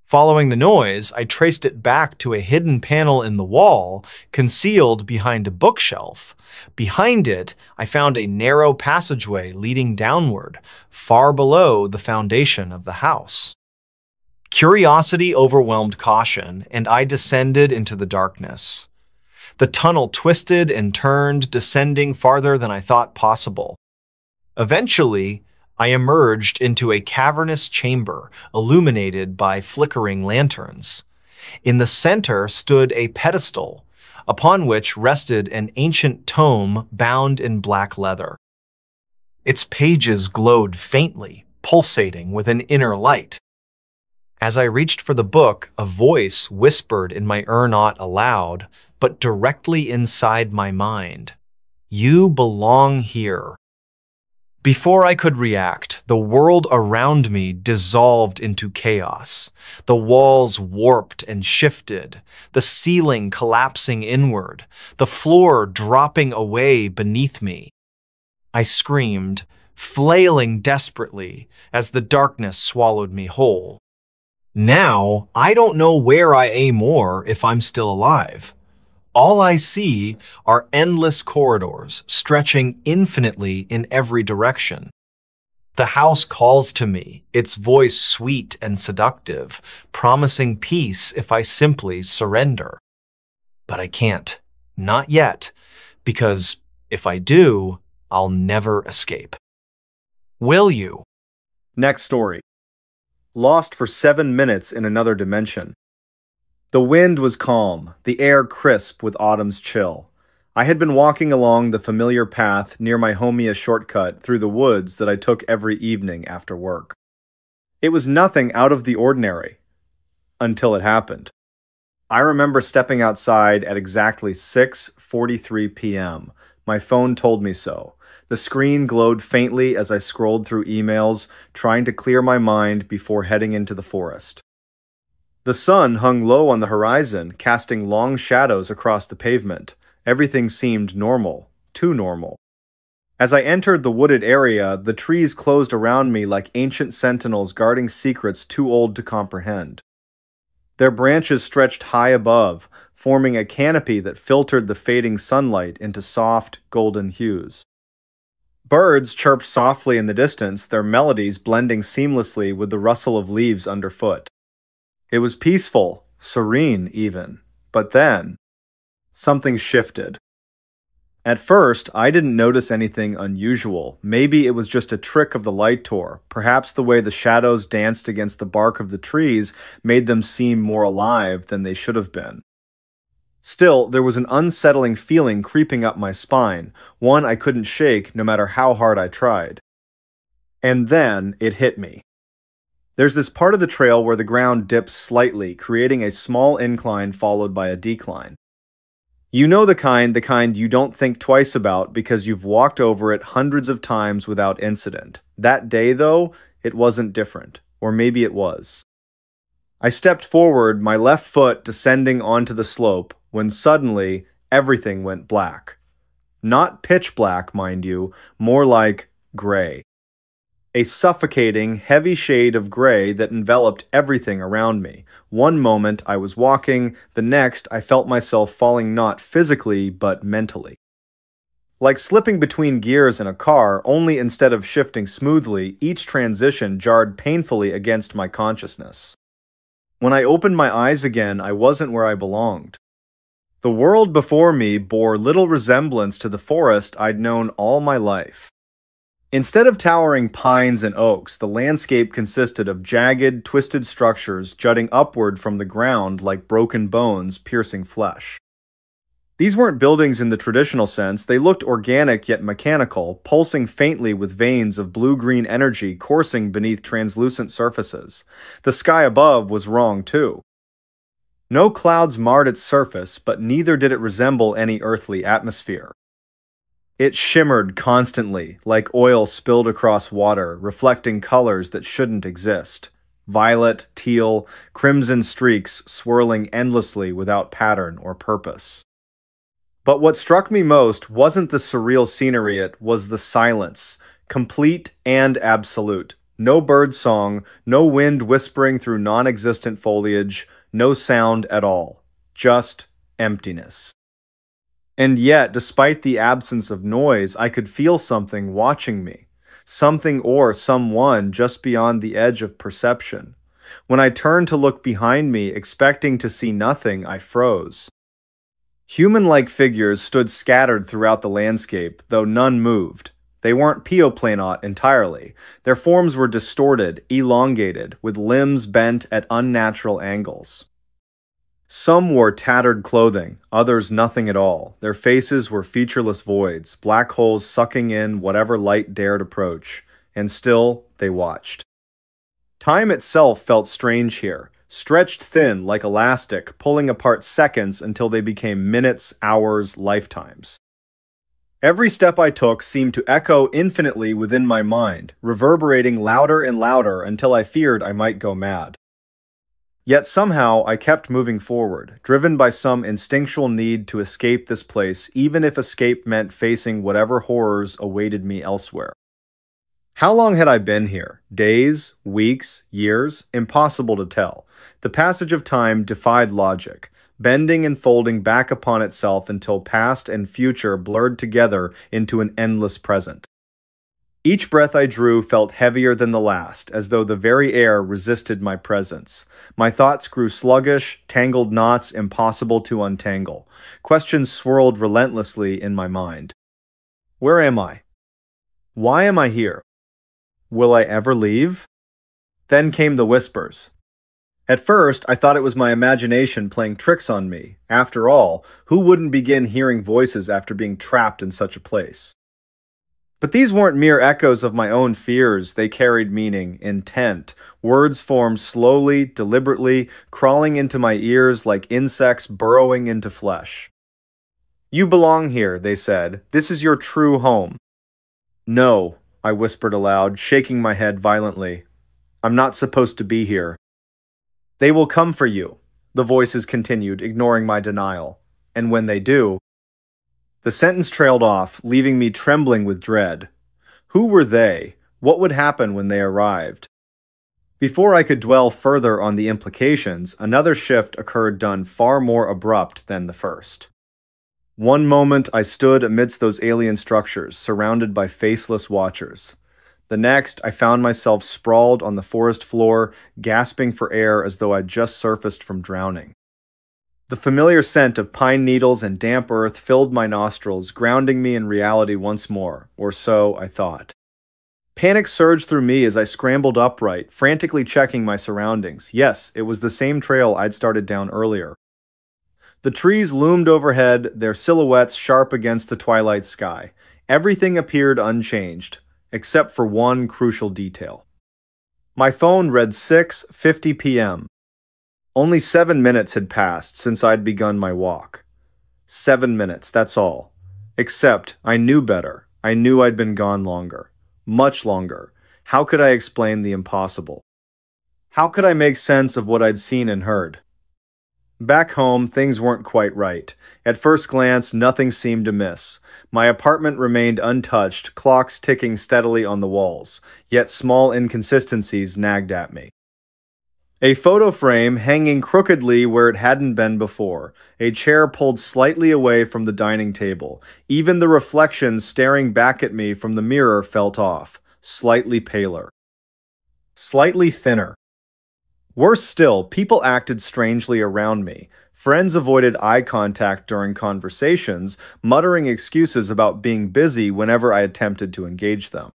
Following the noise, I traced it back to a hidden panel in the wall, concealed behind a bookshelf. Behind it, I found a narrow passageway leading downward, far below the foundation of the house. Curiosity overwhelmed caution, and I descended into the darkness. The tunnel twisted and turned, descending farther than I thought possible. Eventually, I emerged into a cavernous chamber illuminated by flickering lanterns. In the center stood a pedestal, upon which rested an ancient tome bound in black leather. Its pages glowed faintly, pulsating with an inner light. As I reached for the book, a voice whispered in my ear not aloud, but directly inside my mind. "You belong here." Before I could react, the world around me dissolved into chaos. The walls warped and shifted, the ceiling collapsing inward, the floor dropping away beneath me. I screamed, flailing desperately as the darkness swallowed me whole. Now, I don't know where I am or if I'm still alive. All I see are endless corridors stretching infinitely in every direction. The house calls to me, its voice sweet and seductive, promising peace if I simply surrender. But I can't. Not yet, because if I do, I'll never escape. Will you? Next story. Lost for 7 minutes in another dimension. The wind was calm, the air crisp with autumn's chill. I had been walking along the familiar path near my Homia shortcut through the woods that I took every evening after work. It was nothing out of the ordinary, until it happened. I remember stepping outside at exactly 6:43 p.m. My phone told me so. The screen glowed faintly as I scrolled through emails, trying to clear my mind before heading into the forest. The sun hung low on the horizon, casting long shadows across the pavement. Everything seemed normal, too normal. As I entered the wooded area, the trees closed around me like ancient sentinels guarding secrets too old to comprehend. Their branches stretched high above, forming a canopy that filtered the fading sunlight into soft, golden hues. Birds chirped softly in the distance, their melodies blending seamlessly with the rustle of leaves underfoot. It was peaceful, serene even. But then, something shifted. At first, I didn't notice anything unusual. Maybe it was just a trick of the light tour. Perhaps the way the shadows danced against the bark of the trees made them seem more alive than they should have been. Still, there was an unsettling feeling creeping up my spine, one I couldn't shake no matter how hard I tried. And then it hit me. There's this part of the trail where the ground dips slightly, creating a small incline followed by a decline. You know the kind you don't think twice about because you've walked over it hundreds of times without incident. That day, though, it wasn't different. Or maybe it was. I stepped forward, my left foot descending onto the slope, when suddenly everything went black. Not pitch black, mind you, more like gray. A suffocating, heavy shade of gray that enveloped everything around me. One moment I was walking, the next I felt myself falling not physically, but mentally. Like slipping between gears in a car, only instead of shifting smoothly, each transition jarred painfully against my consciousness. When I opened my eyes again, I wasn't where I belonged. The world before me bore little resemblance to the forest I'd known all my life. Instead of towering pines and oaks, the landscape consisted of jagged, twisted structures jutting upward from the ground like broken bones piercing flesh. These weren't buildings in the traditional sense, they looked organic yet mechanical, pulsing faintly with veins of blue-green energy coursing beneath translucent surfaces. The sky above was wrong too. No clouds marred its surface, but neither did it resemble any earthly atmosphere. It shimmered constantly, like oil spilled across water, reflecting colors that shouldn't exist. Violet, teal, crimson streaks swirling endlessly without pattern or purpose. But what struck me most wasn't the surreal scenery, it was the silence, complete and absolute. No bird song, no wind whispering through non-existent foliage, no sound at all. Just emptiness. And yet, despite the absence of noise, I could feel something watching me. Something or someone just beyond the edge of perception. When I turned to look behind me, expecting to see nothing, I froze. Human-like figures stood scattered throughout the landscape, though none moved. They weren't pioplanot entirely. Their forms were distorted, elongated, with limbs bent at unnatural angles. Some wore tattered clothing, others nothing at all. Their faces were featureless voids, black holes sucking in whatever light dared approach, and still they watched. Time itself felt strange here, stretched thin like elastic, pulling apart seconds until they became minutes, hours, lifetimes. Every step I took seemed to echo infinitely within my mind, reverberating louder and louder until I feared I might go mad. Yet somehow I kept moving forward, driven by some instinctual need to escape this place, even if escape meant facing whatever horrors awaited me elsewhere. How long had I been here? Days? Weeks? Years? Impossible to tell. The passage of time defied logic, bending and folding back upon itself until past and future blurred together into an endless present. Each breath I drew felt heavier than the last, as though the very air resisted my presence. My thoughts grew sluggish, tangled knots impossible to untangle. Questions swirled relentlessly in my mind. Where am I? Why am I here? Will I ever leave? Then came the whispers. At first, I thought it was my imagination playing tricks on me. After all, who wouldn't begin hearing voices after being trapped in such a place? But these weren't mere echoes of my own fears. They carried meaning, intent. Words formed slowly, deliberately, crawling into my ears like insects burrowing into flesh. You belong here, they said. This is your true home. No, I whispered aloud, shaking my head violently. I'm not supposed to be here. They will come for you, the voices continued, ignoring my denial. And when they do... The sentence trailed off, leaving me trembling with dread. Who were they? What would happen when they arrived? Before I could dwell further on the implications, another shift occurred done far more abrupt than the first. One moment I stood amidst those alien structures, surrounded by faceless watchers. The next, I found myself sprawled on the forest floor, gasping for air as though I'd just surfaced from drowning. The familiar scent of pine needles and damp earth filled my nostrils, grounding me in reality once more, or so I thought. Panic surged through me as I scrambled upright, frantically checking my surroundings. Yes, it was the same trail I'd started down earlier. The trees loomed overhead, their silhouettes sharp against the twilight sky. Everything appeared unchanged, except for one crucial detail. My phone read 6:50 p.m. Only 7 minutes had passed since I'd begun my walk. 7 minutes, that's all. Except, I knew better. I knew I'd been gone longer. Much longer. How could I explain the impossible? How could I make sense of what I'd seen and heard? Back home, things weren't quite right. At first glance, nothing seemed amiss. My apartment remained untouched, clocks ticking steadily on the walls, yet small inconsistencies nagged at me. A photo frame hanging crookedly where it hadn't been before, a chair pulled slightly away from the dining table. Even the reflection staring back at me from the mirror felt off, slightly paler. Slightly thinner. Worse still, people acted strangely around me. Friends avoided eye contact during conversations, muttering excuses about being busy whenever I attempted to engage them.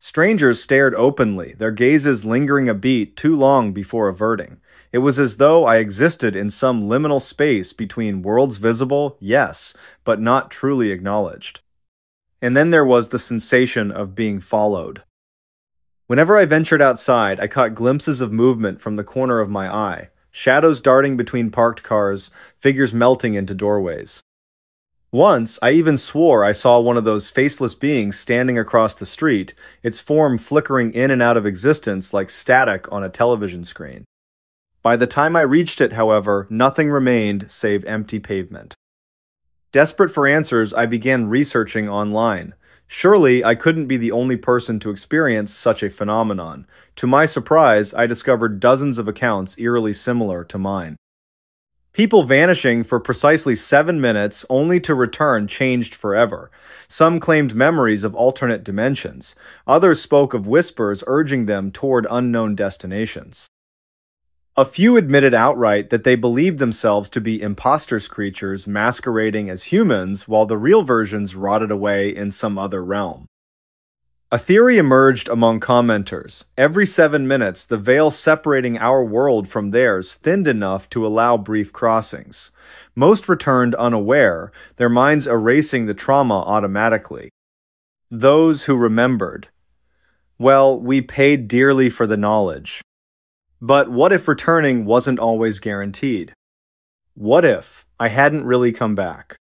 Strangers stared openly, their gazes lingering a beat too long before averting. It was as though I existed in some liminal space between worlds visible, yes, but not truly acknowledged. And then there was the sensation of being followed. Whenever I ventured outside, I caught glimpses of movement from the corner of my eye, shadows darting between parked cars, figures melting into doorways. Once, I even swore I saw one of those faceless beings standing across the street, its form flickering in and out of existence like static on a television screen. By the time I reached it, however, nothing remained save empty pavement. Desperate for answers, I began researching online. Surely, I couldn't be the only person to experience such a phenomenon. To my surprise, I discovered dozens of accounts eerily similar to mine. People vanishing for precisely 7 minutes only to return changed forever. Some claimed memories of alternate dimensions. Others spoke of whispers urging them toward unknown destinations. A few admitted outright that they believed themselves to be imposters creatures masquerading as humans while the real versions rotted away in some other realm. A theory emerged among commenters. Every 7 minutes, the veil separating our world from theirs thinned enough to allow brief crossings. Most returned unaware, their minds erasing the trauma automatically. Those who remembered. Well, we paid dearly for the knowledge. But what if returning wasn't always guaranteed? What if I hadn't really come back?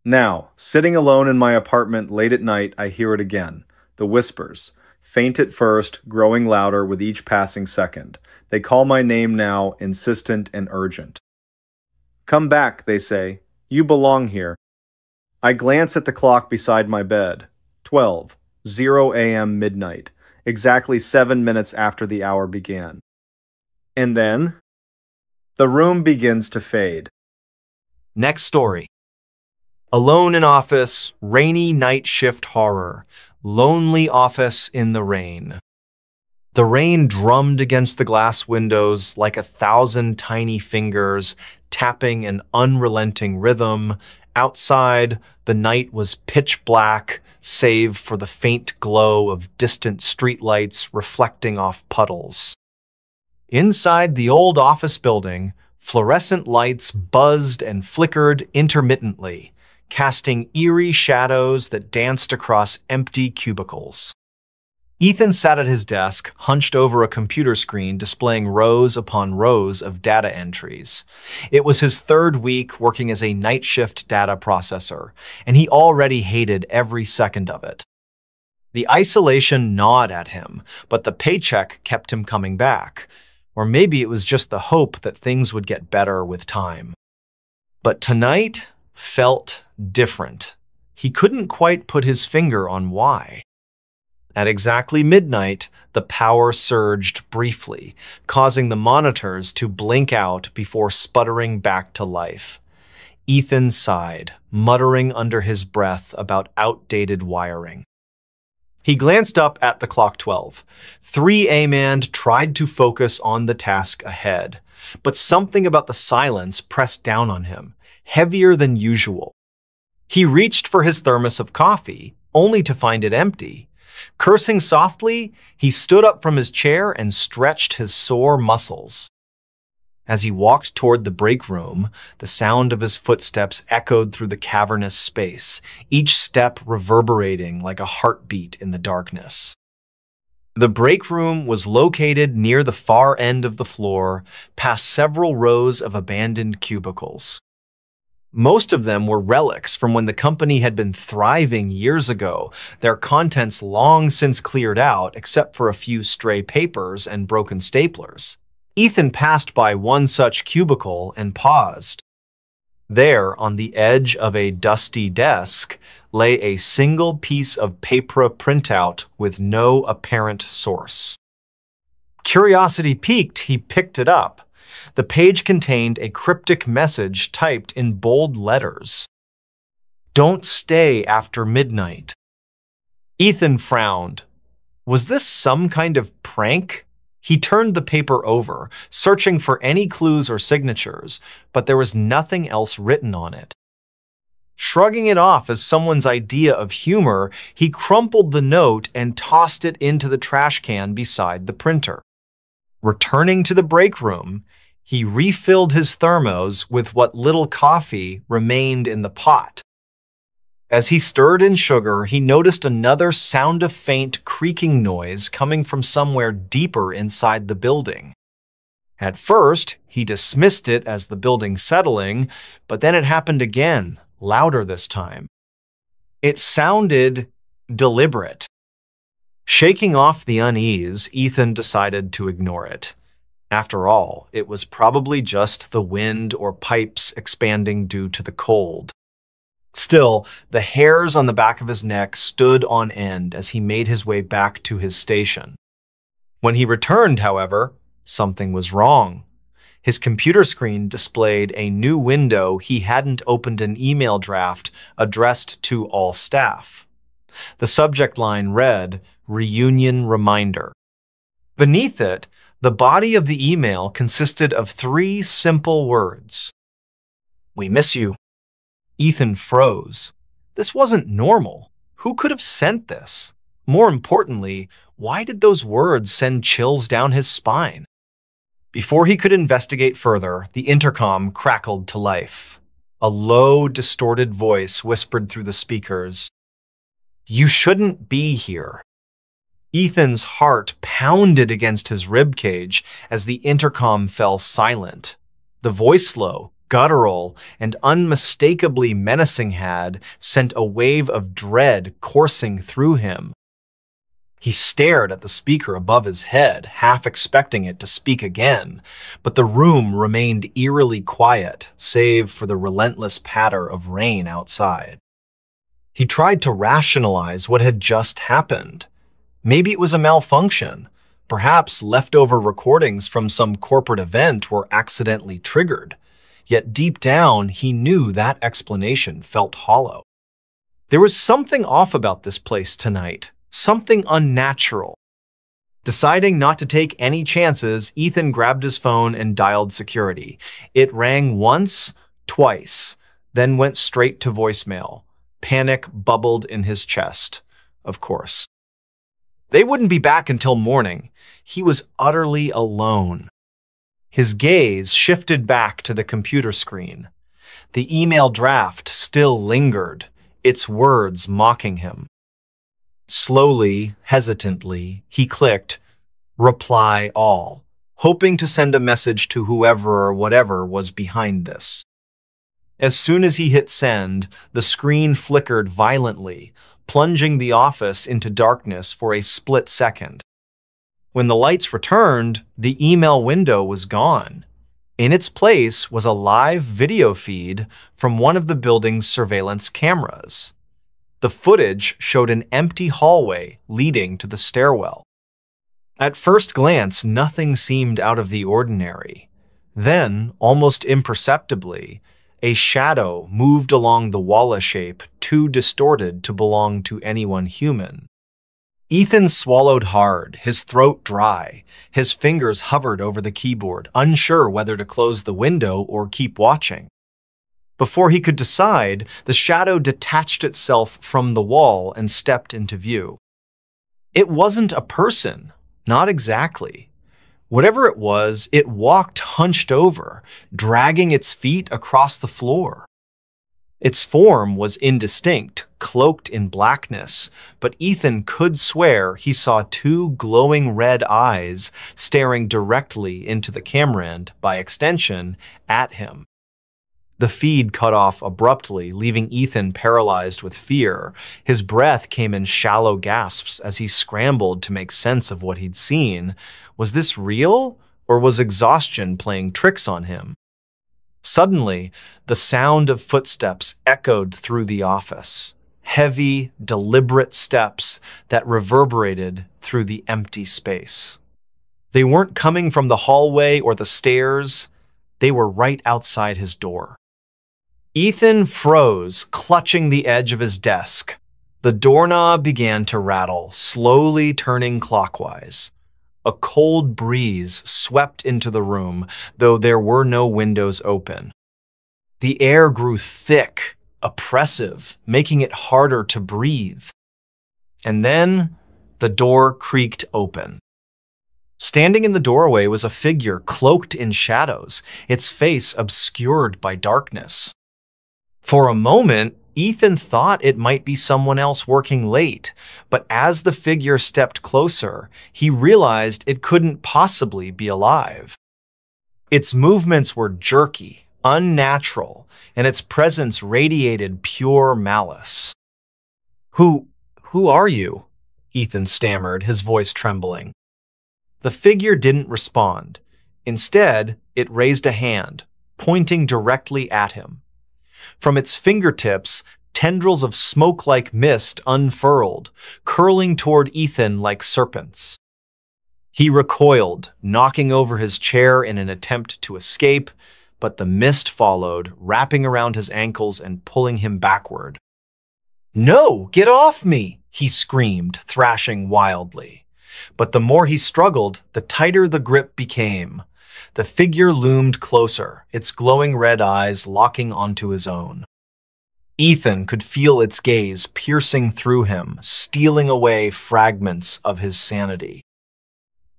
Now, sitting alone in my apartment late at night, I hear it again. The whispers. Faint at first, growing louder with each passing second. They call my name now, insistent and urgent. Come back, they say. You belong here. I glance at the clock beside my bed. 12, 0 a.m. midnight. Exactly 7 minutes after the hour began. And then, the room begins to fade. Next story. Alone in office, rainy night shift horror. Lonely office in the rain. The rain drummed against the glass windows like 1,000 tiny fingers, tapping an unrelenting rhythm. Outside, the night was pitch black, save for the faint glow of distant streetlights reflecting off puddles. Inside the old office building, fluorescent lights buzzed and flickered intermittently, casting eerie shadows that danced across empty cubicles. Ethan sat at his desk, hunched over a computer screen displaying rows upon rows of data entries. It was his third week working as a night shift data processor, and he already hated every second of it. The isolation gnawed at him, but the paycheck kept him coming back. Or maybe it was just the hope that things would get better with time. But tonight felt different. He couldn't quite put his finger on why. At exactly midnight, the power surged briefly, causing the monitors to blink out before sputtering back to life. Ethan sighed, muttering under his breath about outdated wiring. He glanced up at the clock 12. 3 a.m. tried to focus on the task ahead, but something about the silence pressed down on him, heavier than usual. He reached for his thermos of coffee, only to find it empty. Cursing softly, he stood up from his chair and stretched his sore muscles. As he walked toward the break room, the sound of his footsteps echoed through the cavernous space, each step reverberating like a heartbeat in the darkness. The break room was located near the far end of the floor, past several rows of abandoned cubicles. Most of them were relics from when the company had been thriving years ago, their contents long since cleared out except for a few stray papers and broken staplers. Ethan passed by one such cubicle and paused. There, on the edge of a dusty desk, lay a single piece of paper printout with no apparent source. Curiosity piqued, he picked it up. The page contained a cryptic message typed in bold letters. "Don't stay after midnight." Ethan frowned. Was this some kind of prank? He turned the paper over, searching for any clues or signatures, but there was nothing else written on it. Shrugging it off as someone's idea of humor, he crumpled the note and tossed it into the trash can beside the printer. Returning to the break room, he refilled his thermos with what little coffee remained in the pot. As he stirred in sugar, he noticed another sound of faint creaking noise coming from somewhere deeper inside the building. At first, he dismissed it as the building settling, but then it happened again, louder this time. It sounded deliberate. Shaking off the unease, Ethan decided to ignore it. After all, it was probably just the wind or pipes expanding due to the cold. Still, the hairs on the back of his neck stood on end as he made his way back to his station. When he returned, however, something was wrong. His computer screen displayed a new window he hadn't opened an email draft addressed to all staff. The subject line read, "Reunion Reminder." Beneath it, the body of the email consisted of 3 simple words. "We miss you." Ethan froze. This wasn't normal. Who could have sent this? More importantly, why did those words send chills down his spine? Before he could investigate further, the intercom crackled to life. A low, distorted voice whispered through the speakers, "You shouldn't be here." Ethan's heart pounded against his ribcage as the intercom fell silent. The voice slow, guttural, and unmistakably menacing had sent a wave of dread coursing through him. He stared at the speaker above his head, half expecting it to speak again, but the room remained eerily quiet, save for the relentless patter of rain outside. He tried to rationalize what had just happened. Maybe it was a malfunction. Perhaps leftover recordings from some corporate event were accidentally triggered. Yet deep down, he knew that explanation felt hollow. There was something off about this place tonight. Something unnatural. Deciding not to take any chances, Ethan grabbed his phone and dialed security. It rang once, twice, then went straight to voicemail. Panic bubbled in his chest, of course. They wouldn't be back until morning. He was utterly alone. His gaze shifted back to the computer screen. The email draft still lingered, its words mocking him. Slowly, hesitantly, he clicked Reply All, hoping to send a message to whoever or whatever was behind this. As soon as he hit send, the screen flickered violently, plunging the office into darkness for a split second. When the lights returned, the email window was gone. In its place was a live video feed from one of the building's surveillance cameras. The footage showed an empty hallway leading to the stairwell. At first glance, nothing seemed out of the ordinary. Then, almost imperceptibly, a shadow moved along the wall, a shape too distorted to belong to anyone human. Ethan swallowed hard, his throat dry. His fingers hovered over the keyboard, unsure whether to close the window or keep watching. Before he could decide, the shadow detached itself from the wall and stepped into view. It wasn't a person, not exactly. Whatever it was, it walked hunched over, dragging its feet across the floor. Its form was indistinct, cloaked in blackness, but Ethan could swear he saw two glowing red eyes staring directly into the camera and, by extension, at him. The feed cut off abruptly, leaving Ethan paralyzed with fear. His breath came in shallow gasps as he scrambled to make sense of what he'd seen. Was this real, or was exhaustion playing tricks on him? Suddenly, the sound of footsteps echoed through the office. Heavy, deliberate steps that reverberated through the empty space. They weren't coming from the hallway or the stairs. They were right outside his door. Ethan froze, clutching the edge of his desk. The doorknob began to rattle, slowly turning clockwise. A cold breeze swept into the room, though there were no windows open. The air grew thick, oppressive, making it harder to breathe. And then the door creaked open. Standing in the doorway was a figure cloaked in shadows, its face obscured by darkness. For a moment, Ethan thought it might be someone else working late, but as the figure stepped closer, he realized it couldn't possibly be alive. Its movements were jerky, unnatural, and its presence radiated pure malice. Who are you?" Ethan stammered, his voice trembling. The figure didn't respond. Instead, it raised a hand, pointing directly at him. From its fingertips, tendrils of smoke-like mist unfurled, curling toward Ethan like serpents. He recoiled, knocking over his chair in an attempt to escape, but the mist followed, wrapping around his ankles and pulling him backward. "No, get off me!" he screamed, thrashing wildly. But the more he struggled, the tighter the grip became. The figure loomed closer, its glowing red eyes locking onto his own. Ethan could feel its gaze piercing through him, stealing away fragments of his sanity.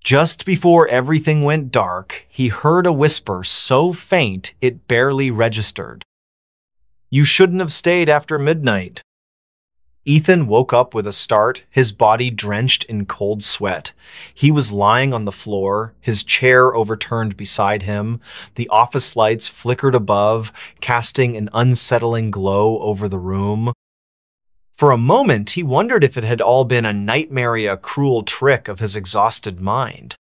Just before everything went dark, he heard a whisper so faint it barely registered. "You shouldn't have stayed after midnight." Ethan woke up with a start, his body drenched in cold sweat. He was lying on the floor, his chair overturned beside him. The office lights flickered above, casting an unsettling glow over the room. For a moment, he wondered if it had all been a nightmare, cruel trick of his exhausted mind.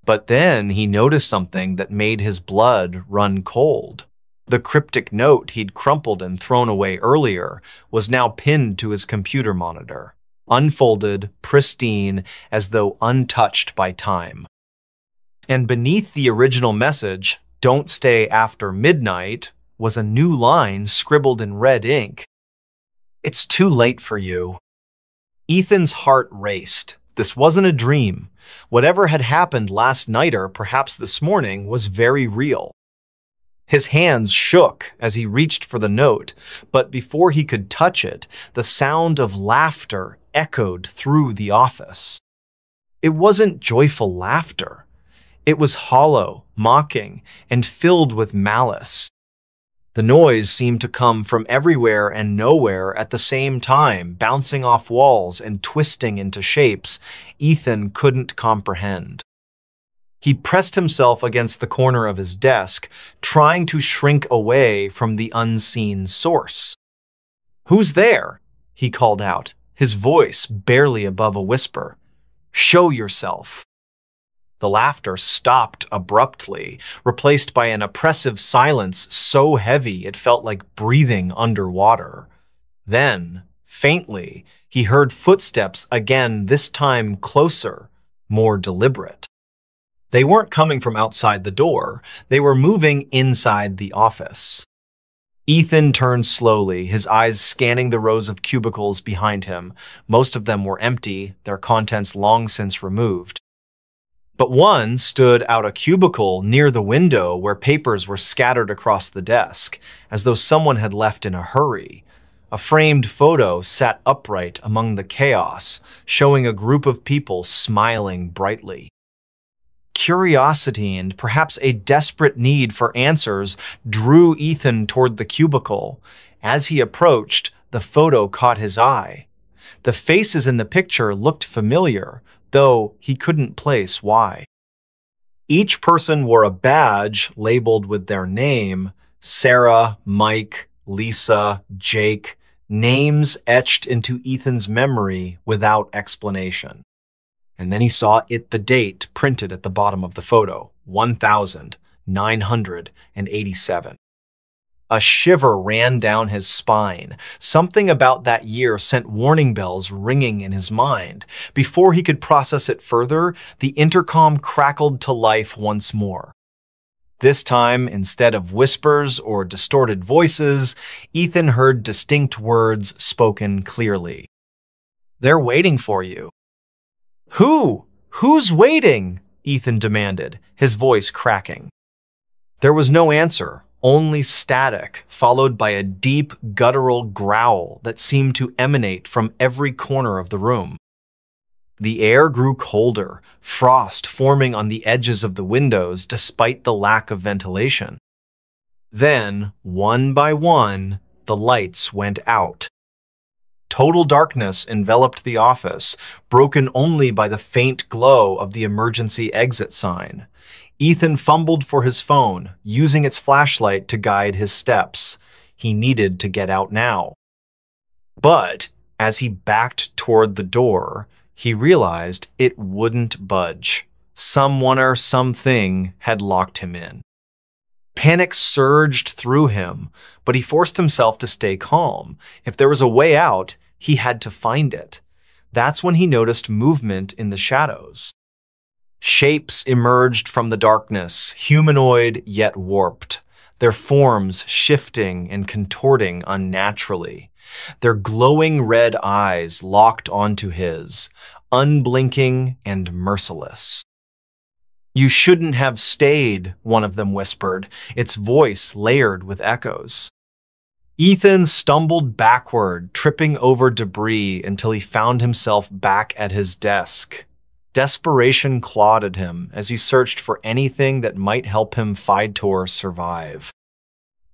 But then he noticed something that made his blood run cold. The cryptic note he'd crumpled and thrown away earlier was now pinned to his computer monitor, unfolded, pristine, as though untouched by time. And beneath the original message, "Don't stay after midnight," was a new line scribbled in red ink. "It's too late for you." Ethan's heart raced. This wasn't a dream. Whatever had happened last night or perhaps this morning was very real. His hands shook as he reached for the note, but before he could touch it, the sound of laughter echoed through the office. It wasn't joyful laughter. It was hollow, mocking, and filled with malice. The noise seemed to come from everywhere and nowhere at the same time, bouncing off walls and twisting into shapes Ethan couldn't comprehend. He pressed himself against the corner of his desk, trying to shrink away from the unseen source. "Who's there?" he called out, his voice barely above a whisper. "Show yourself." The laughter stopped abruptly, replaced by an oppressive silence so heavy it felt like breathing underwater. Then, faintly, he heard footsteps again, this time closer, more deliberate. They weren't coming from outside the door. They were moving inside the office. Ethan turned slowly, his eyes scanning the rows of cubicles behind him. Most of them were empty, their contents long since removed. But one stood out a cubicle near the window where papers were scattered across the desk, as though someone had left in a hurry. A framed photo sat upright among the chaos, showing a group of people smiling brightly. Curiosity and perhaps a desperate need for answers drew Ethan toward the cubicle. As he approached, the photo caught his eye. The faces in the picture looked familiar, though he couldn't place why. Each person wore a badge labeled with their name: Sarah, Mike, Lisa, Jake, names etched into Ethan's memory without explanation. And then he saw the date printed at the bottom of the photo, 1987. A shiver ran down his spine. Something about that year sent warning bells ringing in his mind. Before he could process it further, the intercom crackled to life once more. This time, instead of whispers or distorted voices, Ethan heard distinct words spoken clearly. "They're waiting for you." "Who? Who's waiting?" Ethan demanded, his voice cracking. There was no answer, only static, followed by a deep, guttural growl that seemed to emanate from every corner of the room. The air grew colder, frost forming on the edges of the windows despite the lack of ventilation. Then, one by one, the lights went out. Total darkness enveloped the office, broken only by the faint glow of the emergency exit sign. Ethan fumbled for his phone, using its flashlight to guide his steps. He needed to get out now. But as he backed toward the door, he realized it wouldn't budge. Someone or something had locked him in. Panic surged through him, but he forced himself to stay calm. If there was a way out, he had to find it. That's when he noticed movement in the shadows. Shapes emerged from the darkness, humanoid yet warped, their forms shifting and contorting unnaturally. Their glowing red eyes locked onto his, unblinking and merciless. "You shouldn't have stayed," one of them whispered, its voice layered with echoes. Ethan stumbled backward, tripping over debris until he found himself back at his desk. Desperation clawed at him as he searched for anything that might help him fight or survive.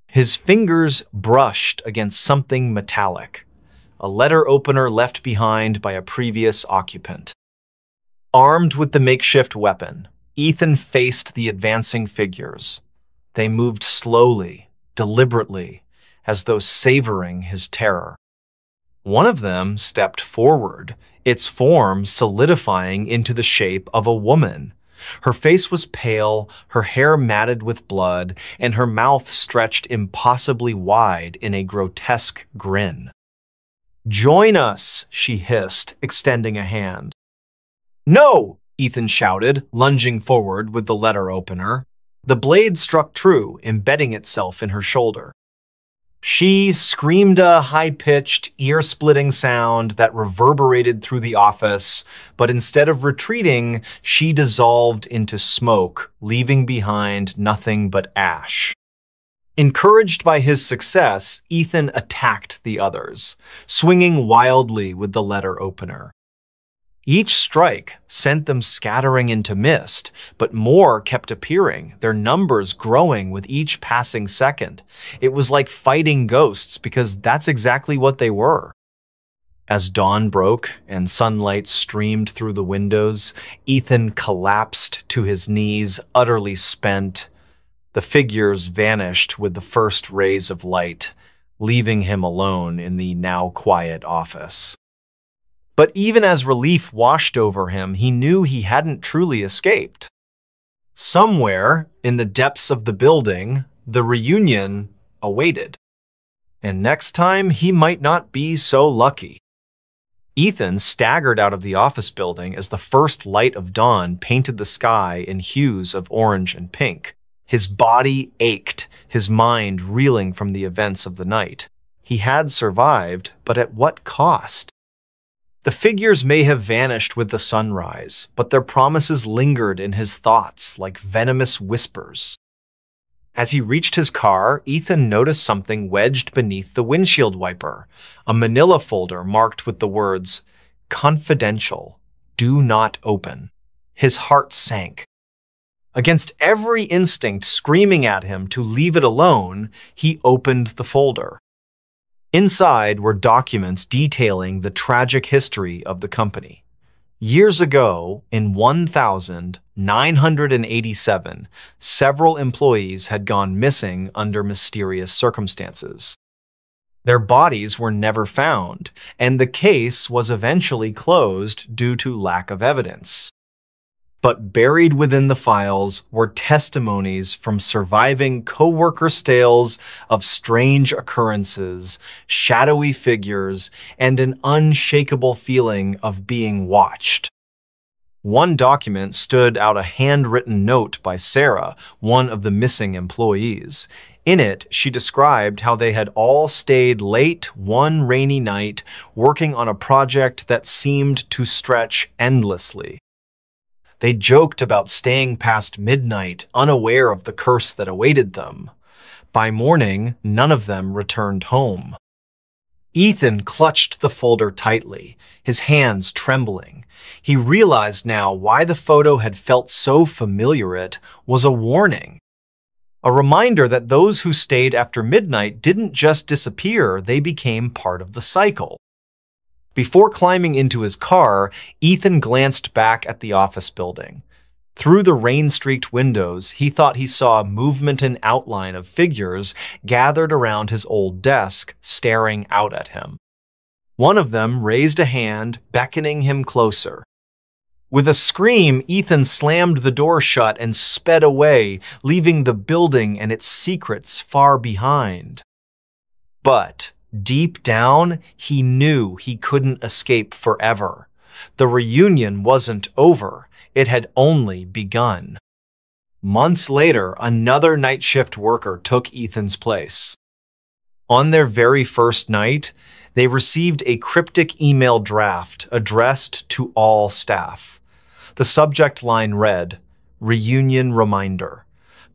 His fingers brushed against something metallic, a letter opener left behind by a previous occupant. Armed with the makeshift weapon, Ethan faced the advancing figures. They moved slowly, deliberately, as though savoring his terror. One of them stepped forward, its form solidifying into the shape of a woman. Her face was pale, her hair matted with blood, and her mouth stretched impossibly wide in a grotesque grin. "Join us," she hissed, extending a hand. "No!" Ethan shouted, lunging forward with the letter opener. The blade struck true, embedding itself in her shoulder. She screamed a high-pitched, ear-splitting sound that reverberated through the office, but instead of retreating, she dissolved into smoke, leaving behind nothing but ash. Encouraged by his success, Ethan attacked the others, swinging wildly with the letter opener. Each strike sent them scattering into mist, but more kept appearing, their numbers growing with each passing second. It was like fighting ghosts, because that's exactly what they were. As dawn broke and sunlight streamed through the windows, Ethan collapsed to his knees, utterly spent. The figures vanished with the first rays of light, leaving him alone in the now quiet office. But even as relief washed over him, he knew he hadn't truly escaped. Somewhere in the depths of the building, the reunion awaited. And next time, he might not be so lucky. Ethan staggered out of the office building as the first light of dawn painted the sky in hues of orange and pink. His body ached, his mind reeling from the events of the night. He had survived, but at what cost? The figures may have vanished with the sunrise, but their promises lingered in his thoughts like venomous whispers. As he reached his car, Ethan noticed something wedged beneath the windshield wiper, a manila folder marked with the words, "Confidential, do not open." His heart sank. Against every instinct screaming at him to leave it alone, he opened the folder. Inside were documents detailing the tragic history of the company. Years ago, in 1987, several employees had gone missing under mysterious circumstances. Their bodies were never found, and the case was eventually closed due to lack of evidence. But buried within the files were testimonies from surviving co-workers' tales of strange occurrences, shadowy figures, and an unshakable feeling of being watched. One document stood out a handwritten note by Sarah, one of the missing employees. In it, she described how they had all stayed late one rainy night working on a project that seemed to stretch endlessly. They joked about staying past midnight, unaware of the curse that awaited them. By morning, none of them returned home. Ethan clutched the folder tightly, his hands trembling. He realized now why the photo had felt so familiar. It was a warning. A reminder that those who stayed after midnight didn't just disappear, they became part of the cycle. Before climbing into his car, Ethan glanced back at the office building. Through the rain-streaked windows, he thought he saw movement and outline of figures gathered around his old desk, staring out at him. One of them raised a hand, beckoning him closer. With a scream, Ethan slammed the door shut and sped away, leaving the building and its secrets far behind. But deep down, he knew he couldn't escape forever. The reunion wasn't over. It had only begun. Months later, another night shift worker took Ethan's place. On their very first night, they received a cryptic email draft addressed to all staff. The subject line read, "Reunion Reminder."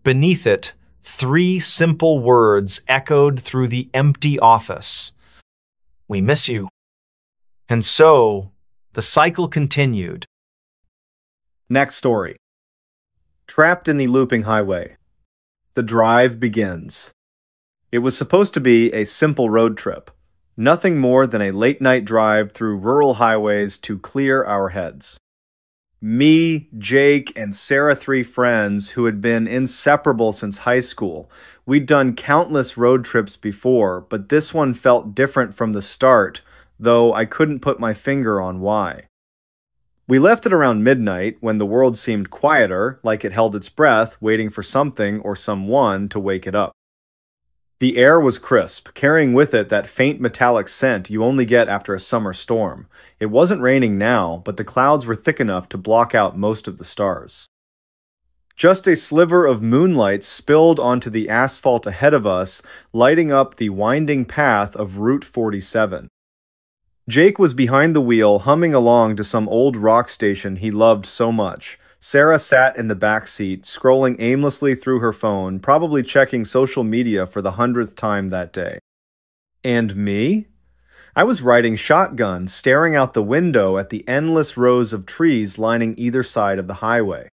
Beneath it, 3 simple words echoed through the empty office. "We miss you." And so, the cycle continued. Next story. Trapped in the looping highway. The drive begins. It was supposed to be a simple road trip. Nothing more than a late-night drive through rural highways to clear our heads. Me, Jake, and Sarah, three friends who had been inseparable since high school. We'd done countless road trips before, but this one felt different from the start, though I couldn't put my finger on why. We left at around midnight when the world seemed quieter, like it held its breath, waiting for something or someone to wake it up. The air was crisp, carrying with it that faint metallic scent you only get after a summer storm. It wasn't raining now, but the clouds were thick enough to block out most of the stars. Just a sliver of moonlight spilled onto the asphalt ahead of us, lighting up the winding path of Route 47. Jake was behind the wheel, humming along to some old rock station he loved so much. Sarah sat in the back seat, scrolling aimlessly through her phone, probably checking social media for the 100th time that day. And me? I was riding shotgun, staring out the window at the endless rows of trees lining either side of the highway.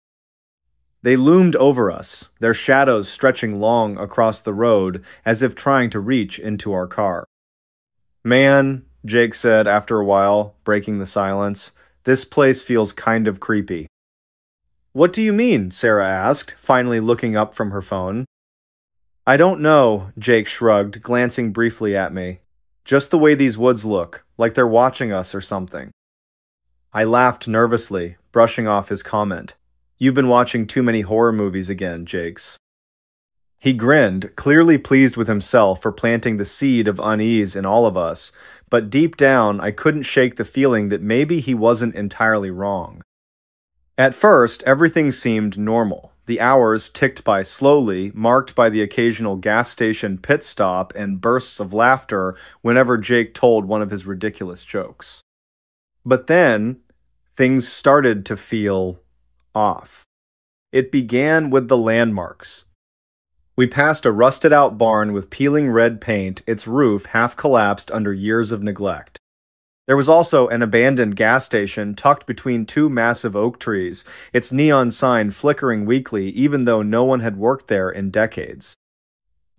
They loomed over us, their shadows stretching long across the road as if trying to reach into our car. "Man," Jake said after a while, breaking the silence, "this place feels kind of creepy." "What do you mean?" Sarah asked, finally looking up from her phone. "I don't know," Jake shrugged, glancing briefly at me. "Just the way these woods look, like they're watching us or something." I laughed nervously, brushing off his comment. "You've been watching too many horror movies again, Jakes." He grinned, clearly pleased with himself for planting the seed of unease in all of us, but deep down I couldn't shake the feeling that maybe he wasn't entirely wrong. At first, everything seemed normal. The hours ticked by slowly, marked by the occasional gas station pit stop and bursts of laughter whenever Jake told one of his ridiculous jokes. But then, things started to feel off. It began with the landmarks. We passed a rusted-out barn with peeling red paint, its roof half collapsed under years of neglect. There was also an abandoned gas station tucked between two massive oak trees, its neon sign flickering weakly even though no one had worked there in decades.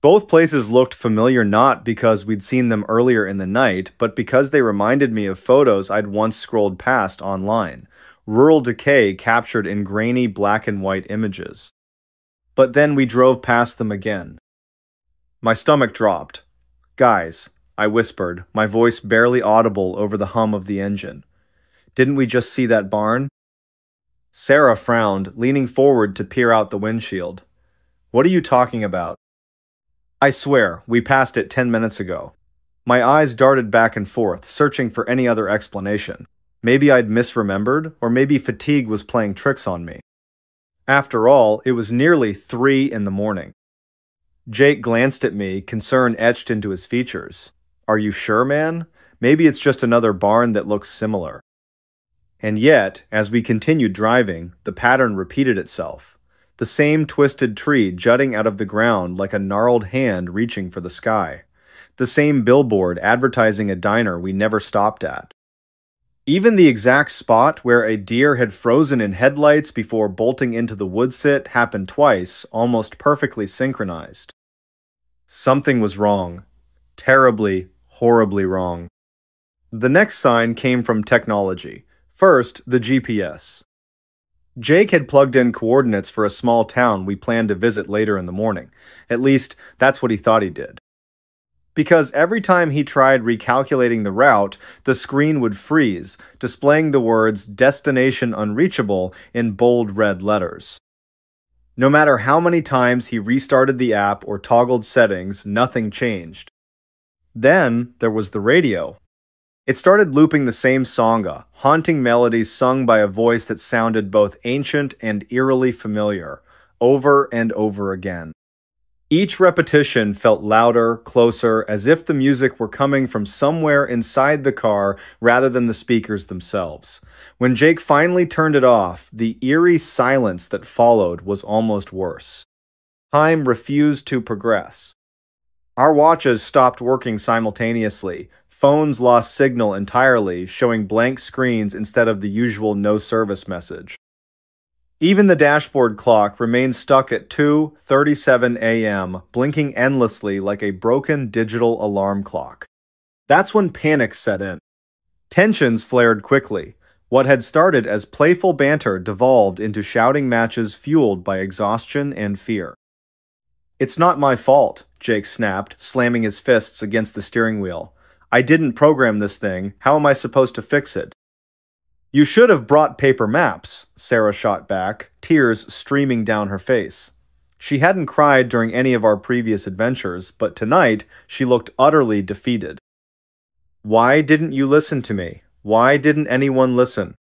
Both places looked familiar not because we'd seen them earlier in the night, but because they reminded me of photos I'd once scrolled past online. Rural decay captured in grainy black and white images. But then we drove past them again. My stomach dropped. "Guys," I whispered, my voice barely audible over the hum of the engine. "Didn't we just see that barn?" Sarah frowned, leaning forward to peer out the windshield. "What are you talking about?" "I swear, we passed it 10 minutes ago." My eyes darted back and forth, searching for any other explanation. Maybe I'd misremembered, or maybe fatigue was playing tricks on me. After all, it was nearly 3 in the morning. Jake glanced at me, concern etched into his features. "Are you sure, man? Maybe it's just another barn that looks similar." And yet, as we continued driving, the pattern repeated itself. The same twisted tree jutting out of the ground like a gnarled hand reaching for the sky. The same billboard advertising a diner we never stopped at. Even the exact spot where a deer had frozen in headlights before bolting into the woodsit happened twice, almost perfectly synchronized. Something was wrong. Terribly, horribly wrong. The next sign came from technology. First, the GPS. Jake had plugged in coordinates for a small town we planned to visit later in the morning. At least, that's what he thought he did. Because every time he tried recalculating the route, the screen would freeze, displaying the words "Destination Unreachable" in bold red letters. No matter how many times he restarted the app or toggled settings, nothing changed. Then there was the radio. It started looping the same sanga, haunting melodies sung by a voice that sounded both ancient and eerily familiar, over and over again. Each repetition felt louder, closer, as if the music were coming from somewhere inside the car rather than the speakers themselves. When Jake finally turned it off, the eerie silence that followed was almost worse. Time refused to progress. Our watches stopped working simultaneously. Phones lost signal entirely, showing blank screens instead of the usual no service message. Even the dashboard clock remained stuck at 2:37 a.m., blinking endlessly like a broken digital alarm clock. That's when panic set in. Tensions flared quickly. What had started as playful banter devolved into shouting matches fueled by exhaustion and fear. "It's not my fault," Jake snapped, slamming his fists against the steering wheel. "I didn't program this thing. How am I supposed to fix it?" "You should have brought paper maps," Sarah shot back, tears streaming down her face. She hadn't cried during any of our previous adventures, but tonight she looked utterly defeated. "Why didn't you listen to me? Why didn't anyone listen?"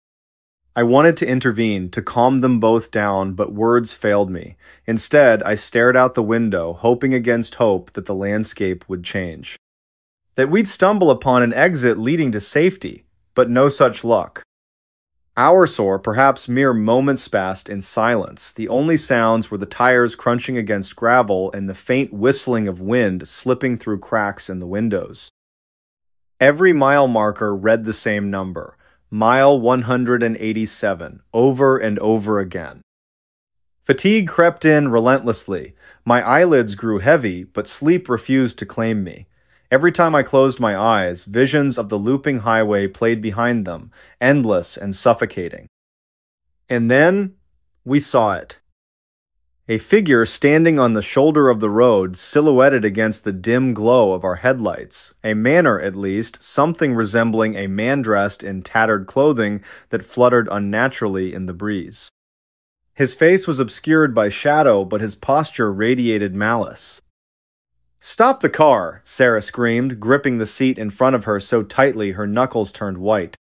I wanted to intervene, to calm them both down, but words failed me. Instead, I stared out the window, hoping against hope that the landscape would change. That we'd stumble upon an exit leading to safety, but no such luck. Hours or perhaps mere moments passed in silence. The only sounds were the tires crunching against gravel and the faint whistling of wind slipping through cracks in the windows. Every mile marker read the same number. Mile 187, over and over again. Fatigue crept in relentlessly. My eyelids grew heavy, but sleep refused to claim me. Every time I closed my eyes, visions of the looping highway played behind them, endless and suffocating. And then, we saw it. A figure standing on the shoulder of the road, silhouetted against the dim glow of our headlights. A manner, at least, something resembling a man dressed in tattered clothing that fluttered unnaturally in the breeze. His face was obscured by shadow, but his posture radiated malice. "Stop the car!" Sarah screamed, gripping the seat in front of her so tightly her knuckles turned white.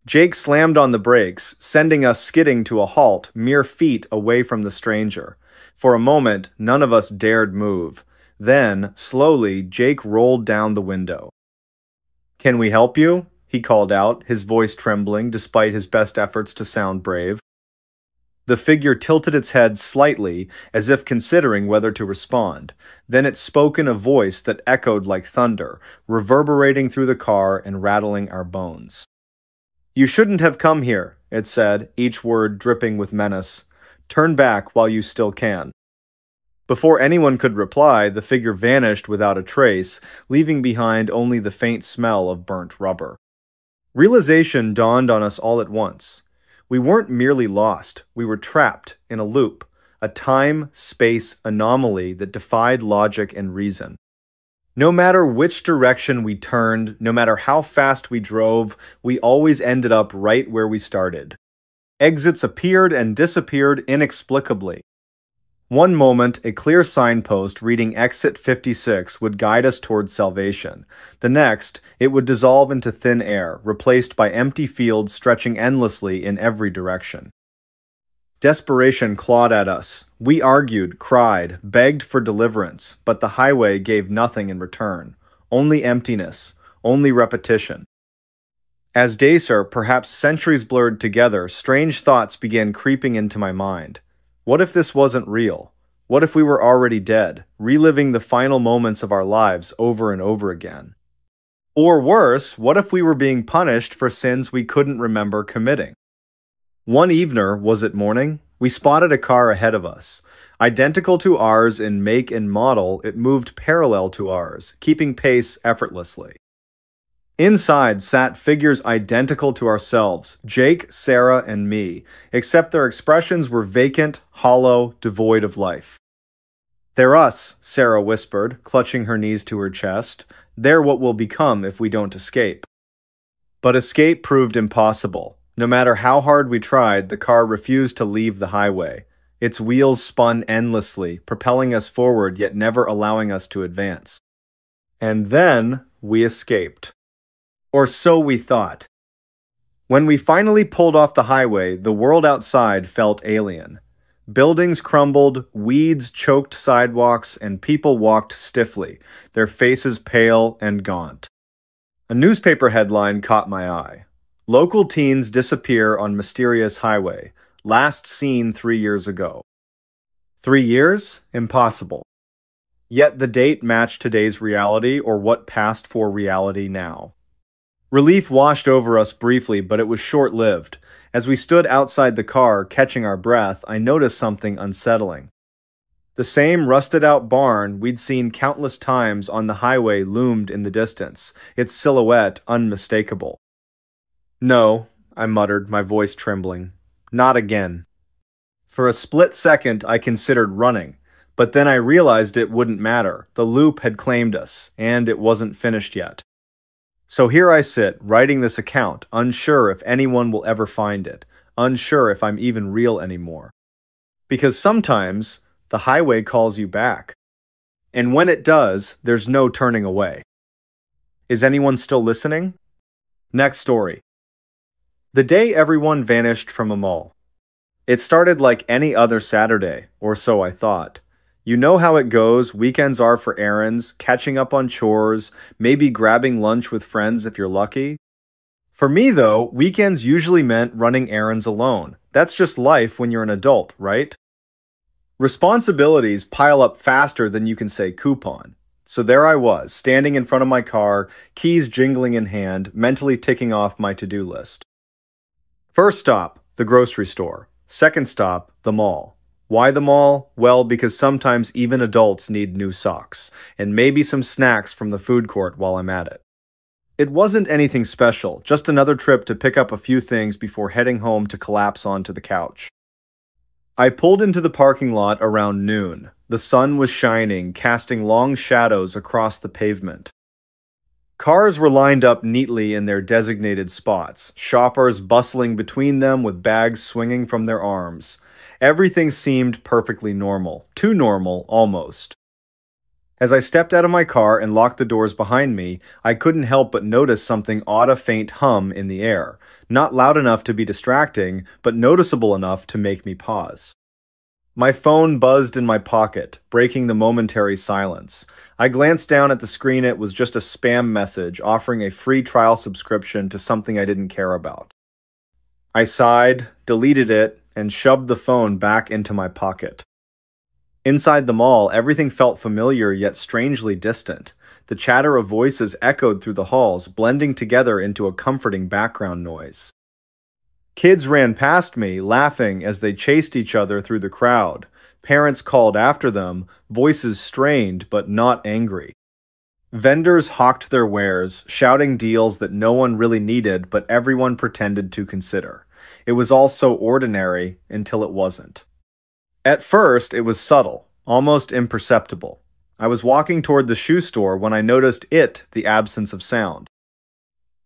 Jake slammed on the brakes, sending us skidding to a halt mere feet away from the stranger. For a moment, none of us dared move. Then, slowly, Jake rolled down the window. "Can we help you?" he called out, his voice trembling despite his best efforts to sound brave. The figure tilted its head slightly, as if considering whether to respond. Then it spoke in a voice that echoed like thunder, reverberating through the car and rattling our bones. "You shouldn't have come here," it said, each word dripping with menace. "Turn back while you still can." Before anyone could reply, the figure vanished without a trace, leaving behind only the faint smell of burnt rubber. Realization dawned on us all at once. We weren't merely lost, we were trapped in a loop, a time-space anomaly that defied logic and reason. No matter which direction we turned, no matter how fast we drove, we always ended up right where we started. Exits appeared and disappeared inexplicably. One moment, a clear signpost reading Exit 56 would guide us towards salvation. The next, it would dissolve into thin air, replaced by empty fields stretching endlessly in every direction. Desperation clawed at us. We argued, cried, begged for deliverance, but the highway gave nothing in return. Only emptiness, only repetition. As days, or perhaps centuries blurred together, strange thoughts began creeping into my mind. What if this wasn't real? What if we were already dead, reliving the final moments of our lives over and over again? Or worse, what if we were being punished for sins we couldn't remember committing? One evening, was it morning? We spotted a car ahead of us. Identical to ours in make and model, it moved parallel to ours, keeping pace effortlessly. Inside sat figures identical to ourselves, Jake, Sarah, and me, except their expressions were vacant, hollow, devoid of life. "They're us," Sarah whispered, clutching her knees to her chest. "They're what we'll become if we don't escape." But escape proved impossible. No matter how hard we tried, the car refused to leave the highway. Its wheels spun endlessly, propelling us forward yet never allowing us to advance. And then we escaped. Or so we thought. When we finally pulled off the highway, the world outside felt alien. Buildings crumbled, weeds choked sidewalks, and people walked stiffly, their faces pale and gaunt. A newspaper headline caught my eye. "Local teens disappear on mysterious highway. Last seen 3 years ago." 3 years? Impossible. Yet the date matched today's reality, or what passed for reality now. Relief washed over us briefly, but it was short-lived. As we stood outside the car, catching our breath, I noticed something unsettling. The same rusted-out barn we'd seen countless times on the highway loomed in the distance, its silhouette unmistakable. "No," I muttered, my voice trembling. "Not again." For a split second, I considered running, but then I realized it wouldn't matter. The loop had claimed us, and it wasn't finished yet. So here I sit, writing this account, unsure if anyone will ever find it, unsure if I'm even real anymore. Because sometimes, the highway calls you back. And when it does, there's no turning away. Is anyone still listening? Next story. The day everyone vanished from a mall. It started like any other Saturday, or so I thought. You know how it goes, weekends are for errands, catching up on chores, maybe grabbing lunch with friends if you're lucky. For me though, weekends usually meant running errands alone. That's just life when you're an adult, right? Responsibilities pile up faster than you can say coupon. So there I was, standing in front of my car, keys jingling in hand, mentally ticking off my to-do list. First stop, the grocery store. Second stop, the mall. Why the mall? Well, because sometimes even adults need new socks, and maybe some snacks from the food court while I'm at it. It wasn't anything special, just another trip to pick up a few things before heading home to collapse onto the couch. I pulled into the parking lot around noon. The sun was shining, casting long shadows across the pavement. Cars were lined up neatly in their designated spots, shoppers bustling between them with bags swinging from their arms. Everything seemed perfectly normal, too normal, almost. As I stepped out of my car and locked the doors behind me, I couldn't help but notice something odd, a faint hum in the air, not loud enough to be distracting, but noticeable enough to make me pause. My phone buzzed in my pocket, breaking the momentary silence. I glanced down at the screen. It was just a spam message offering a free trial subscription to something I didn't care about. I sighed, deleted it, and shoved the phone back into my pocket. Inside the mall, everything felt familiar yet strangely distant. The chatter of voices echoed through the halls, blending together into a comforting background noise. Kids ran past me, laughing as they chased each other through the crowd. Parents called after them, voices strained but not angry. Vendors hawked their wares, shouting deals that no one really needed but everyone pretended to consider. It was all so ordinary until it wasn't. At first, it was subtle, almost imperceptible. I was walking toward the shoe store when I noticed the absence of sound.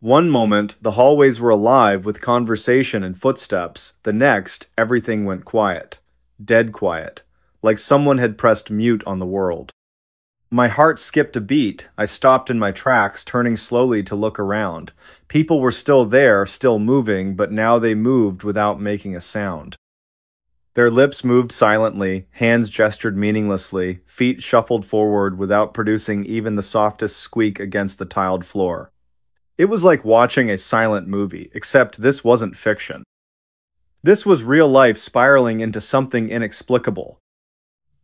One moment, the hallways were alive with conversation and footsteps. The next, everything went quiet. Dead quiet. Like someone had pressed mute on the world. My heart skipped a beat. I stopped in my tracks, turning slowly to look around. People were still there, still moving, but now they moved without making a sound. Their lips moved silently, hands gestured meaninglessly, feet shuffled forward without producing even the softest squeak against the tiled floor. It was like watching a silent movie, except this wasn't fiction. This was real life spiraling into something inexplicable.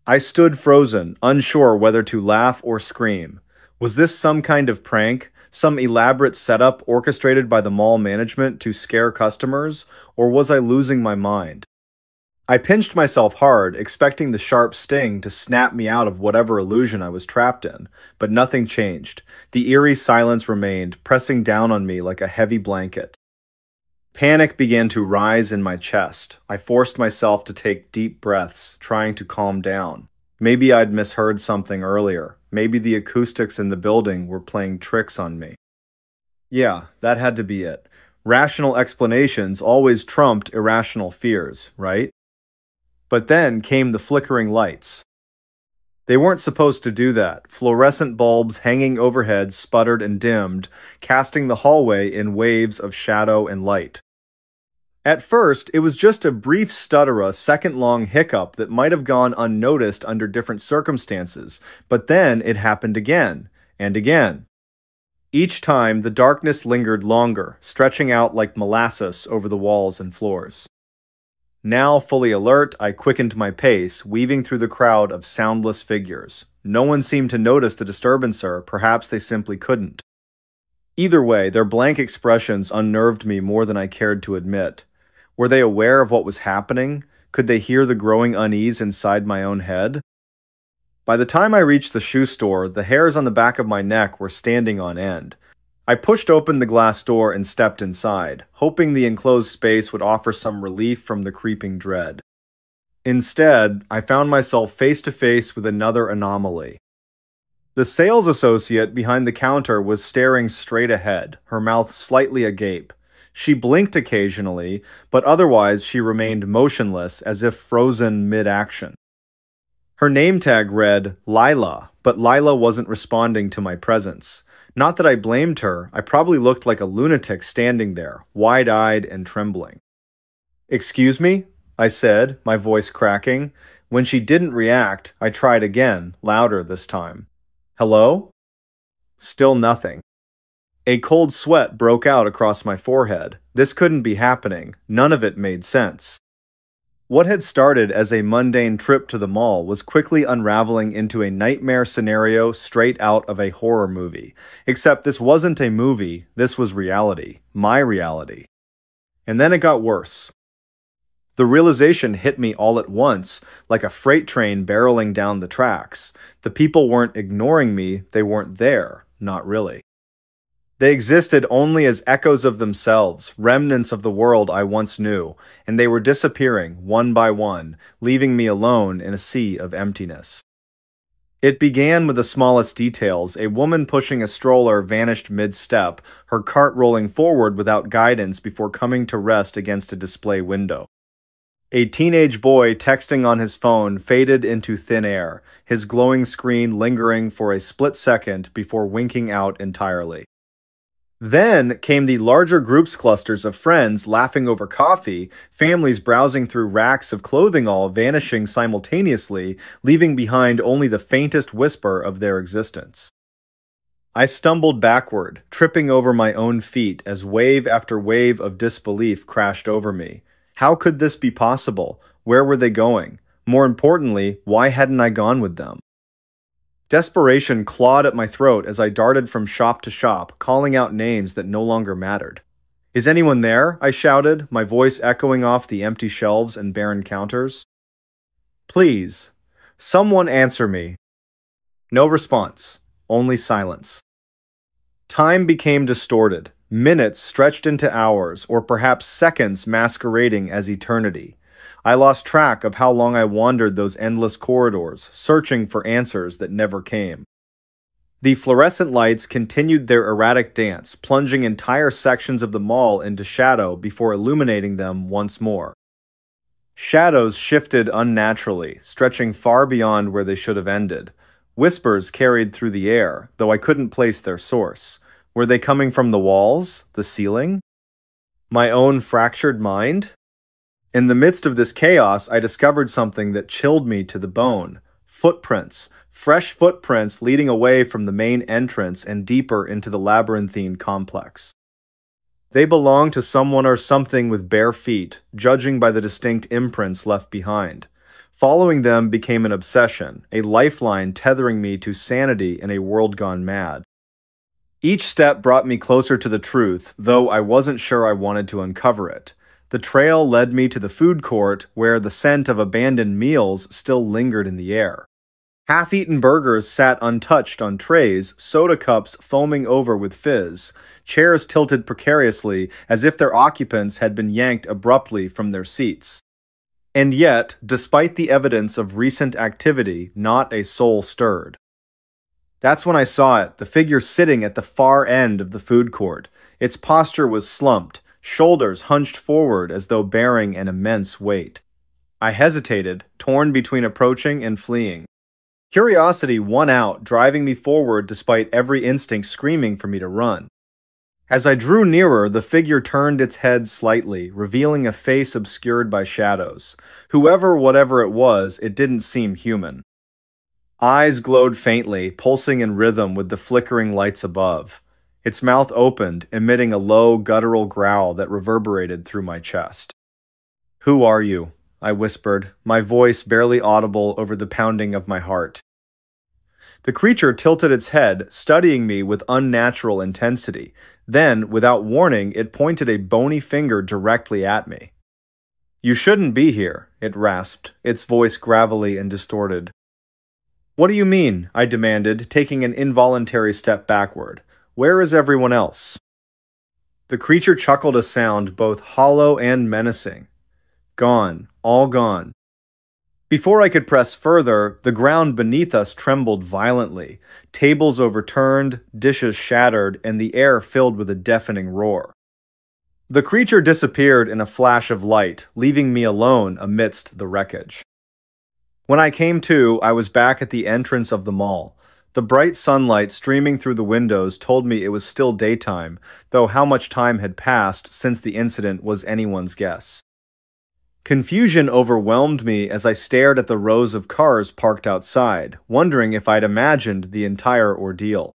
I stood frozen, unsure whether to laugh or scream. Was this some kind of prank, some elaborate setup orchestrated by the mall management to scare customers, or was I losing my mind? I pinched myself hard, expecting the sharp sting to snap me out of whatever illusion I was trapped in, but nothing changed. The eerie silence remained, pressing down on me like a heavy blanket. Panic began to rise in my chest. I forced myself to take deep breaths, trying to calm down. Maybe I'd misheard something earlier. Maybe the acoustics in the building were playing tricks on me. Yeah, that had to be it. Rational explanations always trumped irrational fears, right? But then came the flickering lights. They weren't supposed to do that. Fluorescent bulbs hanging overhead sputtered and dimmed, casting the hallway in waves of shadow and light. At first, it was just a brief stutter, a second-long hiccup that might have gone unnoticed under different circumstances, but then it happened again, and again. Each time, the darkness lingered longer, stretching out like molasses over the walls and floors. Now fully alert, I quickened my pace, weaving through the crowd of soundless figures. No one seemed to notice the disturbance, or perhaps they simply couldn't. Either way, their blank expressions unnerved me more than I cared to admit. Were they aware of what was happening? Could they hear the growing unease inside my own head? By the time I reached the shoe store, the hairs on the back of my neck were standing on end. I pushed open the glass door and stepped inside, hoping the enclosed space would offer some relief from the creeping dread. Instead, I found myself face to face with another anomaly. The sales associate behind the counter was staring straight ahead, her mouth slightly agape. She blinked occasionally, but otherwise she remained motionless as if frozen mid-action. Her name tag read Lila, but Lila wasn't responding to my presence. Not that I blamed her, I probably looked like a lunatic standing there, wide-eyed and trembling. "Excuse me?" I said, my voice cracking. When she didn't react, I tried again, louder this time. "Hello?" Still nothing. A cold sweat broke out across my forehead. This couldn't be happening. None of it made sense. What had started as a mundane trip to the mall was quickly unraveling into a nightmare scenario straight out of a horror movie. Except this wasn't a movie, this was reality. My reality. And then it got worse. The realization hit me all at once, like a freight train barreling down the tracks. The people weren't ignoring me, they weren't there. Not really. They existed only as echoes of themselves, remnants of the world I once knew, and they were disappearing, one by one, leaving me alone in a sea of emptiness. It began with the smallest details. A woman pushing a stroller vanished mid-step, her cart rolling forward without guidance before coming to rest against a display window. A teenage boy texting on his phone faded into thin air, his glowing screen lingering for a split second before winking out entirely. Then came the larger groups clusters of friends laughing over coffee, families browsing through racks of clothing all vanishing simultaneously, leaving behind only the faintest whisper of their existence. I stumbled backward, tripping over my own feet as wave after wave of disbelief crashed over me. How could this be possible? Where were they going? More importantly, why hadn't I gone with them? Desperation clawed at my throat as I darted from shop to shop, calling out names that no longer mattered. "Is anyone there?" I shouted, my voice echoing off the empty shelves and barren counters. "Please, someone answer me." No response, only silence. Time became distorted. Minutes stretched into hours, or perhaps seconds masquerading as eternity. I lost track of how long I wandered those endless corridors, searching for answers that never came. The fluorescent lights continued their erratic dance, plunging entire sections of the mall into shadow before illuminating them once more. Shadows shifted unnaturally, stretching far beyond where they should have ended. Whispers carried through the air, though I couldn't place their source. Were they coming from the walls, the ceiling? My own fractured mind? In the midst of this chaos, I discovered something that chilled me to the bone. Footprints. Fresh footprints leading away from the main entrance and deeper into the labyrinthine complex. They belonged to someone or something with bare feet, judging by the distinct imprints left behind. Following them became an obsession, a lifeline tethering me to sanity in a world gone mad. Each step brought me closer to the truth, though I wasn't sure I wanted to uncover it. The trail led me to the food court, where the scent of abandoned meals still lingered in the air. Half-eaten burgers sat untouched on trays, soda cups foaming over with fizz, chairs tilted precariously as if their occupants had been yanked abruptly from their seats. And yet, despite the evidence of recent activity, not a soul stirred. That's when I saw it, the figure sitting at the far end of the food court. Its posture was slumped, shoulders hunched forward as though bearing an immense weight. I hesitated, torn between approaching and fleeing. Curiosity won out, driving me forward despite every instinct screaming for me to run. As I drew nearer, the figure turned its head slightly, revealing a face obscured by shadows. Whatever it was, it didn't seem human. Eyes glowed faintly, pulsing in rhythm with the flickering lights above. Its mouth opened, emitting a low, guttural growl that reverberated through my chest. "Who are you?" I whispered, my voice barely audible over the pounding of my heart. The creature tilted its head, studying me with unnatural intensity. Then, without warning, it pointed a bony finger directly at me. "You shouldn't be here," it rasped, its voice gravelly and distorted. What do you mean? I demanded, taking an involuntary step backward. Where is everyone else? The creature chuckled a sound both hollow and menacing. Gone, all gone. Before I could press further, the ground beneath us trembled violently. Tables overturned, dishes shattered, and the air filled with a deafening roar. The creature disappeared in a flash of light, leaving me alone amidst the wreckage. When I came to, I was back at the entrance of the mall. The bright sunlight streaming through the windows told me it was still daytime, though how much time had passed since the incident was anyone's guess. Confusion overwhelmed me as I stared at the rows of cars parked outside, wondering if I'd imagined the entire ordeal.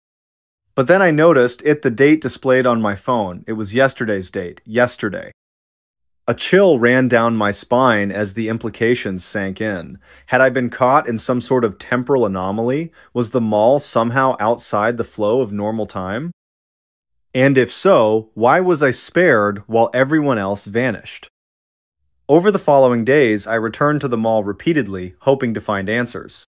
But then I noticed the date displayed on my phone. It was yesterday's date, yesterday. A chill ran down my spine as the implications sank in. Had I been caught in some sort of temporal anomaly? Was the mall somehow outside the flow of normal time? And if so, why was I spared while everyone else vanished? Over the following days, I returned to the mall repeatedly, hoping to find answers.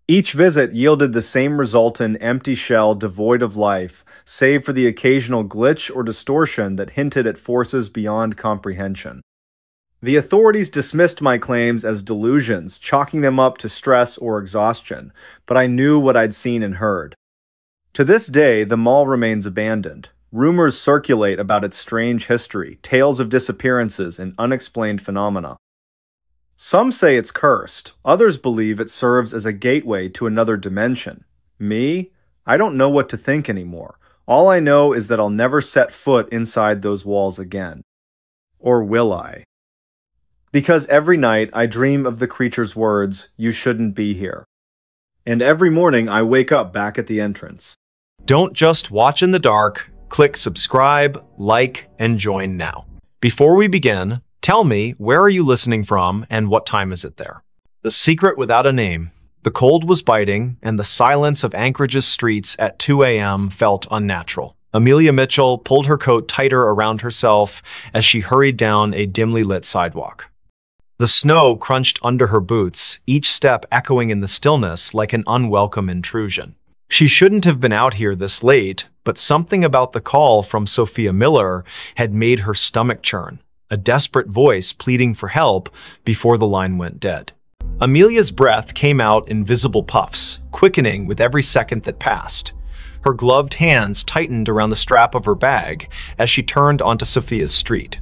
Each visit yielded the same resultant empty shell devoid of life, save for the occasional glitch or distortion that hinted at forces beyond comprehension. The authorities dismissed my claims as delusions, chalking them up to stress or exhaustion, but I knew what I'd seen and heard. To this day, the mall remains abandoned. Rumors circulate about its strange history, tales of disappearances, and unexplained phenomena. Some say it's cursed. Others believe it serves as a gateway to another dimension. Me? I don't know what to think anymore. All I know is that I'll never set foot inside those walls again. Or will I? Because every night I dream of the creature's words, "You shouldn't be here." And every morning I wake up back at the entrance. Don't just watch in the dark. Click subscribe, like, and join now. Before we begin, tell me, where are you listening from and what time is it there? The secret without a name. The cold was biting, and the silence of Anchorage's streets at 2 a.m. felt unnatural. Amelia Mitchell pulled her coat tighter around herself as she hurried down a dimly lit sidewalk. The snow crunched under her boots, each step echoing in the stillness like an unwelcome intrusion. She shouldn't have been out here this late, but something about the call from Sophia Miller had made her stomach churn, a desperate voice pleading for help before the line went dead. Amelia's breath came out in visible puffs, quickening with every second that passed. Her gloved hands tightened around the strap of her bag as she turned onto Sophia's street.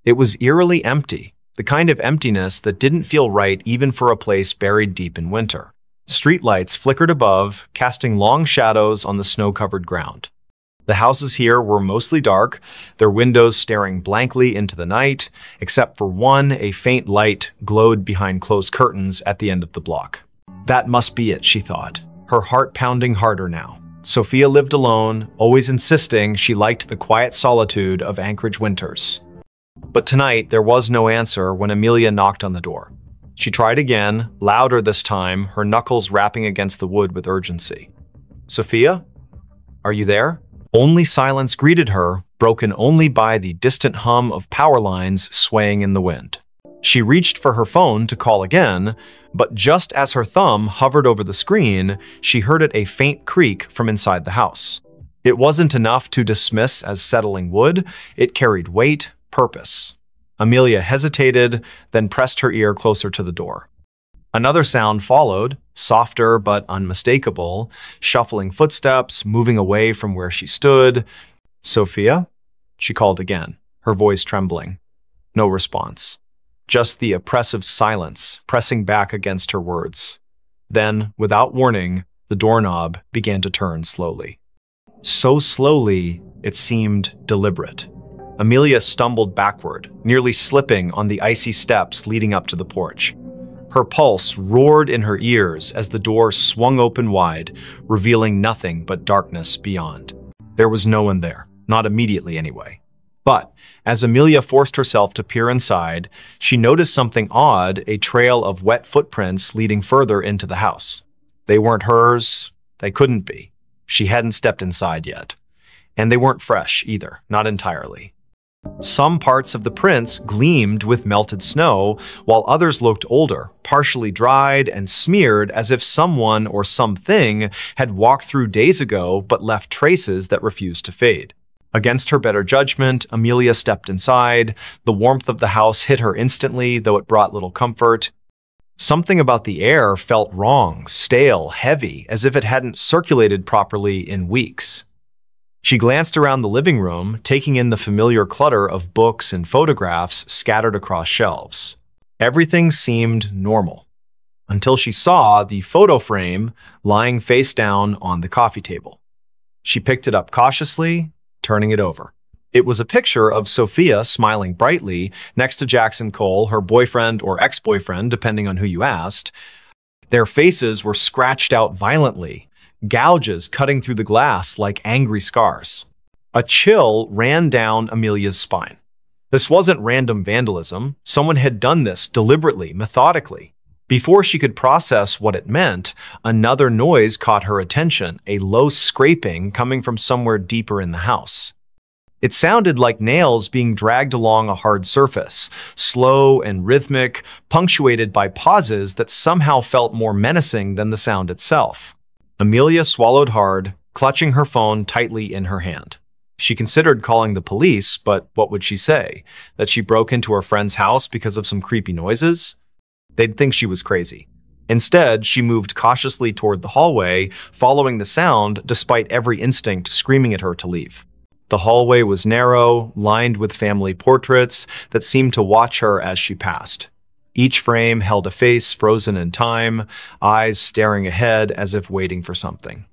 It was eerily empty, the kind of emptiness that didn't feel right even for a place buried deep in winter. Streetlights flickered above, casting long shadows on the snow-covered ground. The houses here were mostly dark, their windows staring blankly into the night, except for one, a faint light glowed behind closed curtains at the end of the block. That must be it, she thought, her heart pounding harder now. Sophia lived alone, always insisting she liked the quiet solitude of Anchorage winters. But tonight, there was no answer when Amelia knocked on the door. She tried again, louder this time, her knuckles rapping against the wood with urgency. "Sophia? Are you there?" Only silence greeted her, broken only by the distant hum of power lines swaying in the wind. She reached for her phone to call again, but just as her thumb hovered over the screen, she heard a faint creak from inside the house. It wasn't enough to dismiss as settling wood, it carried weight, purpose. Amelia hesitated, then pressed her ear closer to the door. Another sound followed, softer but unmistakable, shuffling footsteps, moving away from where she stood. "Sophia?" she called again, her voice trembling. No response. Just the oppressive silence pressing back against her words. Then, without warning, the doorknob began to turn slowly. So slowly, it seemed deliberate. Amelia stumbled backward, nearly slipping on the icy steps leading up to the porch. Her pulse roared in her ears as the door swung open wide, revealing nothing but darkness beyond. There was no one there, not immediately anyway. But as Amelia forced herself to peer inside, she noticed something odd, a trail of wet footprints leading further into the house. They weren't hers. They couldn't be. She hadn't stepped inside yet. And they weren't fresh either, not entirely. Some parts of the prints gleamed with melted snow, while others looked older, partially dried and smeared as if someone or something had walked through days ago but left traces that refused to fade. Against her better judgment, Amelia stepped inside. The warmth of the house hit her instantly, though it brought little comfort. Something about the air felt wrong, stale, heavy, as if it hadn't circulated properly in weeks. She glanced around the living room, taking in the familiar clutter of books and photographs scattered across shelves. Everything seemed normal, until she saw the photo frame lying face down on the coffee table. She picked it up cautiously, turning it over. It was a picture of Sophia smiling brightly next to Jackson Cole, her boyfriend or ex-boyfriend, depending on who you asked. Their faces were scratched out violently, gouges cutting through the glass like angry scars. A chill ran down Amelia's spine. This wasn't random vandalism. Someone had done this deliberately, methodically. Before she could process what it meant, another noise caught her attention, a low scraping coming from somewhere deeper in the house. It sounded like nails being dragged along a hard surface, slow and rhythmic, punctuated by pauses that somehow felt more menacing than the sound itself. Amelia swallowed hard, clutching her phone tightly in her hand. She considered calling the police, but what would she say? That she broke into her friend's house because of some creepy noises? They'd think she was crazy. Instead, she moved cautiously toward the hallway, following the sound despite every instinct screaming at her to leave. The hallway was narrow, lined with family portraits that seemed to watch her as she passed. Each frame held a face frozen in time, eyes staring ahead as if waiting for something.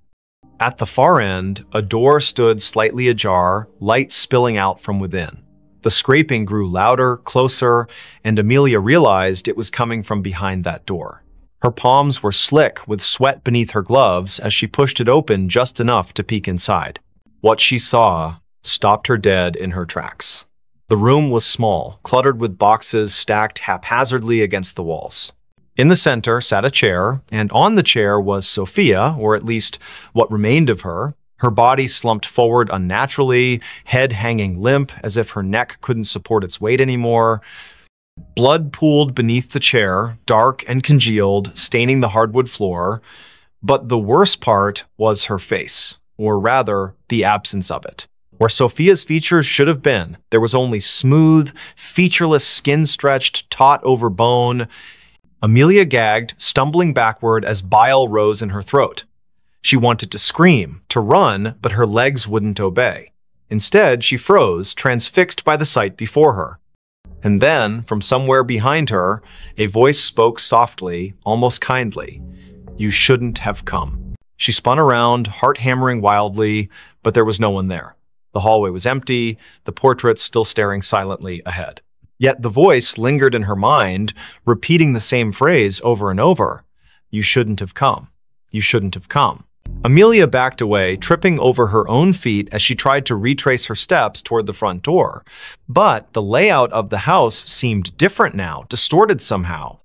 At the far end, a door stood slightly ajar, light spilling out from within. The scraping grew louder, closer, and Amelia realized it was coming from behind that door. Her palms were slick with sweat beneath her gloves as she pushed it open just enough to peek inside. What she saw stopped her dead in her tracks. The room was small, cluttered with boxes stacked haphazardly against the walls. In the center sat a chair, and on the chair was Sophia, or at least what remained of her. Her body slumped forward unnaturally, head hanging limp as if her neck couldn't support its weight anymore. Blood pooled beneath the chair, dark and congealed, staining the hardwood floor. But the worst part was her face, or rather, the absence of it. Where Sophia's features should have been, there was only smooth, featureless skin stretched taut over bone. Amelia gagged, stumbling backward as bile rose in her throat. She wanted to scream, to run, but her legs wouldn't obey. Instead, she froze, transfixed by the sight before her. And then, from somewhere behind her, a voice spoke softly, almost kindly. "You shouldn't have come." She spun around, heart hammering wildly, but there was no one there. The hallway was empty, the portraits still staring silently ahead. Yet the voice lingered in her mind, repeating the same phrase over and over. "You shouldn't have come. You shouldn't have come." Amelia backed away, tripping over her own feet as she tried to retrace her steps toward the front door. But the layout of the house seemed different now, distorted somehow.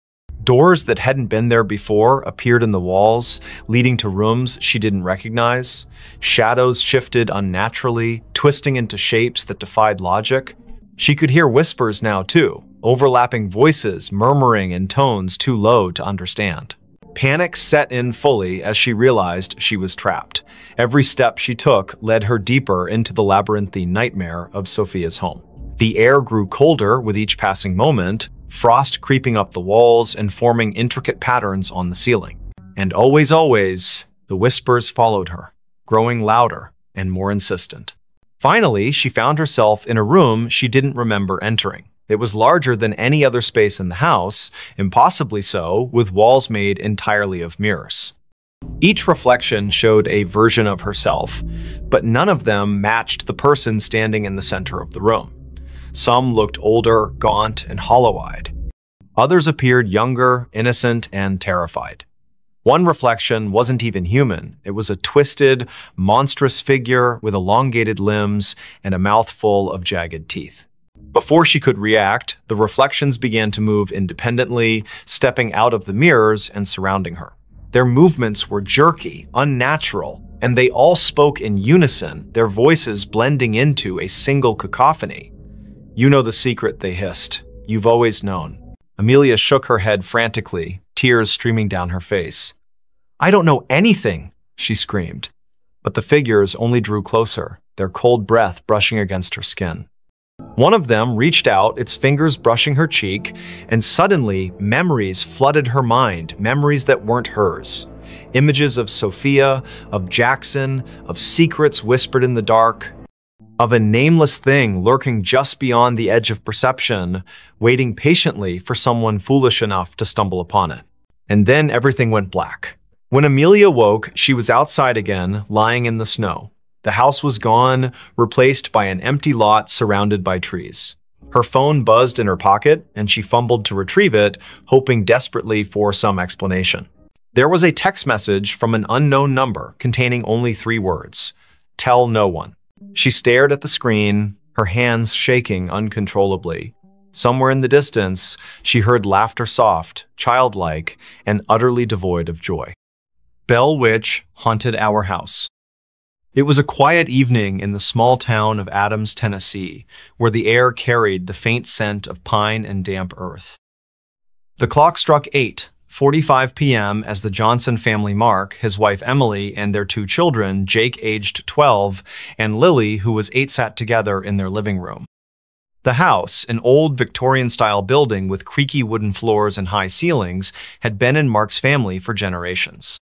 Doors that hadn't been there before appeared in the walls, leading to rooms she didn't recognize. Shadows shifted unnaturally, twisting into shapes that defied logic. She could hear whispers now too, overlapping voices murmuring in tones too low to understand. Panic set in fully as she realized she was trapped. Every step she took led her deeper into the labyrinthine nightmare of Sophia's home. The air grew colder with each passing moment, frost creeping up the walls and forming intricate patterns on the ceiling. And always, the whispers followed her, growing louder and more insistent. Finally, she found herself in a room she didn't remember entering. It was larger than any other space in the house, impossibly so, with walls made entirely of mirrors. Each reflection showed a version of herself, but none of them matched the person standing in the center of the room. Some looked older, gaunt, and hollow-eyed. Others appeared younger, innocent, and terrified. One reflection wasn't even human. It was a twisted, monstrous figure with elongated limbs and a mouth full of jagged teeth. Before she could react, the reflections began to move independently, stepping out of the mirrors and surrounding her. Their movements were jerky, unnatural, and they all spoke in unison, their voices blending into a single cacophony. You know the secret, they hissed. You've always known. Amelia shook her head frantically, tears streaming down her face. I don't know anything, she screamed. But the figures only drew closer, their cold breath brushing against her skin. One of them reached out, its fingers brushing her cheek, and suddenly memories flooded her mind, memories that weren't hers. Images of Sophia, of Jackson, of secrets whispered in the dark, of a nameless thing lurking just beyond the edge of perception, waiting patiently for someone foolish enough to stumble upon it. And then everything went black. When Amelia woke, she was outside again, lying in the snow. The house was gone, replaced by an empty lot surrounded by trees. Her phone buzzed in her pocket, and she fumbled to retrieve it, hoping desperately for some explanation. There was a text message from an unknown number containing only 3 words: "Tell no one." She stared at the screen, her hands shaking uncontrollably. Somewhere in the distance, she heard laughter, soft, childlike, and utterly devoid of joy. Bell Witch haunted our house. It was a quiet evening in the small town of Adams, Tennessee, where the air carried the faint scent of pine and damp earth. The clock struck 8:45 p.m. as the Johnson family, Mark, his wife Emily, and their 2 children, Jake aged 12, and Lily, who was 8, sat together in their living room. The house, an old Victorian-style building with creaky wooden floors and high ceilings, had been in Mark's family for generations.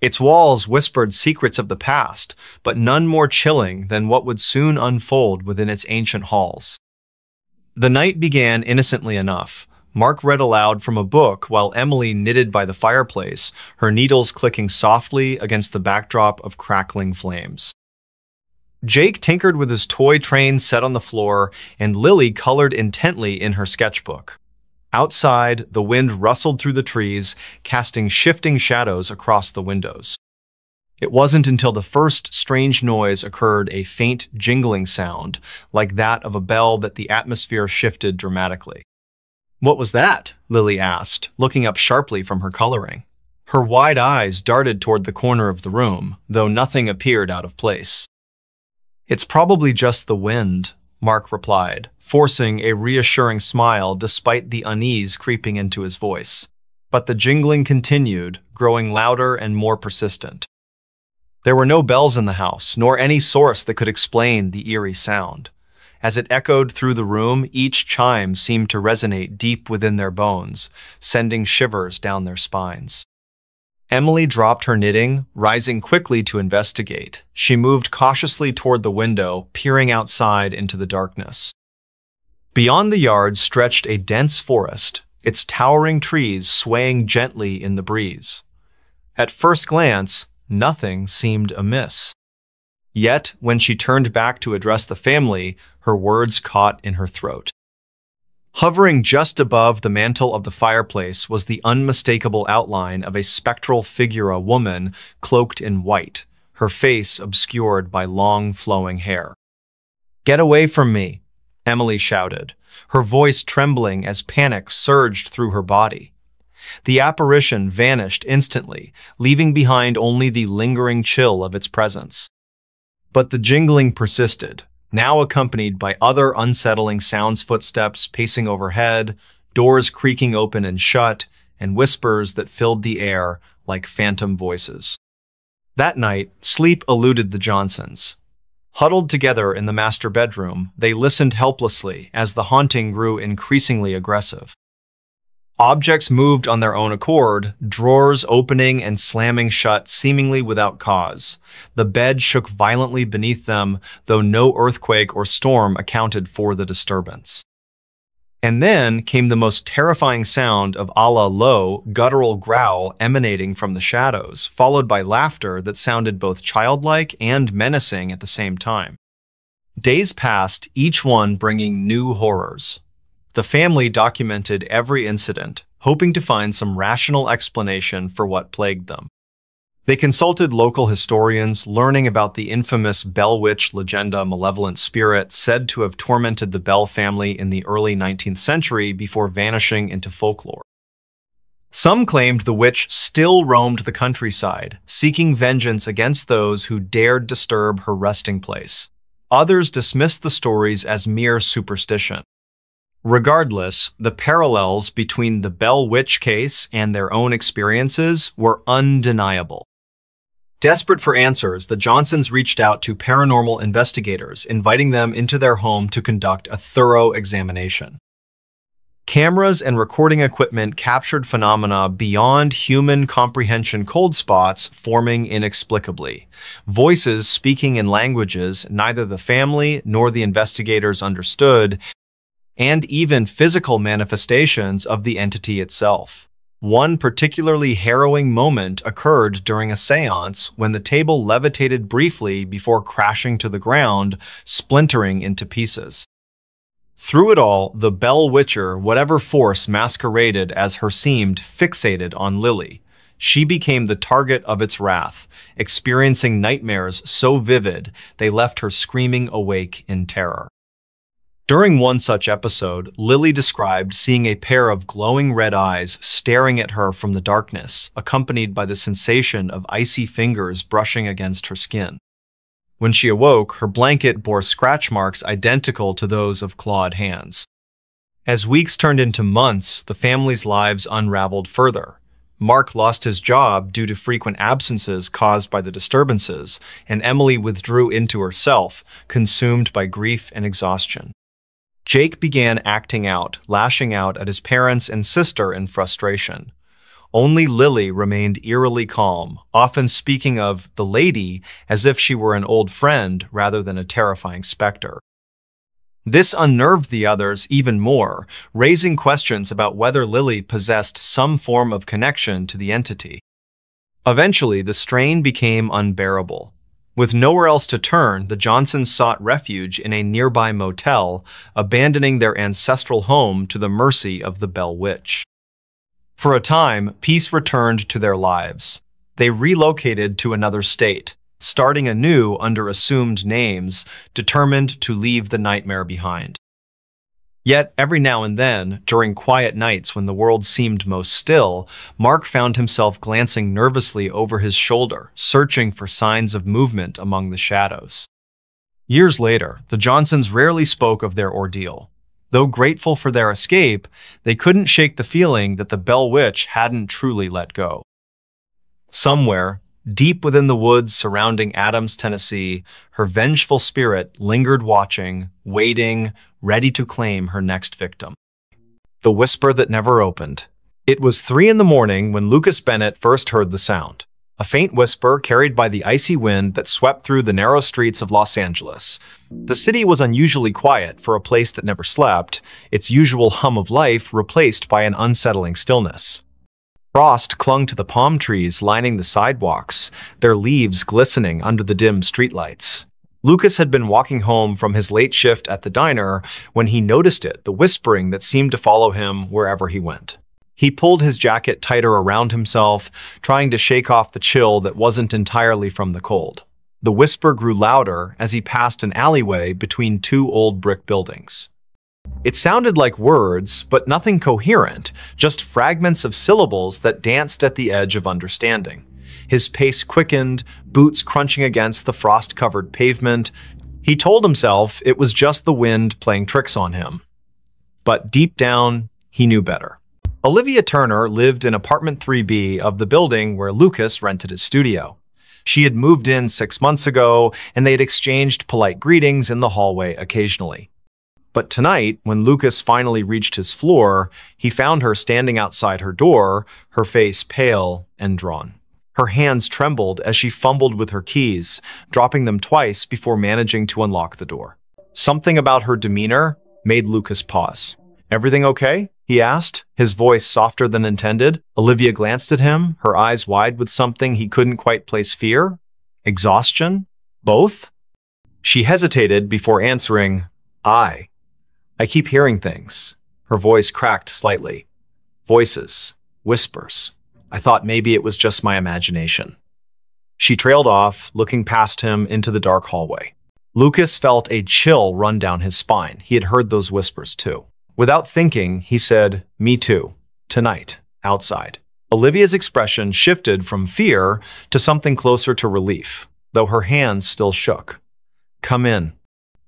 Its walls whispered secrets of the past, but none more chilling than what would soon unfold within its ancient halls. The night began innocently enough. Mark read aloud from a book while Emily knitted by the fireplace, her needles clicking softly against the backdrop of crackling flames. Jake tinkered with his toy train set on the floor, and Lily colored intently in her sketchbook. Outside, the wind rustled through the trees, casting shifting shadows across the windows. It wasn't until the first strange noise occurred, a faint jingling sound, like that of a bell, that the atmosphere shifted dramatically. "What was that?" Lily asked, looking up sharply from her coloring. Her wide eyes darted toward the corner of the room, though nothing appeared out of place. "It's probably just the wind," Mark replied, forcing a reassuring smile despite the unease creeping into his voice. But the jingling continued, growing louder and more persistent. There were no bells in the house, nor any source that could explain the eerie sound. As it echoed through the room, each chime seemed to resonate deep within their bones, sending shivers down their spines. Emily dropped her knitting, rising quickly to investigate. She moved cautiously toward the window, peering outside into the darkness. Beyond the yard stretched a dense forest, its towering trees swaying gently in the breeze. At first glance, nothing seemed amiss. Yet, when she turned back to address the family, her words caught in her throat. Hovering just above the mantel of the fireplace was the unmistakable outline of a spectral figure, a woman cloaked in white, her face obscured by long, flowing hair. "Get away from me," Emily shouted, her voice trembling as panic surged through her body. The apparition vanished instantly, leaving behind only the lingering chill of its presence. But the jingling persisted, now accompanied by other unsettling sounds: footsteps pacing overhead, doors creaking open and shut, and whispers that filled the air like phantom voices. That night, sleep eluded the Johnsons. Huddled together in the master bedroom, they listened helplessly as the haunting grew increasingly aggressive. Objects moved on their own accord, drawers opening and slamming shut seemingly without cause. The bed shook violently beneath them, though no earthquake or storm accounted for the disturbance. And then came the most terrifying sound of a low, guttural growl emanating from the shadows, followed by laughter that sounded both childlike and menacing at the same time. Days passed, each one bringing new horrors. The family documented every incident, hoping to find some rational explanation for what plagued them. They consulted local historians, learning about the infamous Bell Witch legend, a malevolent spirit said to have tormented the Bell family in the early 19th century before vanishing into folklore. Some claimed the witch still roamed the countryside, seeking vengeance against those who dared disturb her resting place. Others dismissed the stories as mere superstition. Regardless, the parallels between the Bell Witch case and their own experiences were undeniable. Desperate for answers, the Johnsons reached out to paranormal investigators, inviting them into their home to conduct a thorough examination. Cameras and recording equipment captured phenomena beyond human comprehension, cold spots forming inexplicably, voices speaking in languages neither the family nor the investigators understood, and even physical manifestations of the entity itself. One particularly harrowing moment occurred during a seance when the table levitated briefly before crashing to the ground, splintering into pieces. Through it all, the Bell Witcher, whatever force masqueraded as her, seemed fixated on Lily. She became the target of its wrath, experiencing nightmares so vivid they left her screaming awake in terror. During one such episode, Lily described seeing a pair of glowing red eyes staring at her from the darkness, accompanied by the sensation of icy fingers brushing against her skin. When she awoke, her blanket bore scratch marks identical to those of clawed hands. As weeks turned into months, the family's lives unraveled further. Mark lost his job due to frequent absences caused by the disturbances, and Emily withdrew into herself, consumed by grief and exhaustion. Jake began acting out, lashing out at his parents and sister in frustration. Only Lily remained eerily calm, often speaking of the lady as if she were an old friend rather than a terrifying specter. This unnerved the others even more, raising questions about whether Lily possessed some form of connection to the entity. Eventually, the strain became unbearable. With nowhere else to turn, the Johnsons sought refuge in a nearby motel, abandoning their ancestral home to the mercy of the Bell Witch. For a time, peace returned to their lives. They relocated to another state, starting anew under assumed names, determined to leave the nightmare behind. Yet, every now and then, during quiet nights when the world seemed most still, Mark found himself glancing nervously over his shoulder, searching for signs of movement among the shadows. Years later, the Johnsons rarely spoke of their ordeal. Though grateful for their escape, they couldn't shake the feeling that the Bell Witch hadn't truly let go. Somewhere, deep within the woods surrounding Adams, Tennessee, her vengeful spirit lingered watching, waiting, ready to claim her next victim. The whisper that never opened. It was 3 in the morning when Lucas Bennett first heard the sound. A faint whisper carried by the icy wind that swept through the narrow streets of Los Angeles. The city was unusually quiet for a place that never slept, its usual hum of life replaced by an unsettling stillness. Frost clung to the palm trees lining the sidewalks, their leaves glistening under the dim streetlights. Lucas had been walking home from his late shift at the diner when he noticed it, the whispering that seemed to follow him wherever he went. He pulled his jacket tighter around himself, trying to shake off the chill that wasn't entirely from the cold. The whisper grew louder as he passed an alleyway between 2 old brick buildings. It sounded like words, but nothing coherent, just fragments of syllables that danced at the edge of understanding. His pace quickened, boots crunching against the frost-covered pavement. He told himself it was just the wind playing tricks on him. But deep down, he knew better. Olivia Turner lived in apartment 3B of the building where Lucas rented his studio. She had moved in 6 months ago, and they had exchanged polite greetings in the hallway occasionally. But tonight, when Lucas finally reached his floor, he found her standing outside her door, her face pale and drawn. Her hands trembled as she fumbled with her keys, dropping them twice before managing to unlock the door. Something about her demeanor made Lucas pause. "Everything okay?" he asked, his voice softer than intended. Olivia glanced at him, her eyes wide with something he couldn't quite place. Fear? Exhaustion? Both? She hesitated before answering, I keep hearing things." Her voice cracked slightly. Voices. Whispers. I thought maybe it was just my imagination. She trailed off, looking past him into the dark hallway. Lucas felt a chill run down his spine. He had heard those whispers too. Without thinking, he said, "Me too. Tonight. Outside." Olivia's expression shifted from fear to something closer to relief, though her hands still shook. "Come in."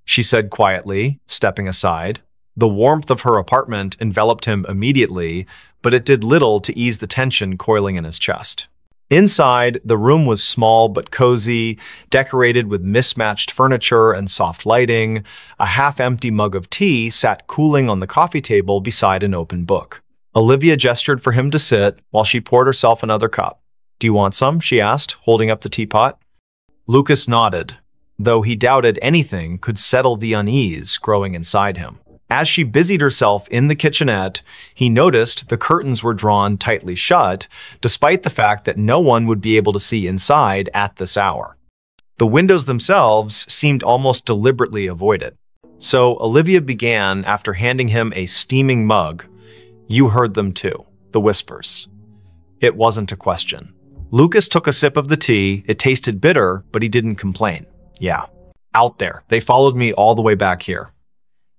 she said quietly, stepping aside. The warmth of her apartment enveloped him immediately, but it did little to ease the tension coiling in his chest. Inside, the room was small but cozy, decorated with mismatched furniture and soft lighting. A half-empty mug of tea sat cooling on the coffee table beside an open book. Olivia gestured for him to sit while she poured herself another cup. "Do you want some?" she asked, holding up the teapot. Lucas nodded, though he doubted anything could settle the unease growing inside him. As she busied herself in the kitchenette, he noticed the curtains were drawn tightly shut, despite the fact that no one would be able to see inside at this hour. The windows themselves seemed almost deliberately avoided. So Olivia began after handing him a steaming mug. "You heard them too, the whispers." It wasn't a question. Lucas took a sip of the tea. It tasted bitter, but he didn't complain. "Yeah, out there. They followed me all the way back here."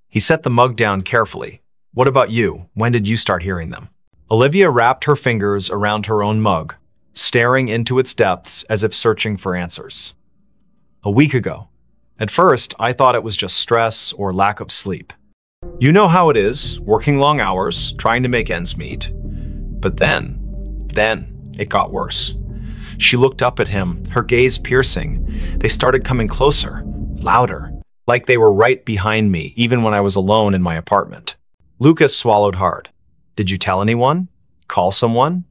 He set the mug down carefully. "What about you? When did you start hearing them?" Olivia wrapped her fingers around her own mug, staring into its depths as if searching for answers. "A week ago. At first, I thought it was just stress or lack of sleep. You know how it is, working long hours, trying to make ends meet. But then it got worse." She looked up at him, her gaze piercing. "They started coming closer, louder, like they were right behind me, even when I was alone in my apartment." Lucas swallowed hard. "Did you tell anyone? Call someone?"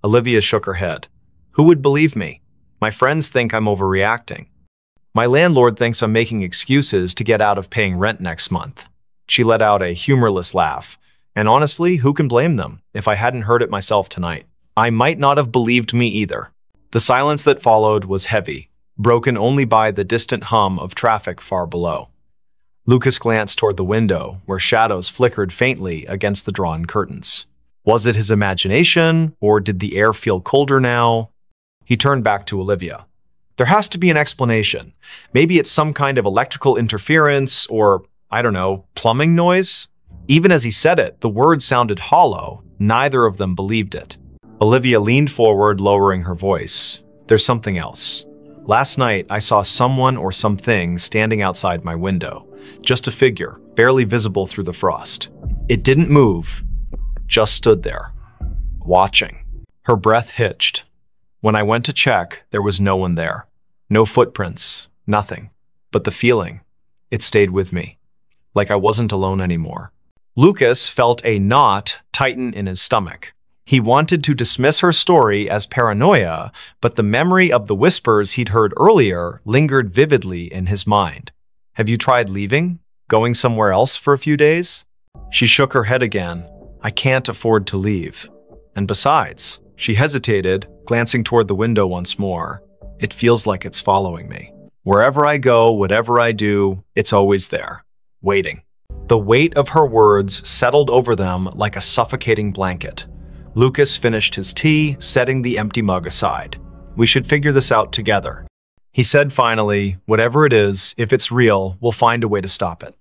Olivia shook her head. "Who would believe me? My friends think I'm overreacting. My landlord thinks I'm making excuses to get out of paying rent next month." She let out a humorless laugh. "And honestly, who can blame them? If I hadn't heard it myself tonight, I might not have believed me either." The silence that followed was heavy, broken only by the distant hum of traffic far below. Lucas glanced toward the window, where shadows flickered faintly against the drawn curtains. Was it his imagination, or did the air feel colder now? He turned back to Olivia. "There has to be an explanation. Maybe it's some kind of electrical interference, or, I don't know, plumbing noise?" Even as he said it, the words sounded hollow. Neither of them believed it. Olivia leaned forward, lowering her voice. "There's something else. Last night, I saw someone or something standing outside my window. Just a figure, barely visible through the frost. It didn't move, just stood there, watching." Her breath hitched. "When I went to check, there was no one there. No footprints, nothing. But the feeling, it stayed with me, like I wasn't alone anymore." Lucas felt a knot tighten in his stomach. He wanted to dismiss her story as paranoia, but the memory of the whispers he'd heard earlier lingered vividly in his mind. "Have you tried leaving? Going somewhere else for a few days?" She shook her head again. "I can't afford to leave. And besides," she hesitated, glancing toward the window once more, "it feels like it's following me. Wherever I go, whatever I do, it's always there, waiting." The weight of her words settled over them like a suffocating blanket. Lucas finished his tea, setting the empty mug aside. "We should figure this out together," he said finally. "Whatever it is, if it's real, we'll find a way to stop it."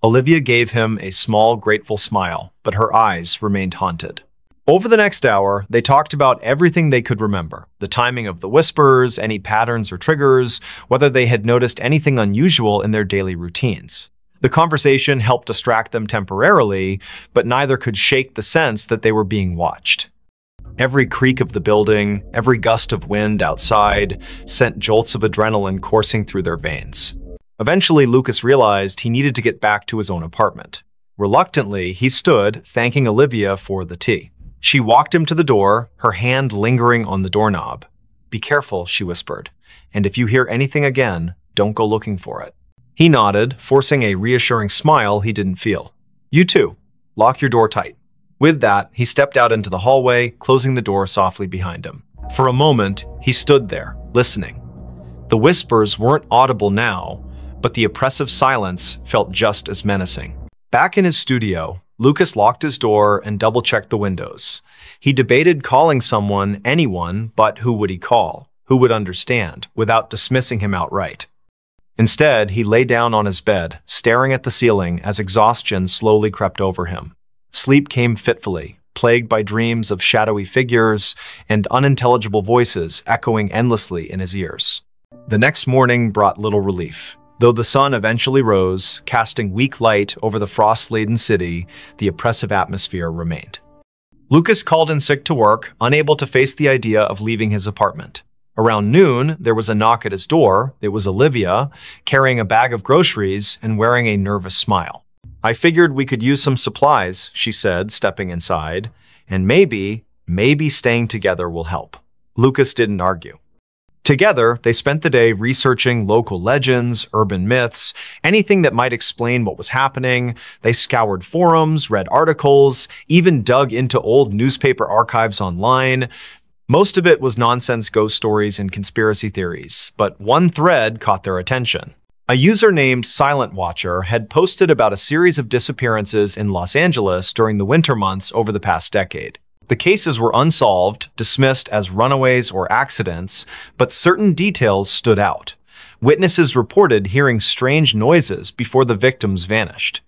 Olivia gave him a small, grateful smile, but her eyes remained haunted. Over the next hour, they talked about everything they could remember: the timing of the whispers, any patterns or triggers, whether they had noticed anything unusual in their daily routines. The conversation helped distract them temporarily, but neither could shake the sense that they were being watched. Every creak of the building, every gust of wind outside, sent jolts of adrenaline coursing through their veins. Eventually, Lucas realized he needed to get back to his own apartment. Reluctantly, he stood, thanking Olivia for the tea. She walked him to the door, her hand lingering on the doorknob. "Be careful," she whispered, "and if you hear anything again, don't go looking for it." He nodded, forcing a reassuring smile he didn't feel. "You too. Lock your door tight." With that, he stepped out into the hallway, closing the door softly behind him. For a moment, he stood there, listening. The whispers weren't audible now, but the oppressive silence felt just as menacing. Back in his studio, Lucas locked his door and double-checked the windows. He debated calling someone, anyone, but who would he call? Who would understand, without dismissing him outright? Instead, he lay down on his bed, staring at the ceiling as exhaustion slowly crept over him. Sleep came fitfully, plagued by dreams of shadowy figures and unintelligible voices echoing endlessly in his ears. The next morning brought little relief. Though the sun eventually rose, casting weak light over the frost-laden city, the oppressive atmosphere remained. Lucas called in sick to work, unable to face the idea of leaving his apartment. Around noon, there was a knock at his door. It was Olivia, carrying a bag of groceries and wearing a nervous smile. "I figured we could use some supplies," she said, stepping inside, "and maybe staying together will help." Lucas didn't argue. Together, they spent the day researching local legends, urban myths, anything that might explain what was happening. They scoured forums, read articles, even dug into old newspaper archives online. Most of it was nonsense ghost stories and conspiracy theories, but one thread caught their attention. A user named Silent Watcher had posted about a series of disappearances in Los Angeles during the winter months over the past decade. The cases were unsolved, dismissed as runaways or accidents, but certain details stood out. Witnesses reported hearing strange noises before the victims vanished.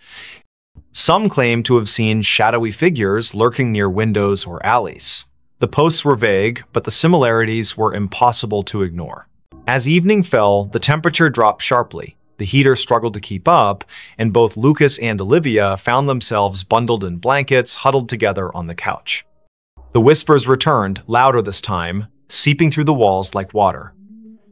Some claimed to have seen shadowy figures lurking near windows or alleys. The posts were vague, but the similarities were impossible to ignore. As evening fell, the temperature dropped sharply. The heater struggled to keep up, and both Lucas and Olivia found themselves bundled in blankets, huddled together on the couch. The whispers returned, louder this time, seeping through the walls like water.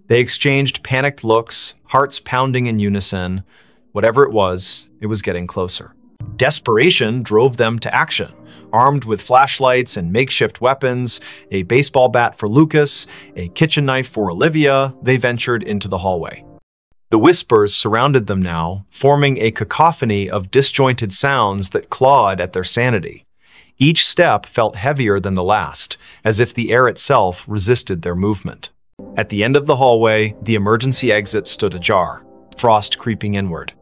They exchanged panicked looks, hearts pounding in unison. Whatever it was getting closer. Desperation drove them to action. Armed with flashlights and makeshift weapons, a baseball bat for Lucas, a kitchen knife for Olivia, they ventured into the hallway. The whispers surrounded them now, forming a cacophony of disjointed sounds that clawed at their sanity. Each step felt heavier than the last, as if the air itself resisted their movement. At the end of the hallway, the emergency exit stood ajar, frost creeping inward.